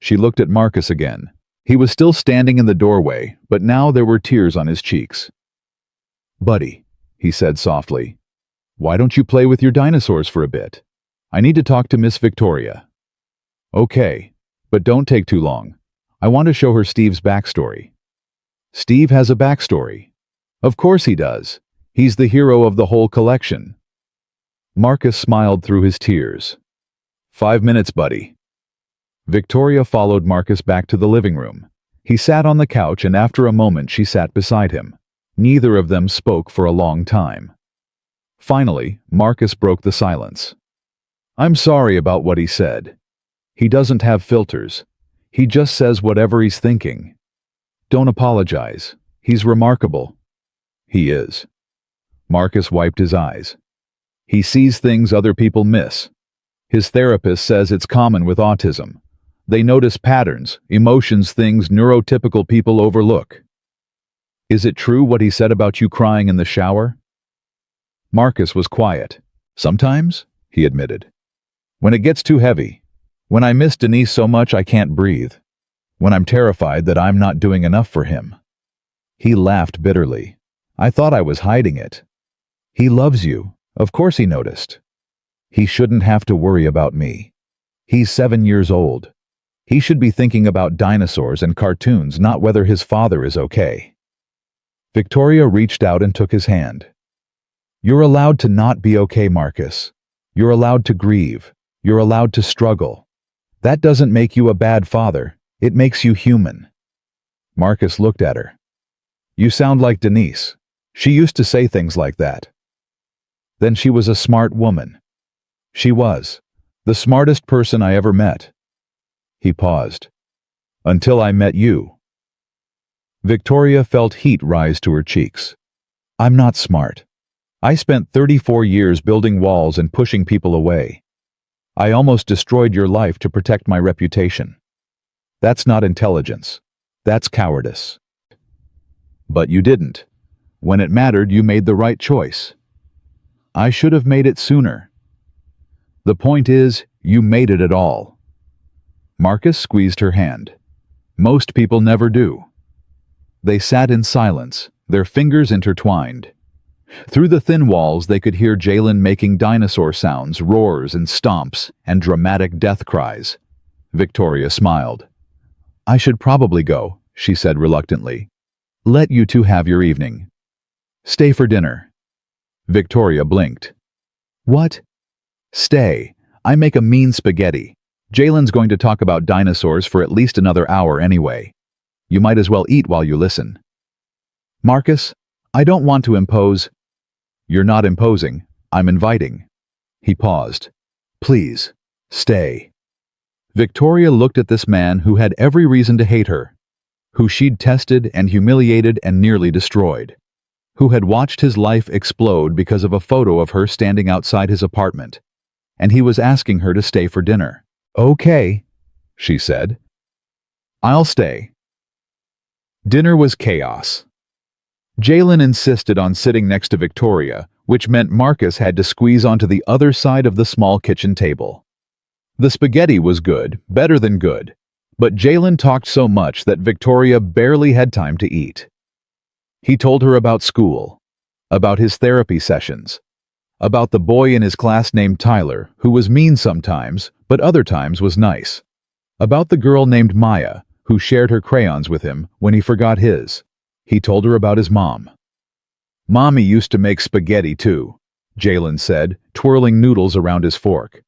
She looked at Marcus again. He was still standing in the doorway, but now there were tears on his cheeks. Buddy, he said softly, why don't you play with your dinosaurs for a bit? I need to talk to Miss Victoria. Okay, but don't take too long. I want to show her Steve's backstory. Steve has a backstory. Of course he does. He's the hero of the whole collection. Marcus smiled through his tears. 5 minutes, buddy. Victoria followed Marcus back to the living room. He sat on the couch, and after a moment she sat beside him. Neither of them spoke for a long time. Finally, Marcus broke the silence. I'm sorry about what he said. He doesn't have filters. He just says whatever he's thinking. Don't apologize. He's remarkable. He is. Marcus wiped his eyes. He sees things other people miss. His therapist says it's common with autism. They notice patterns, emotions, things neurotypical people overlook. Is it true what he said about you crying in the shower? Marcus was quiet. Sometimes, he admitted. When it gets too heavy. When I miss Denise so much I can't breathe. When I'm terrified that I'm not doing enough for him. He laughed bitterly. I thought I was hiding it. He loves you. Of course he noticed. He shouldn't have to worry about me. He's 7 years old. He should be thinking about dinosaurs and cartoons, not whether his father is okay. Victoria reached out and took his hand. You're allowed to not be okay, Marcus. You're allowed to grieve. You're allowed to struggle. That doesn't make you a bad father. It makes you human. Marcus looked at her. You sound like Denise. She used to say things like that. Then she was a smart woman. She was. The smartest person I ever met. He paused. Until I met you. Victoria felt heat rise to her cheeks. I'm not smart. I spent 34 years building walls and pushing people away. I almost destroyed your life to protect my reputation. That's not intelligence. That's cowardice. But you didn't. When it mattered, you made the right choice. I should have made it sooner. The point is, you made it at all. Marcus squeezed her hand. Most people never do. They sat in silence, their fingers intertwined. Through the thin walls they could hear Jalen making dinosaur sounds, roars and stomps, and dramatic death cries. Victoria smiled. I should probably go, she said reluctantly. Let you two have your evening. Stay for dinner. Victoria blinked. What? Stay. I make a mean spaghetti. Jalen's going to talk about dinosaurs for at least another hour anyway. You might as well eat while you listen. Marcus, I don't want to impose. You're not imposing. I'm inviting. He paused. Please, stay. Victoria looked at this man who had every reason to hate her, who she'd tested and humiliated and nearly destroyed, who had watched his life explode because of a photo of her standing outside his apartment, and he was asking her to stay for dinner. Okay, she said. I'll stay. Dinner was chaos. Jalen insisted on sitting next to Victoria, which meant Marcus had to squeeze onto the other side of the small kitchen table. The spaghetti was good, better than good, but Jalen talked so much that Victoria barely had time to eat. He told her about school, about his therapy sessions, about the boy in his class named Tyler, who was mean sometimes, but other times was nice, about the girl named Maya, who shared her crayons with him when he forgot his. He told her about his mom. "Mommy used to make spaghetti too," Jalen said, twirling noodles around his fork.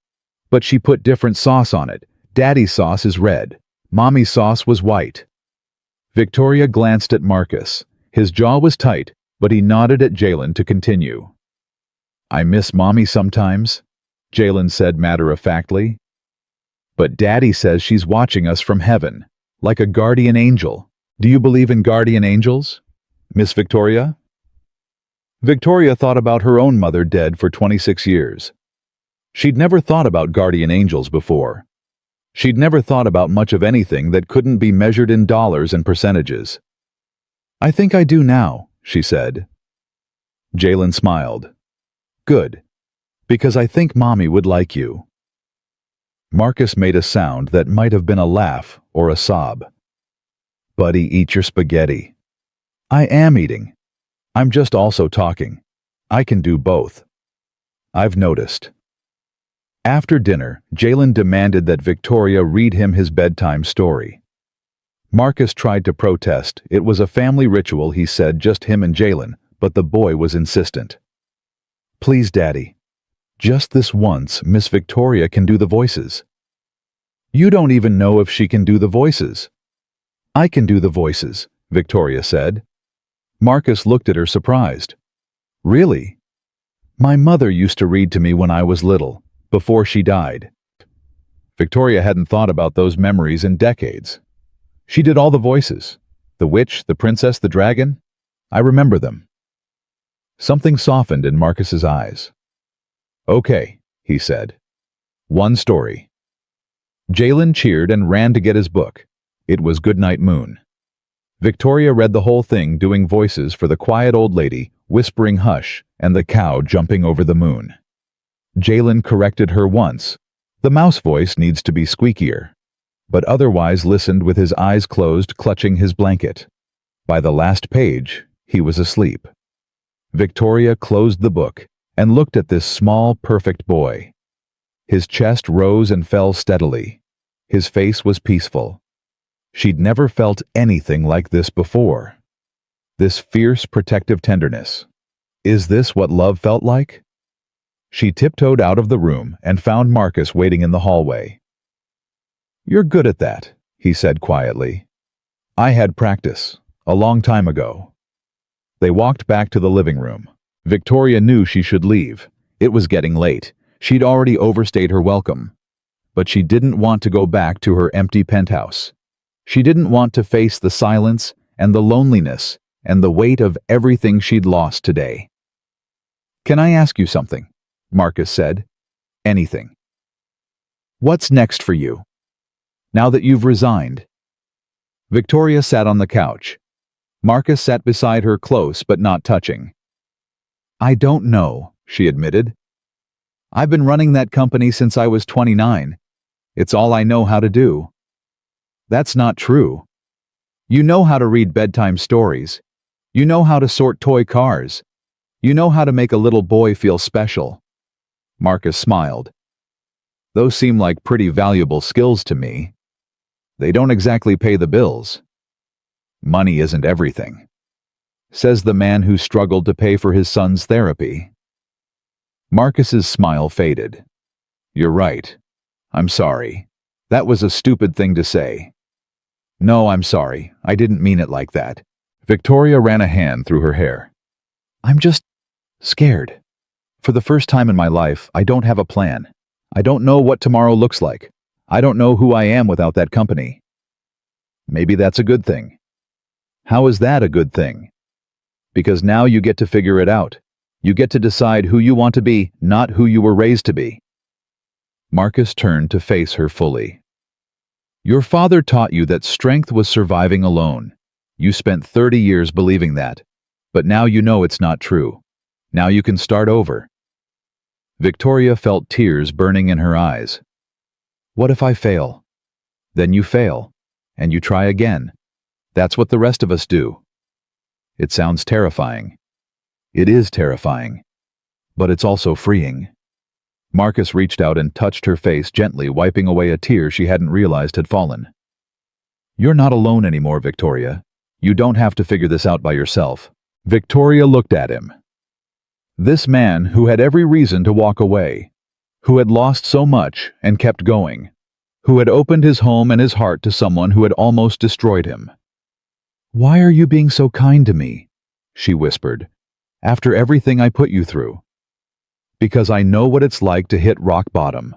"But she put different sauce on it. Daddy's sauce is red. Mommy's sauce was white." Victoria glanced at Marcus. His jaw was tight, but he nodded at Jalen to continue. "I miss Mommy sometimes," Jalen said matter-of-factly. "But Daddy says she's watching us from heaven, like a guardian angel. Do you believe in guardian angels, Miss Victoria?" Victoria thought about her own mother dead for 26 years. She'd never thought about guardian angels before. She'd never thought about much of anything that couldn't be measured in dollars and percentages. "I think I do now," she said. Jalen smiled. "Good, because I think Mommy would like you." Marcus made a sound that might have been a laugh or a sob. "Buddy, eat your spaghetti." "I am eating. I'm just also talking. I can do both." "I've noticed." After dinner, Jalen demanded that Victoria read him his bedtime story. Marcus tried to protest. It was a family ritual, he said, just him and Jalen, but the boy was insistent. "Please, Daddy. Just this once, Miss Victoria can do the voices." "You don't even know if she can do the voices." "I can do the voices," Victoria said. Marcus looked at her surprised. "Really?" "My mother used to read to me when I was little, before she died." Victoria hadn't thought about those memories in decades. She did all the voices. The witch, the princess, the dragon. I remember them. Something softened in Marcus's eyes. "Okay," he said. "One story." Jalen cheered and ran to get his book. It was Goodnight Moon. Victoria read the whole thing, doing voices for the quiet old lady, whispering hush, and the cow jumping over the moon. Jalen corrected her once. The mouse voice needs to be squeakier. But otherwise listened with his eyes closed, clutching his blanket. By the last page, he was asleep. Victoria closed the book and looked at this small, perfect boy. His chest rose and fell steadily. His face was peaceful. She'd never felt anything like this before. This fierce, protective tenderness. Is this what love felt like? She tiptoed out of the room and found Marcus waiting in the hallway. "You're good at that," he said quietly. "I had practice, a long time ago." They walked back to the living room. Victoria knew she should leave. It was getting late. She'd already overstayed her welcome. But she didn't want to go back to her empty penthouse. She didn't want to face the silence and the loneliness and the weight of everything she'd lost today. "Can I ask you something?" Marcus said. "Anything." "What's next for you? Now that you've resigned?" Victoria sat on the couch. Marcus sat beside her, close but not touching. "I don't know," she admitted. "I've been running that company since I was 29. It's all I know how to do." "That's not true. You know how to read bedtime stories. You know how to sort toy cars. You know how to make a little boy feel special." Marcus smiled. "Those seem like pretty valuable skills to me. They don't exactly pay the bills." "Money isn't everything," says the man who struggled to pay for his son's therapy. Marcus's smile faded. "You're right. I'm sorry. That was a stupid thing to say." "No, I'm sorry. I didn't mean it like that." Victoria ran a hand through her hair. "I'm just scared. For the first time in my life, I don't have a plan. I don't know what tomorrow looks like. I don't know who I am without that company." "Maybe that's a good thing." "How is that a good thing?" "Because now you get to figure it out. You get to decide who you want to be, not who you were raised to be." Marcus turned to face her fully. "Your father taught you that strength was surviving alone. You spent 30 years believing that. But now you know it's not true. Now you can start over." Victoria felt tears burning in her eyes. What if I fail? Then you fail, and you try again. That's what the rest of us do. It sounds terrifying. It is terrifying, but it's also freeing. Marcus reached out and touched her face gently, wiping away a tear she hadn't realized had fallen. You're not alone anymore, Victoria. You don't have to figure this out by yourself. Victoria looked at him. This man who had every reason to walk away, who had lost so much and kept going, who had opened his home and his heart to someone who had almost destroyed him. Why are you being so kind to me? She whispered. After everything I put you through. Because I know what it's like to hit rock bottom.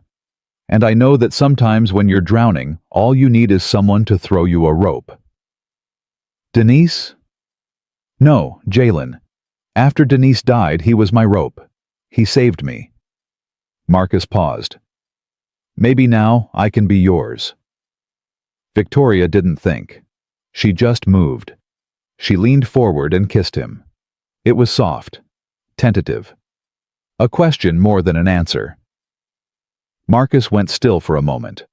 And I know that sometimes when you're drowning, all you need is someone to throw you a rope. Denise? No, Jalen. After Denise died, he was my rope. He saved me. Marcus paused. Maybe now I can be yours. Victoria didn't think. She just moved. She leaned forward and kissed him. It was soft, tentative. A question more than an answer. Marcus went still for a moment.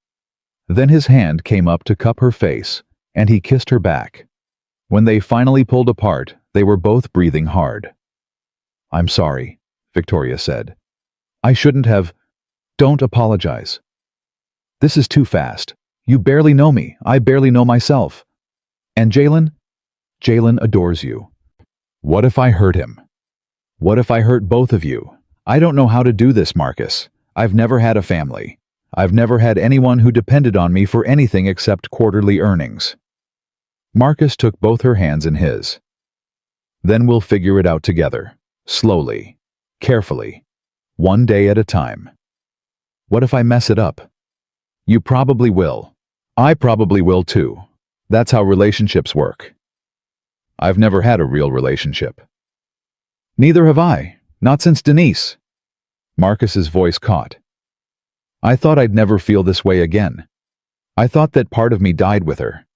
Then his hand came up to cup her face, and he kissed her back. When they finally pulled apart, they were both breathing hard. I'm sorry, Victoria said. I shouldn't have. Don't apologize. This is too fast. You barely know me. I barely know myself. And Jalen? Jalen adores you. What if I hurt him? What if I hurt both of you? I don't know how to do this, Marcus. I've never had a family. I've never had anyone who depended on me for anything except quarterly earnings. Marcus took both her hands in his. Then we'll figure it out together. Slowly. Carefully. One day at a time. What if I mess it up? You probably will. I probably will too. That's how relationships work. I've never had a real relationship. Neither have I. Not since Denise. Marcus's voice caught. I thought I'd never feel this way again. I thought that part of me died with her.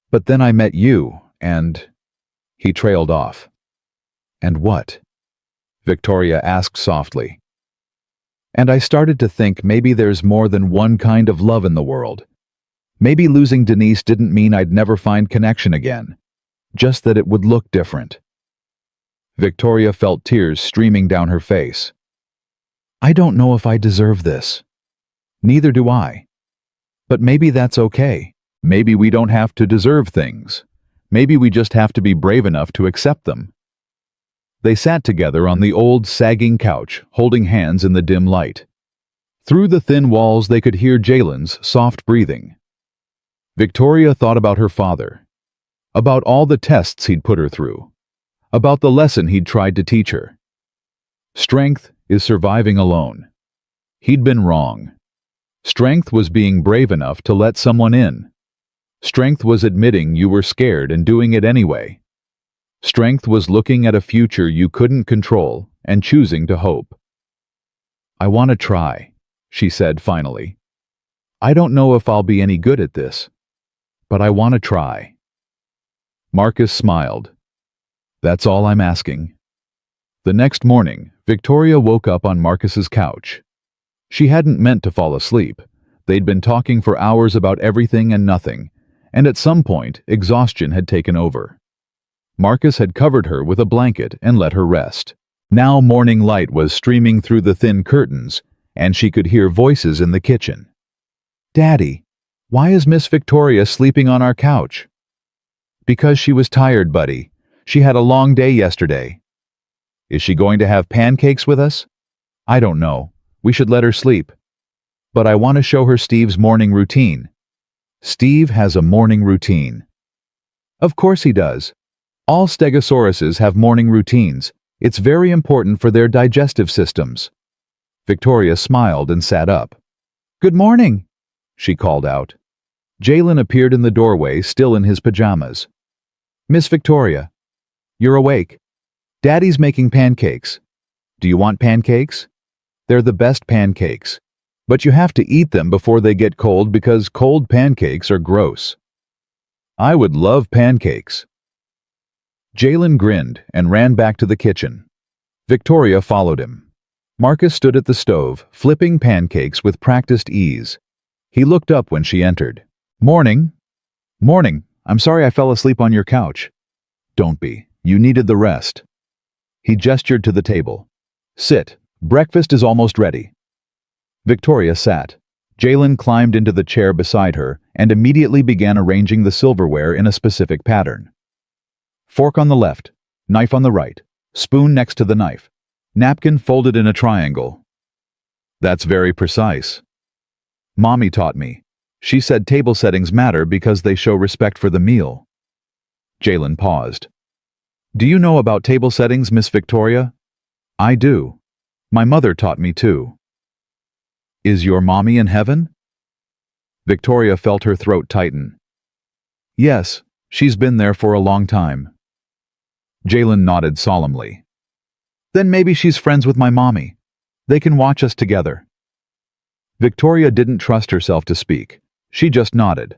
But then I met you, and... He trailed off. And what? Victoria asked softly. And I started to think maybe there's more than one kind of love in the world. Maybe losing Denise didn't mean I'd never find connection again. Just that it would look different. Victoria felt tears streaming down her face. I don't know if I deserve this. Neither do I. But maybe that's okay. Maybe we don't have to deserve things. Maybe we just have to be brave enough to accept them. They sat together on the old, sagging couch, holding hands in the dim light. Through the thin walls they could hear Jalen's soft breathing. Victoria thought about her father. About all the tests he'd put her through. About the lesson he'd tried to teach her. Strength is surviving alone. He'd been wrong. Strength was being brave enough to let someone in. Strength was admitting you were scared and doing it anyway. Strength was looking at a future you couldn't control and choosing to hope. I want to try, she said finally. I don't know if I'll be any good at this, but I want to try. Marcus smiled. That's all I'm asking. The next morning, Victoria woke up on Marcus's couch. She hadn't meant to fall asleep. They'd been talking for hours about everything and nothing, and at some point, exhaustion had taken over. Marcus had covered her with a blanket and let her rest. Now morning light was streaming through the thin curtains, and she could hear voices in the kitchen. Daddy, why is Miss Victoria sleeping on our couch? Because she was tired, buddy. She had a long day yesterday. Is she going to have pancakes with us? I don't know. We should let her sleep. But I want to show her Steve's morning routine. Steve has a morning routine. Of course he does. All stegosauruses have morning routines. It's very important for their digestive systems. Victoria smiled and sat up. Good morning, she called out. Jalen appeared in the doorway, still in his pajamas. Miss Victoria, you're awake. Daddy's making pancakes. Do you want pancakes? They're the best pancakes. But you have to eat them before they get cold because cold pancakes are gross. I would love pancakes. Jalen grinned and ran back to the kitchen. Victoria followed him. Marcus stood at the stove, flipping pancakes with practiced ease. He looked up when she entered. "Morning." "Morning. I'm sorry I fell asleep on your couch." "Don't be. You needed the rest." He gestured to the table. "Sit. Breakfast is almost ready." Victoria sat. Jalen climbed into the chair beside her and immediately began arranging the silverware in a specific pattern. Fork on the left, knife on the right, spoon next to the knife, napkin folded in a triangle. "That's very precise." "Mommy taught me. She said table settings matter because they show respect for the meal." Jalen paused. "Do you know about table settings, Miss Victoria?" "I do. My mother taught me too." "Is your mommy in heaven?" Victoria felt her throat tighten. "Yes, she's been there for a long time." Jalen nodded solemnly. "Then maybe she's friends with my mommy. They can watch us together." Victoria didn't trust herself to speak. She just nodded.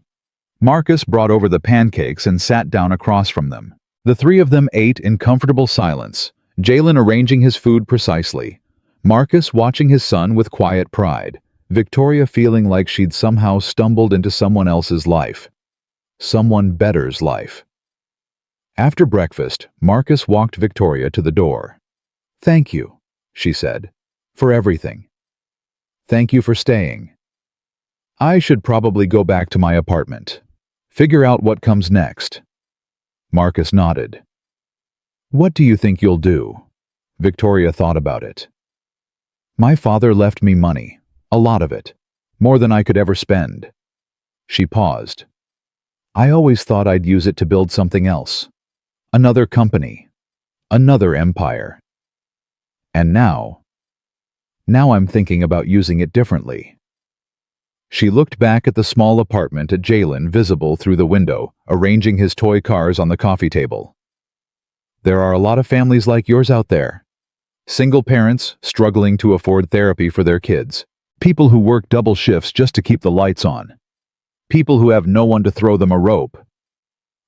Marcus brought over the pancakes and sat down across from them. The three of them ate in comfortable silence, Jalen arranging his food precisely, Marcus watching his son with quiet pride, Victoria feeling like she'd somehow stumbled into someone else's life. Someone better's life. After breakfast, Marcus walked Victoria to the door. "Thank you," she said, "for everything. Thank you for staying. I should probably go back to my apartment. Figure out what comes next." Marcus nodded. "What do you think you'll do?" Victoria thought about it. "My father left me money, a lot of it, more than I could ever spend." She paused. "I always thought I'd use it to build something else. Another company. Another empire. And now I'm thinking about using it differently." She looked back at the small apartment at Jalen visible through the window, arranging his toy cars on the coffee table. "There are a lot of families like yours out there. Single parents struggling to afford therapy for their kids. People who work double shifts just to keep the lights on. People who have no one to throw them a rope."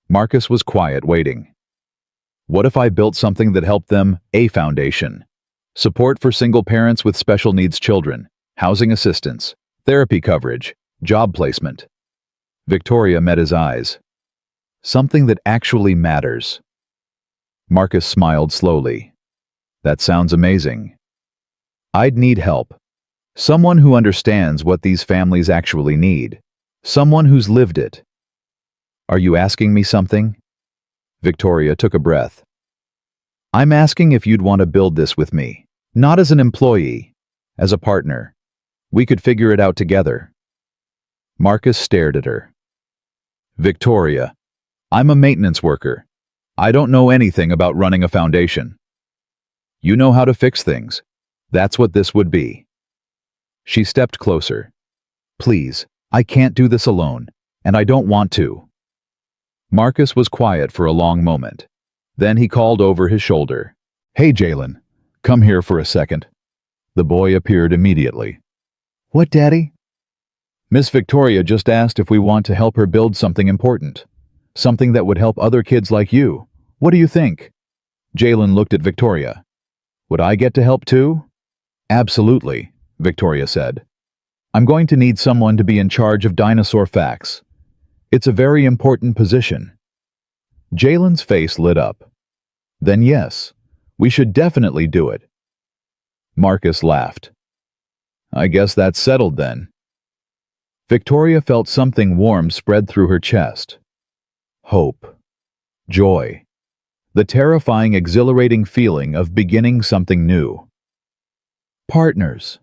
Marcus was quiet, waiting. "What if I built something that helped them? A foundation. Support for single parents with special needs children, housing assistance, therapy coverage, job placement." Victoria met his eyes. "Something that actually matters." Marcus smiled slowly. "That sounds amazing. I'd need help. Someone who understands what these families actually need. Someone who's lived it." "Are you asking me something?" Victoria took a breath. "I'm asking if you'd want to build this with me. Not as an employee, as a partner. We could figure it out together." Marcus stared at her. "Victoria, I'm a maintenance worker. I don't know anything about running a foundation. You know how to fix things. That's what this would be." She stepped closer. "Please, I can't do this alone, and I don't want to." Marcus was quiet for a long moment. Then he called over his shoulder. "Hey, Jalen, come here for a second." The boy appeared immediately. "What, Daddy?" "Miss Victoria just asked if we want to help her build something important. Something that would help other kids like you. What do you think?" Jalen looked at Victoria. "Would I get to help too?" "Absolutely," Victoria said. "I'm going to need someone to be in charge of dinosaur facts. It's a very important position." Jalen's face lit up. "Then yes, we should definitely do it." Marcus laughed. "I guess that's settled then." Victoria felt something warm spread through her chest. Hope. Joy. The terrifying, exhilarating feeling of beginning something new. "Partners?"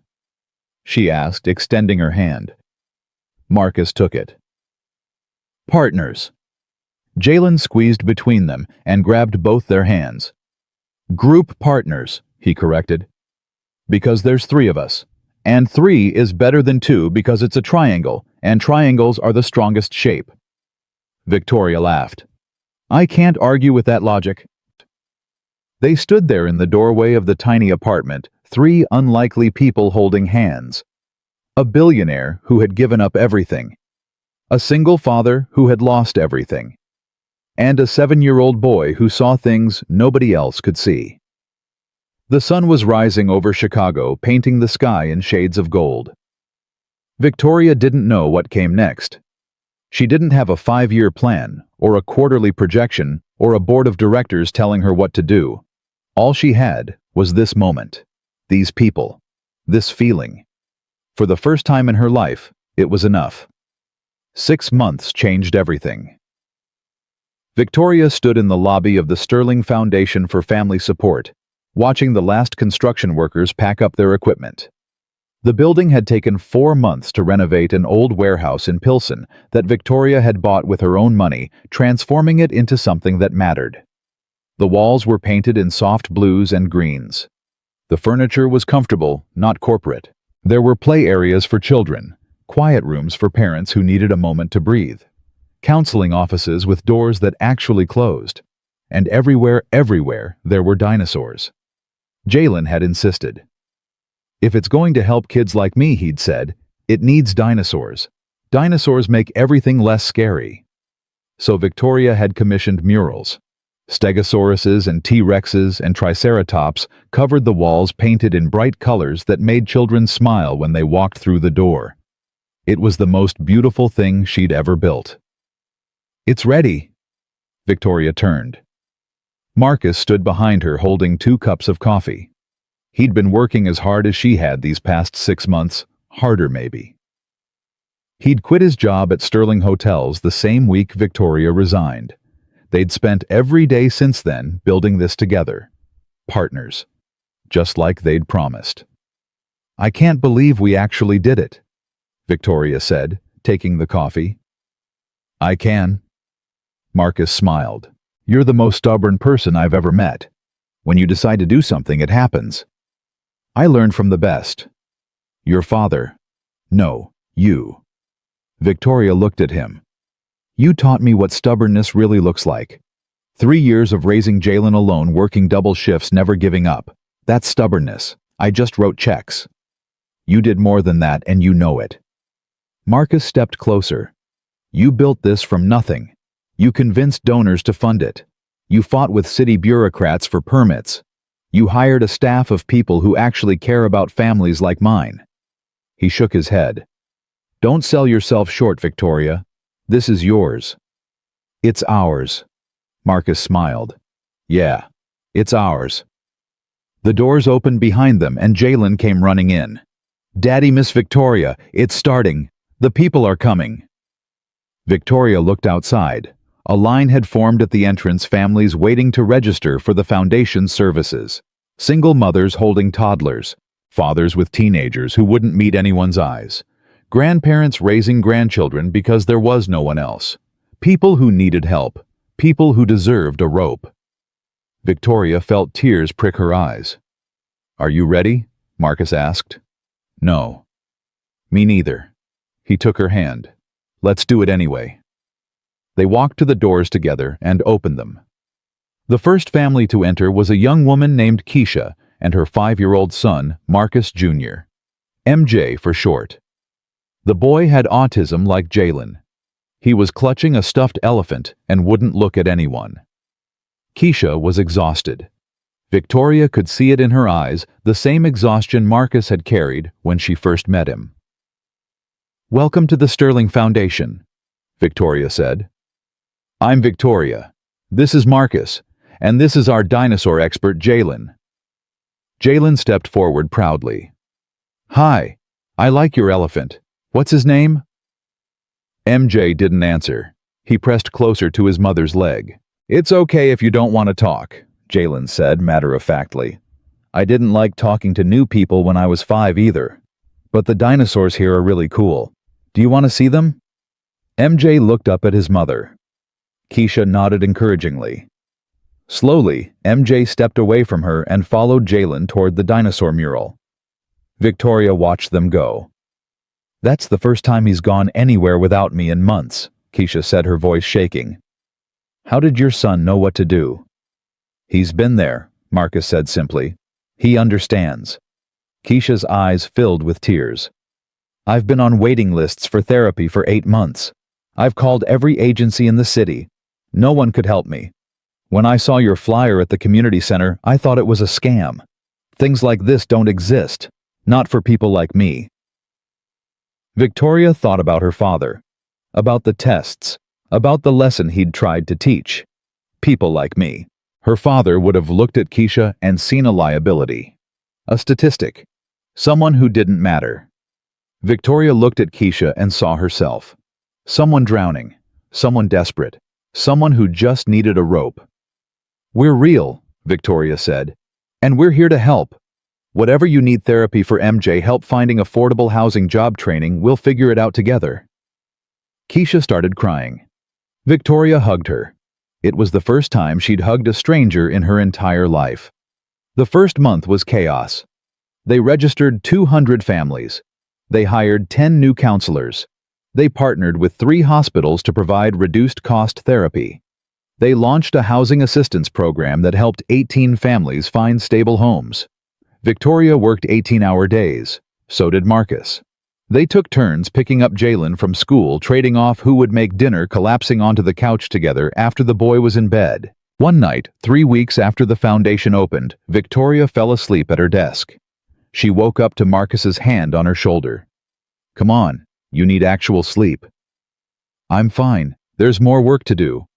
she asked, extending her hand. Marcus took it. "Partners." Jalen squeezed between them and grabbed both their hands. "Group partners," he corrected. "Because there's three of us. And three is better than two because it's a triangle, and triangles are the strongest shape." Victoria laughed. "I can't argue with that logic." They stood there in the doorway of the tiny apartment, three unlikely people holding hands. A billionaire who had given up everything. A single father who had lost everything. And a 7-year-old boy who saw things nobody else could see. The sun was rising over Chicago, painting the sky in shades of gold. Victoria didn't know what came next. She didn't have a 5-year plan, or a quarterly projection, or a board of directors telling her what to do. All she had was this moment, these people, this feeling. For the first time in her life, it was enough. 6 months changed everything. Victoria stood in the lobby of the Sterling Foundation for Family Support, watching the last construction workers pack up their equipment. The building had taken 4 months to renovate an old warehouse in Pilsen that Victoria had bought with her own money, transforming it into something that mattered. The walls were painted in soft blues and greens. The furniture was comfortable, not corporate. There were play areas for children, quiet rooms for parents who needed a moment to breathe, counseling offices with doors that actually closed, and everywhere, there were dinosaurs. Jalen had insisted. If it's going to help kids like me, he'd said, it needs dinosaurs. Dinosaurs make everything less scary. So Victoria had commissioned murals. Stegosauruses and T-Rexes and Triceratops covered the walls, painted in bright colors that made children smile when they walked through the door. It was the most beautiful thing she'd ever built. It's ready. Victoria turned. Marcus stood behind her holding 2 cups of coffee. He'd been working as hard as she had these past 6 months, harder maybe. He'd quit his job at Sterling Hotels the same week Victoria resigned. They'd spent every day since then building this together. Partners. Just like they'd promised. I can't believe we actually did it, Victoria said, taking the coffee. I can. Marcus smiled. You're the most stubborn person I've ever met. When you decide to do something, it happens. I learned from the best. Your father. No, you. Victoria looked at him. You taught me what stubbornness really looks like. 3 years of raising Jalen alone, working double shifts, never giving up. That's stubbornness. I just wrote checks. You did more than that, and you know it. Marcus stepped closer. You built this from nothing. You convinced donors to fund it. You fought with city bureaucrats for permits. You hired a staff of people who actually care about families like mine. He shook his head. Don't sell yourself short, Victoria. This is yours. It's ours. Marcus smiled. Yeah, it's ours. The doors opened behind them and Jalen came running in. Daddy, Miss Victoria, it's starting. The people are coming. Victoria looked outside. A line had formed at the entrance, families waiting to register for the foundation's services. Single mothers holding toddlers, fathers with teenagers who wouldn't meet anyone's eyes, grandparents raising grandchildren because there was no one else, people who needed help, people who deserved a rope. Victoria felt tears prick her eyes. Are you ready? Marcus asked. No. Me neither. He took her hand. Let's do it anyway. They walked to the doors together and opened them. The first family to enter was a young woman named Keisha and her 5-year-old son, Marcus Jr. MJ for short. The boy had autism like Jalen. He was clutching a stuffed elephant and wouldn't look at anyone. Keisha was exhausted. Victoria could see it in her eyes, the same exhaustion Marcus had carried when she first met him. Welcome to the Sterling Foundation, Victoria said. I'm Victoria. This is Marcus, and this is our dinosaur expert, Jalen. Jalen stepped forward proudly. Hi, I like your elephant. What's his name? MJ didn't answer. He pressed closer to his mother's leg. It's okay if you don't want to talk, Jalen said matter-of-factly. I didn't like talking to new people when I was 5 either. But the dinosaurs here are really cool. Do you want to see them? MJ looked up at his mother. Keisha nodded encouragingly. Slowly, MJ stepped away from her and followed Jalen toward the dinosaur mural. Victoria watched them go. That's the first time he's gone anywhere without me in months, Keisha said, her voice shaking. How did your son know what to do? He's been there, Marcus said simply. He understands. Keisha's eyes filled with tears. I've been on waiting lists for therapy for 8 months. I've called every agency in the city. No one could help me. When I saw your flyer at the community center, I thought it was a scam. Things like this don't exist. Not for people like me. Victoria thought about her father, about the tests, about the lesson he'd tried to teach. People like me. Her father would have looked at Keisha and seen a liability. A statistic. Someone who didn't matter. Victoria looked at Keisha and saw herself. Someone drowning. Someone desperate. Someone who just needed a rope. "We're real," Victoria said. "And we're here to help. Whatever you need therapy for MJ, help finding affordable housing, job training, we'll figure it out together." Keisha started crying. Victoria hugged her. It was the first time she'd hugged a stranger in her entire life. The first month was chaos. They registered 200 families. They hired 10 new counselors. They partnered with 3 hospitals to provide reduced-cost therapy. They launched a housing assistance program that helped 18 families find stable homes. Victoria worked 18-hour days. So did Marcus. They took turns picking up Jalen from school, trading off who would make dinner, collapsing onto the couch together after the boy was in bed. One night, 3 weeks after the foundation opened, Victoria fell asleep at her desk. She woke up to Marcus's hand on her shoulder. "Come on, you need actual sleep." "I'm fine. There's more work to do."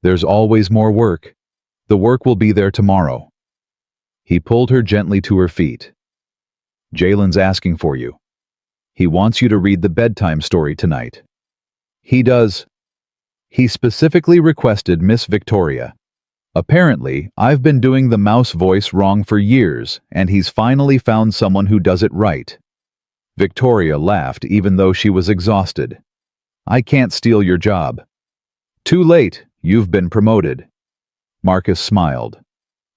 "There's always more work. The work will be there tomorrow." He pulled her gently to her feet. "Jalen's asking for you. He wants you to read the bedtime story tonight." "He does." He specifically requested Miss Victoria. "Apparently, I've been doing the mouse voice wrong for years, and he's finally found someone who does it right." Victoria laughed even though she was exhausted. "I can't steal your job." "Too late, you've been promoted." Marcus smiled.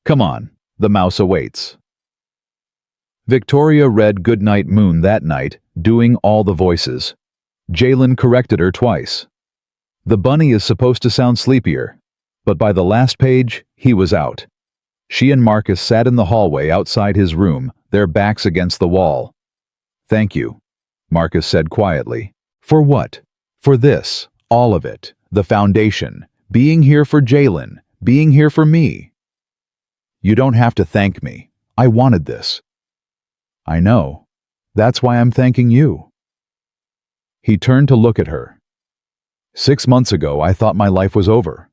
"Come on, the mouse awaits." Victoria read Goodnight Moon that night, doing all the voices. Jalen corrected her twice. The bunny is supposed to sound sleepier, but by the last page, he was out. She and Marcus sat in the hallway outside his room, their backs against the wall. "Thank you," Marcus said quietly. "For what?" "For this, all of it, the foundation, being here for Jalen, being here for me." "You don't have to thank me. I wanted this." "I know. That's why I'm thanking you." He turned to look at her. 6 months ago, I thought my life was over.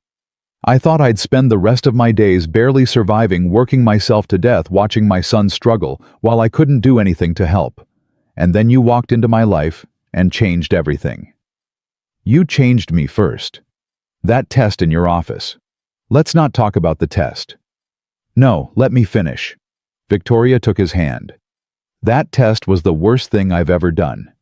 I thought I'd spend the rest of my days barely surviving, working myself to death, watching my son struggle while I couldn't do anything to help. And then you walked into my life and changed everything. You changed me first. That test in your office. Let's not talk about the test. No, let me finish. Victoria took his hand. That test was the worst thing I've ever done.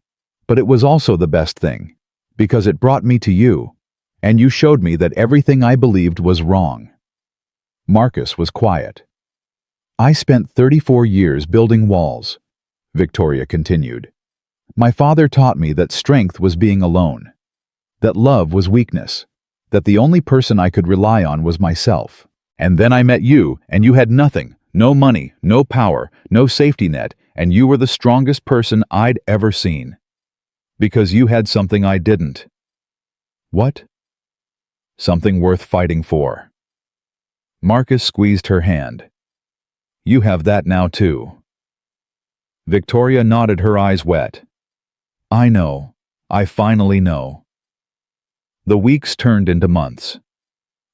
But it was also the best thing, because it brought me to you, and you showed me that everything I believed was wrong. Marcus was quiet. I spent 34 years building walls, Victoria continued. My father taught me that strength was being alone, that love was weakness, that the only person I could rely on was myself. And then I met you, and you had nothing, no money, no power, no safety net, and you were the strongest person I'd ever seen. Because you had something I didn't. What? Something worth fighting for. Marcus squeezed her hand. You have that now too. Victoria nodded, her eyes wet. I know. I finally know. The weeks turned into months.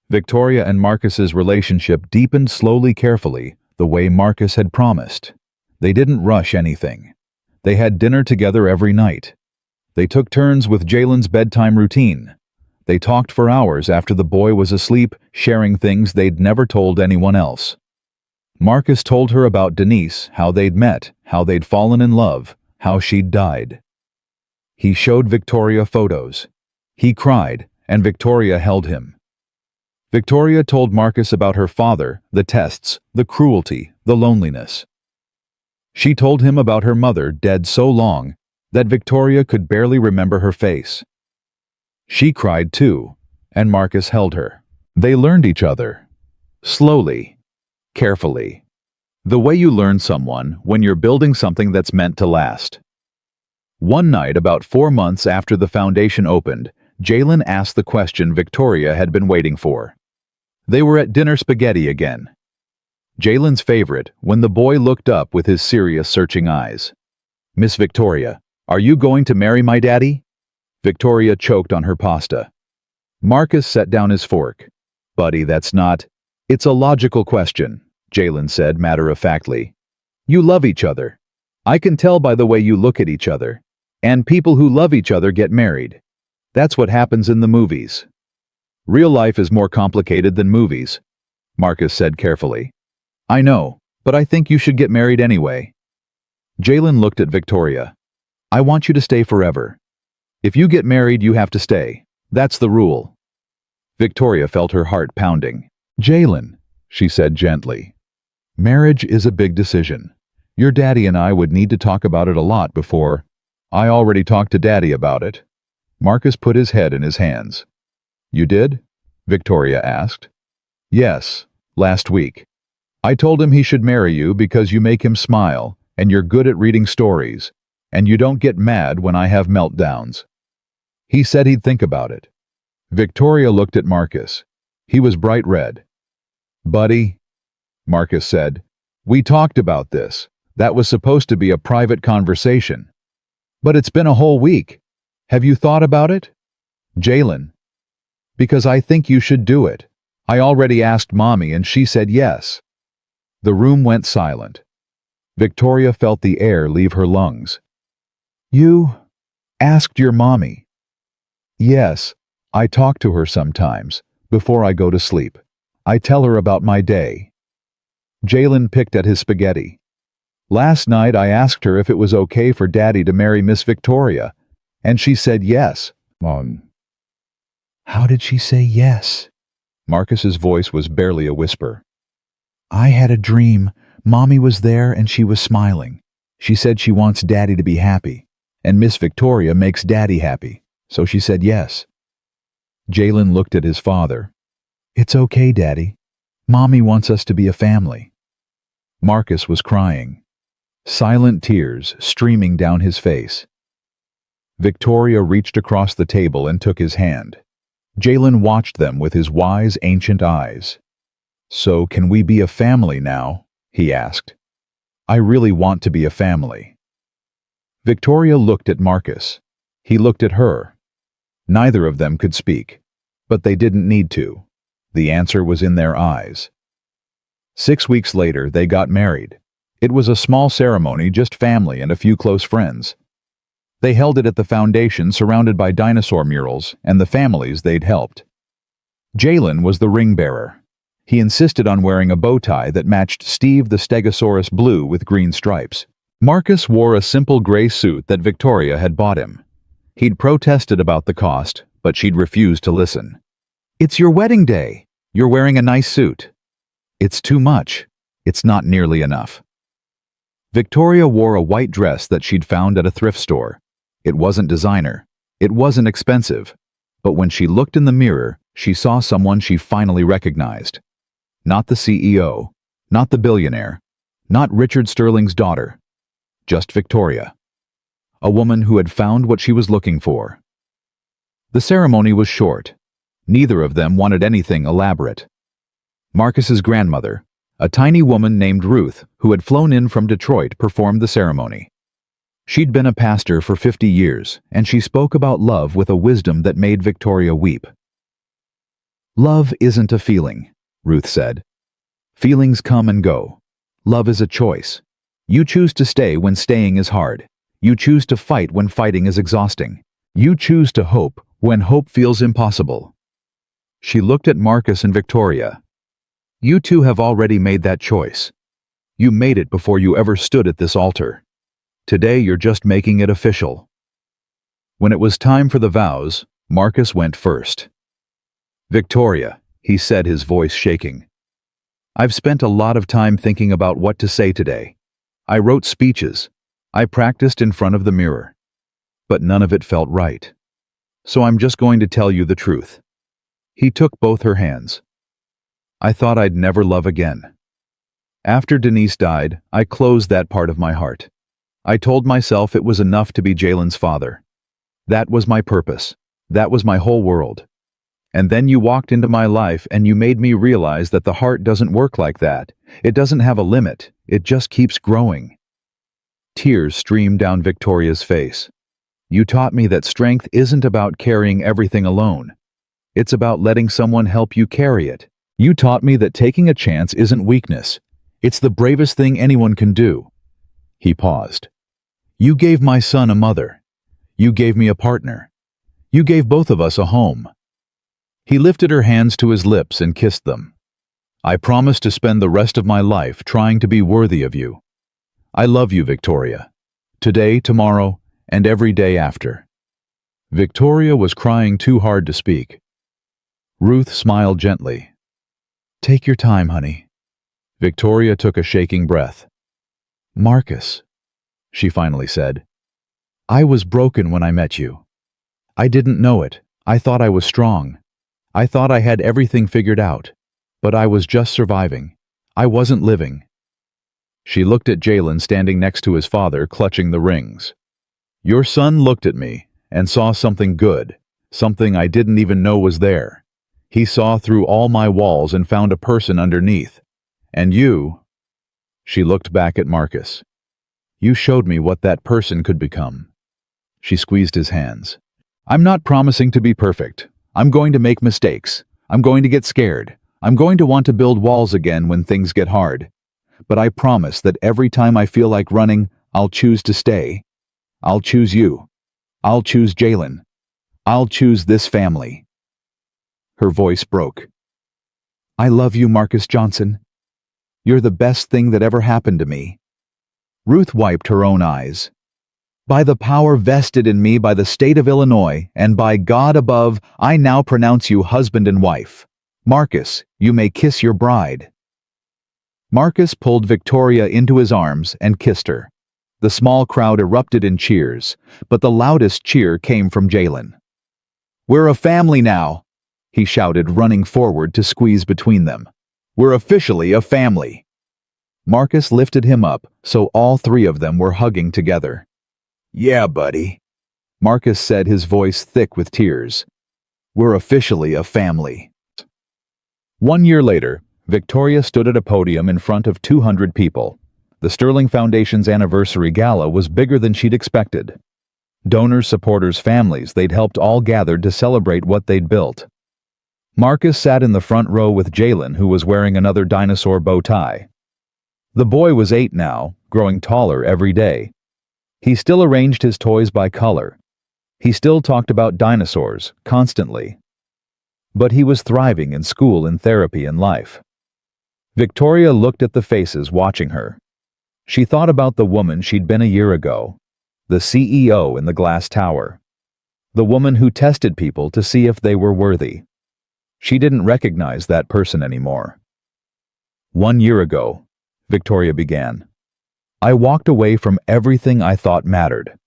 Victoria and Marcus's relationship deepened slowly, carefully, the way Marcus had promised. They didn't rush anything. They had dinner together every night. They took turns with Jalen's bedtime routine. They talked for hours after the boy was asleep, sharing things they'd never told anyone else. Marcus told her about Denise, how they'd met, how they'd fallen in love, how she'd died. He showed Victoria photos. He cried, and Victoria held him. Victoria told Marcus about her father, the tests, the cruelty, the loneliness. She told him about her mother, dead so long that Victoria could barely remember her face. She cried too, and Marcus held her. They learned each other. Slowly, carefully. The way you learn someone when you're building something that's meant to last. One night, about 4 months after the foundation opened, Jalen asked the question Victoria had been waiting for. They were at dinner, spaghetti again. Jalen's favorite, when the boy looked up with his serious, searching eyes. Miss Victoria, Are you going to marry my daddy? Victoria choked on her pasta. Marcus set down his fork. Buddy, that's not... It's a logical question, Jalen said matter-of-factly. You love each other. I can tell by the way you look at each other. And people who love each other get married. That's what happens in the movies. Real life is more complicated than movies, Marcus said carefully. I know, but I think you should get married anyway. Jalen looked at Victoria. I want you to stay forever. If you get married, you have to stay. That's the rule. Victoria felt her heart pounding. Jalen, she said gently. Marriage is a big decision. Your daddy and I would need to talk about it a lot before... I already talked to Daddy about it. Marcus put his head in his hands. You did? Victoria asked. Yes, last week. I told him he should marry you because you make him smile, and you're good at reading stories, and you don't get mad when I have meltdowns. He said he'd think about it. Victoria looked at Marcus. He was bright red. Buddy, Marcus said, we talked about this. That was supposed to be a private conversation. But it's been a whole week. Have you thought about it? Jalen. Because I think you should do it. I already asked Mommy and she said yes. The room went silent. Victoria felt the air leave her lungs. You asked your mommy? Yes, I talk to her sometimes, before I go to sleep. I tell her about my day. Jalen picked at his spaghetti. Last night I asked her if it was okay for Daddy to marry Miss Victoria, and she said yes. How did she say yes? Marcus's voice was barely a whisper. I had a dream. Mommy was there and she was smiling. She said she wants Daddy to be happy, and Miss Victoria makes Daddy happy, so she said yes. Jalen looked at his father. It's okay, Daddy. Mommy wants us to be a family. Marcus was crying. Silent tears streaming down his face. Victoria reached across the table and took his hand. Jalen watched them with his wise, ancient eyes. So can we be a family now? He asked. I really want to be a family. Victoria looked at Marcus. He looked at her. Neither of them could speak, but they didn't need to. The answer was in their eyes. 6 weeks later, they got married. It was a small ceremony, just family and a few close friends. They held it at the foundation surrounded by dinosaur murals and the families they'd helped. Jalen was the ring bearer. He insisted on wearing a bow tie that matched Steve the Stegosaurus blue with green stripes. Marcus wore a simple gray suit that Victoria had bought him. He'd protested about the cost, but she'd refused to listen. It's your wedding day. You're wearing a nice suit. It's too much. It's not nearly enough. Victoria wore a white dress that she'd found at a thrift store. It wasn't designer. It wasn't expensive. But when she looked in the mirror, she saw someone she finally recognized. Not the CEO, not the billionaire, not Richard Sterling's daughter. Just Victoria. A woman who had found what she was looking for. The ceremony was short. Neither of them wanted anything elaborate. Marcus's grandmother, a tiny woman named Ruth, who had flown in from Detroit, performed the ceremony. She'd been a pastor for 50 years, and she spoke about love with a wisdom that made Victoria weep. Love isn't a feeling, Ruth said. Feelings come and go. Love is a choice. You choose to stay when staying is hard. You choose to fight when fighting is exhausting. You choose to hope when hope feels impossible. She looked at Marcus and Victoria. You two have already made that choice. You made it before you ever stood at this altar. Today you're just making it official. When it was time for the vows, Marcus went first. Victoria, he said, his voice shaking. I've spent a lot of time thinking about what to say today. I wrote speeches. I practiced in front of the mirror. But none of it felt right. So I'm just going to tell you the truth. He took both her hands. I thought I'd never love again. After Denise died, I closed that part of my heart. I told myself it was enough to be Jalen's father. That was my purpose. That was my whole world. And then you walked into my life and you made me realize that the heart doesn't work like that. It doesn't have a limit. It just keeps growing. Tears streamed down Victoria's face. You taught me that strength isn't about carrying everything alone. It's about letting someone help you carry it. You taught me that taking a chance isn't weakness. It's the bravest thing anyone can do. He paused. You gave my son a mother. You gave me a partner. You gave both of us a home. He lifted her hands to his lips and kissed them. I promise to spend the rest of my life trying to be worthy of you. I love you, Victoria. Today, tomorrow, and every day after. Victoria was crying too hard to speak. Ruth smiled gently. Take your time, honey. Victoria took a shaking breath. Marcus, she finally said. I was broken when I met you. I didn't know it. I thought I was strong. I thought I had everything figured out. But I was just surviving. I wasn't living. She looked at Jalen standing next to his father, clutching the rings. Your son looked at me and saw something good, something I didn't even know was there. He saw through all my walls and found a person underneath. And you, she looked back at Marcus. You showed me what that person could become. She squeezed his hands. I'm not promising to be perfect. I'm going to make mistakes. I'm going to get scared. I'm going to want to build walls again when things get hard. But I promise that every time I feel like running, I'll choose to stay. I'll choose you. I'll choose Jalen. I'll choose this family. Her voice broke. I love you, Marcus Johnson. You're the best thing that ever happened to me. Ruth wiped her own eyes. By the power vested in me by the state of Illinois, and by God above, I now pronounce you husband and wife. Marcus, you may kiss your bride. Marcus pulled Victoria into his arms and kissed her. The small crowd erupted in cheers, but the loudest cheer came from Jalen. We're a family now, he shouted, running forward to squeeze between them. We're officially a family. Marcus lifted him up, so all three of them were hugging together. Yeah, buddy, Marcus said, his voice thick with tears. We're officially a family. 1 year later, Victoria stood at a podium in front of 200 people. The Sterling Foundation's anniversary gala was bigger than she'd expected. Donors, supporters, families, they'd helped all gathered to celebrate what they'd built. Marcus sat in the front row with Jalen, who was wearing another dinosaur bow tie. The boy was 8 now, growing taller every day. He still arranged his toys by color. He still talked about dinosaurs, constantly. But he was thriving in school and therapy and life. Victoria looked at the faces watching her. She thought about the woman she'd been a year ago, the CEO in the glass tower, the woman who tested people to see if they were worthy. She didn't recognize that person anymore. 1 year ago, Victoria began, I walked away from everything I thought mattered.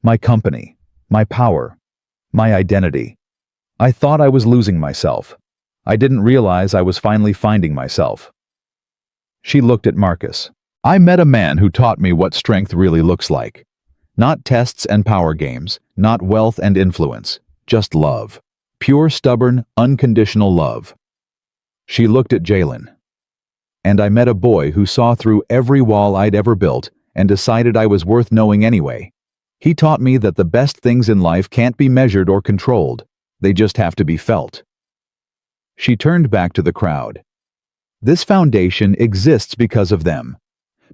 My company, my power, my identity. I thought I was losing myself. I didn't realize I was finally finding myself. She looked at Marcus. I met a man who taught me what strength really looks like. Not tests and power games, not wealth and influence, just love. Pure, stubborn, unconditional love. She looked at Jalen. And I met a boy who saw through every wall I'd ever built and decided I was worth knowing anyway. He taught me that the best things in life can't be measured or controlled. They just have to be felt. She turned back to the crowd. This foundation exists because of them.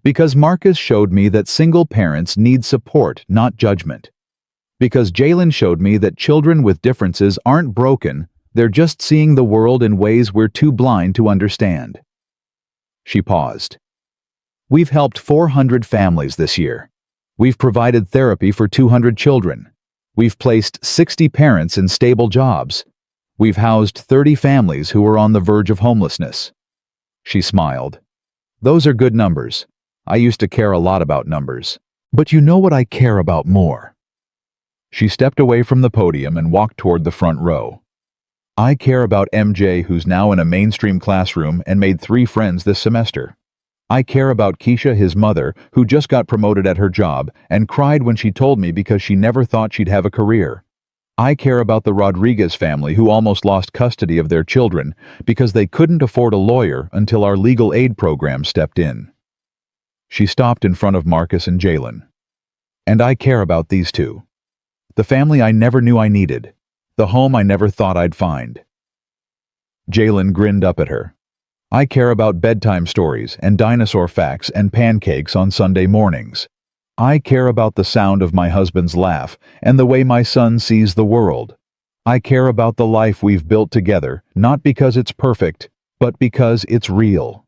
Because Marcus showed me that single parents need support, not judgment. Because Jalen showed me that children with differences aren't broken, they're just seeing the world in ways we're too blind to understand. She paused. We've helped 400 families this year. We've provided therapy for 200 children. We've placed 60 parents in stable jobs. We've housed 30 families who were on the verge of homelessness. She smiled. Those are good numbers. I used to care a lot about numbers. But you know what I care about more? She stepped away from the podium and walked toward the front row. I care about MJ, who's now in a mainstream classroom and made 3 friends this semester. I care about Keisha, his mother, who just got promoted at her job and cried when she told me because she never thought she'd have a career. I care about the Rodriguez family who almost lost custody of their children because they couldn't afford a lawyer until our legal aid program stepped in. She stopped in front of Marcus and Jalen. And I care about these 2. The family I never knew I needed. The home I never thought I'd find. Jalen grinned up at her. I care about bedtime stories and dinosaur facts and pancakes on Sunday mornings. I care about the sound of my husband's laugh and the way my son sees the world. I care about the life we've built together, not because it's perfect, but because it's real.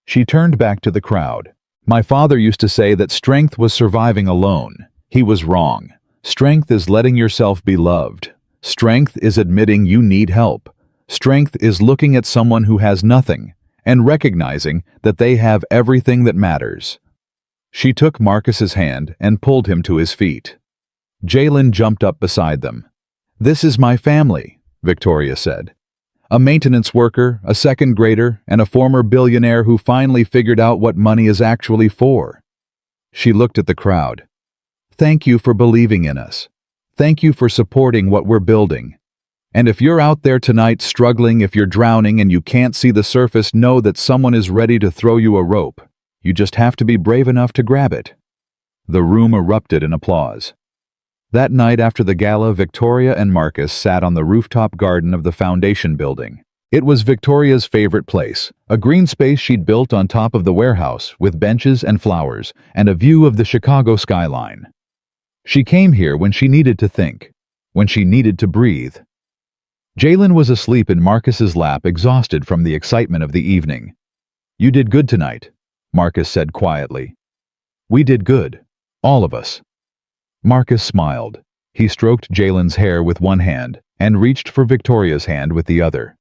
She turned back to the crowd. My father used to say that strength was surviving alone. He was wrong. Strength is letting yourself be loved. Strength is admitting you need help. Strength is looking at someone who has nothing and recognizing that they have everything that matters. She took Marcus's hand and pulled him to his feet. Jalen jumped up beside them. This is my family, Victoria said. A maintenance worker, a second grader, and a former billionaire who finally figured out what money is actually for. She looked at the crowd. Thank you for believing in us. Thank you for supporting what we're building. And if you're out there tonight struggling, if you're drowning and you can't see the surface, know that someone is ready to throw you a rope. You just have to be brave enough to grab it. The room erupted in applause. That night after the gala, Victoria and Marcus sat on the rooftop garden of the foundation building. It was Victoria's favorite place, a green space she'd built on top of the warehouse with benches and flowers and a view of the Chicago skyline. She came here when she needed to think, when she needed to breathe. Jalen was asleep in Marcus's lap, exhausted from the excitement of the evening. You did good tonight, Marcus said quietly. We did good, all of us. Marcus smiled. He stroked Jalen's hair with one hand and reached for Victoria's hand with the other.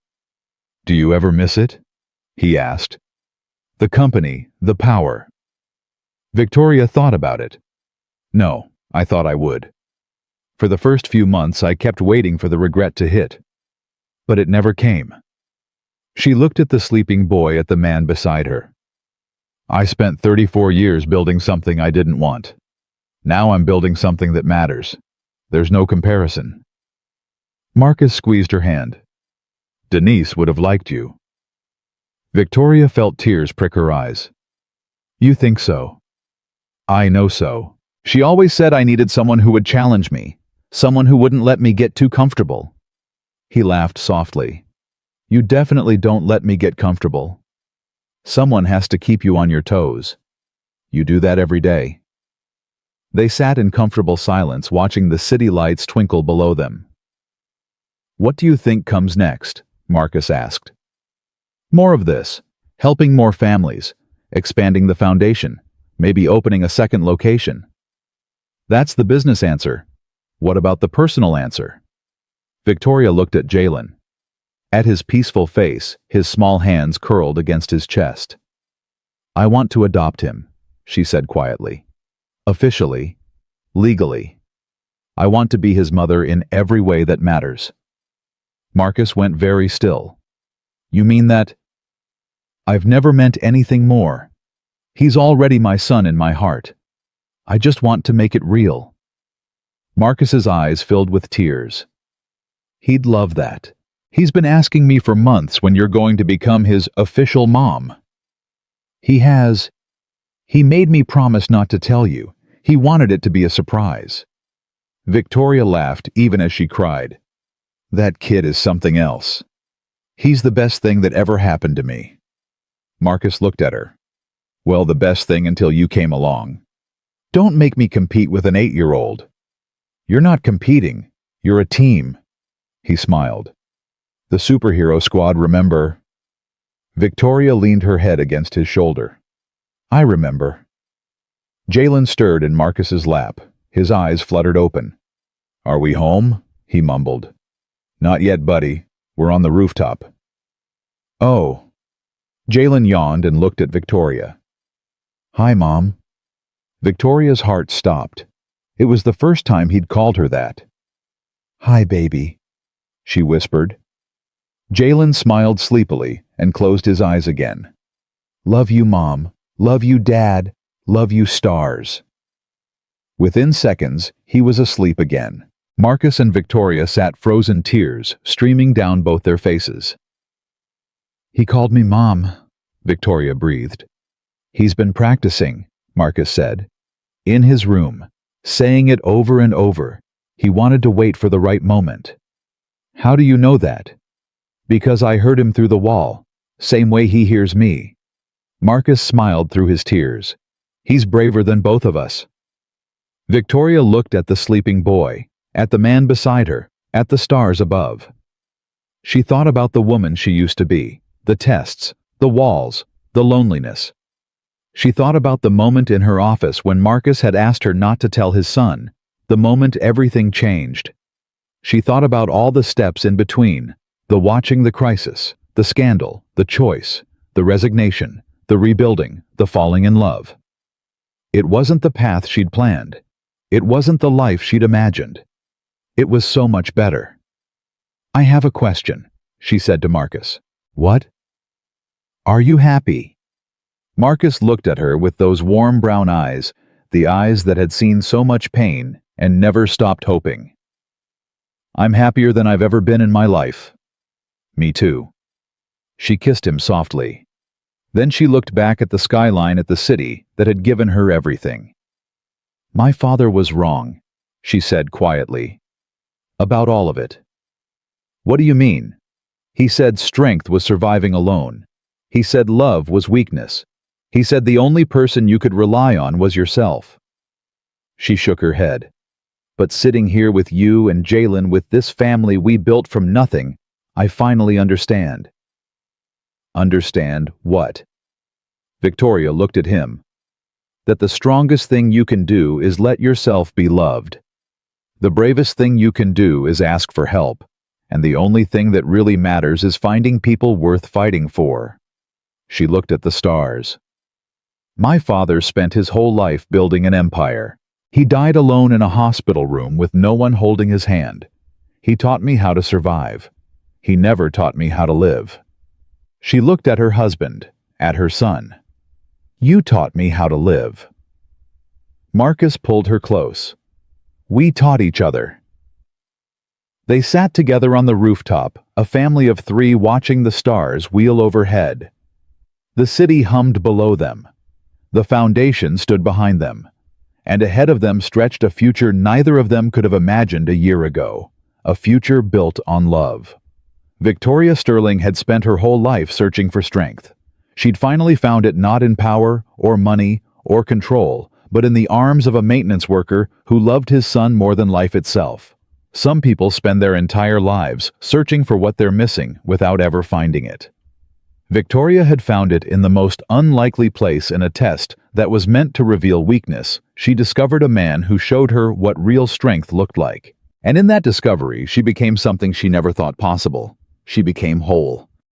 Do you ever miss it? He asked. The company, the power. Victoria thought about it. No, I thought I would. For the first few months, I kept waiting for the regret to hit. But it never came. She looked at the sleeping boy, at the man beside her. I spent 34 years building something I didn't want. Now I'm building something that matters. There's no comparison. Marcus squeezed her hand. Denise would have liked you. Victoria felt tears prick her eyes. You think so? I know so. She always said I needed someone who would challenge me, someone who wouldn't let me get too comfortable. He laughed softly. You definitely don't let me get comfortable. Someone has to keep you on your toes. You do that every day. They sat in comfortable silence, watching the city lights twinkle below them. What do you think comes next? Marcus asked. More of this, helping more families, expanding the foundation, maybe opening a second location. That's the business answer. What about the personal answer? Victoria looked at Jalen. At his peaceful face, his small hands curled against his chest. I want to adopt him, she said quietly. Officially, legally. I want to be his mother in every way that matters. Marcus went very still. You mean that? I've never meant anything more. He's already my son in my heart. I just want to make it real. Marcus's eyes filled with tears. He'd love that. He's been asking me for months when you're going to become his official mom. He has. He made me promise not to tell you. He wanted it to be a surprise. Victoria laughed even as she cried. That kid is something else. He's the best thing that ever happened to me. Marcus looked at her. Well, the best thing until you came along. Don't make me compete with an 8-year-old. You're not competing. You're a team. He smiled. The superhero squad, remember? Victoria leaned her head against his shoulder. I remember. Jalen stirred in Marcus's lap. His eyes fluttered open. Are we home? He mumbled. Not yet, buddy. We're on the rooftop. Oh. Jalen yawned and looked at Victoria. Hi, Mom. Victoria's heart stopped. It was the first time he'd called her that. Hi, baby, she whispered. Jalen smiled sleepily and closed his eyes again. Love you, Mom. Love you, Dad. Love you, stars. Within seconds, he was asleep again. Marcus and Victoria sat, frozen tears streaming down both their faces. He called me Mom, Victoria breathed. He's been practicing, Marcus said. In his room, saying it over and over. He wanted to wait for the right moment. How do you know that? Because I heard him through the wall, same way he hears me. Marcus smiled through his tears. He's braver than both of us. Victoria looked at the sleeping boy, at the man beside her, at the stars above. She thought about the woman she used to be, the tests, the walls, the loneliness. She thought about the moment in her office when Marcus had asked her not to tell his son, the moment everything changed. She thought about all the steps in between, the watching the crisis, the scandal, the choice, the resignation, the rebuilding, the falling in love. It wasn't the path she'd planned. It wasn't the life she'd imagined. It was so much better. I have a question, she said to Marcus. What? Are you happy? Marcus looked at her with those warm brown eyes, the eyes that had seen so much pain and never stopped hoping. I'm happier than I've ever been in my life. Me too. She kissed him softly. Then she looked back at the skyline at the city that had given her everything. My father was wrong, she said quietly. About all of it. What do you mean? He said strength was surviving alone. He said love was weakness. He said the only person you could rely on was yourself. She shook her head. But sitting here with you and Jalen, with this family we built from nothing, I finally understand. Understand what? Victoria looked at him. That the strongest thing you can do is let yourself be loved. The bravest thing you can do is ask for help, and the only thing that really matters is finding people worth fighting for. She looked at the stars. My father spent his whole life building an empire. He died alone in a hospital room with no one holding his hand. He taught me how to survive. He never taught me how to live. She looked at her husband, at her son. You taught me how to live. Marcus pulled her close. We taught each other. They sat together on the rooftop, a family of three watching the stars wheel overhead. The city hummed below them. The foundation stood behind them. And ahead of them stretched a future neither of them could have imagined a year ago, a future built on love. Victoria Sterling had spent her whole life searching for strength. She'd finally found it not in power or money or control, but in the arms of a maintenance worker who loved his son more than life itself. Some people spend their entire lives searching for what they're missing without ever finding it. Victoria had found it in the most unlikely place in a test that was meant to reveal weakness. She discovered a man who showed her what real strength looked like. And in that discovery, she became something she never thought possible. She became whole.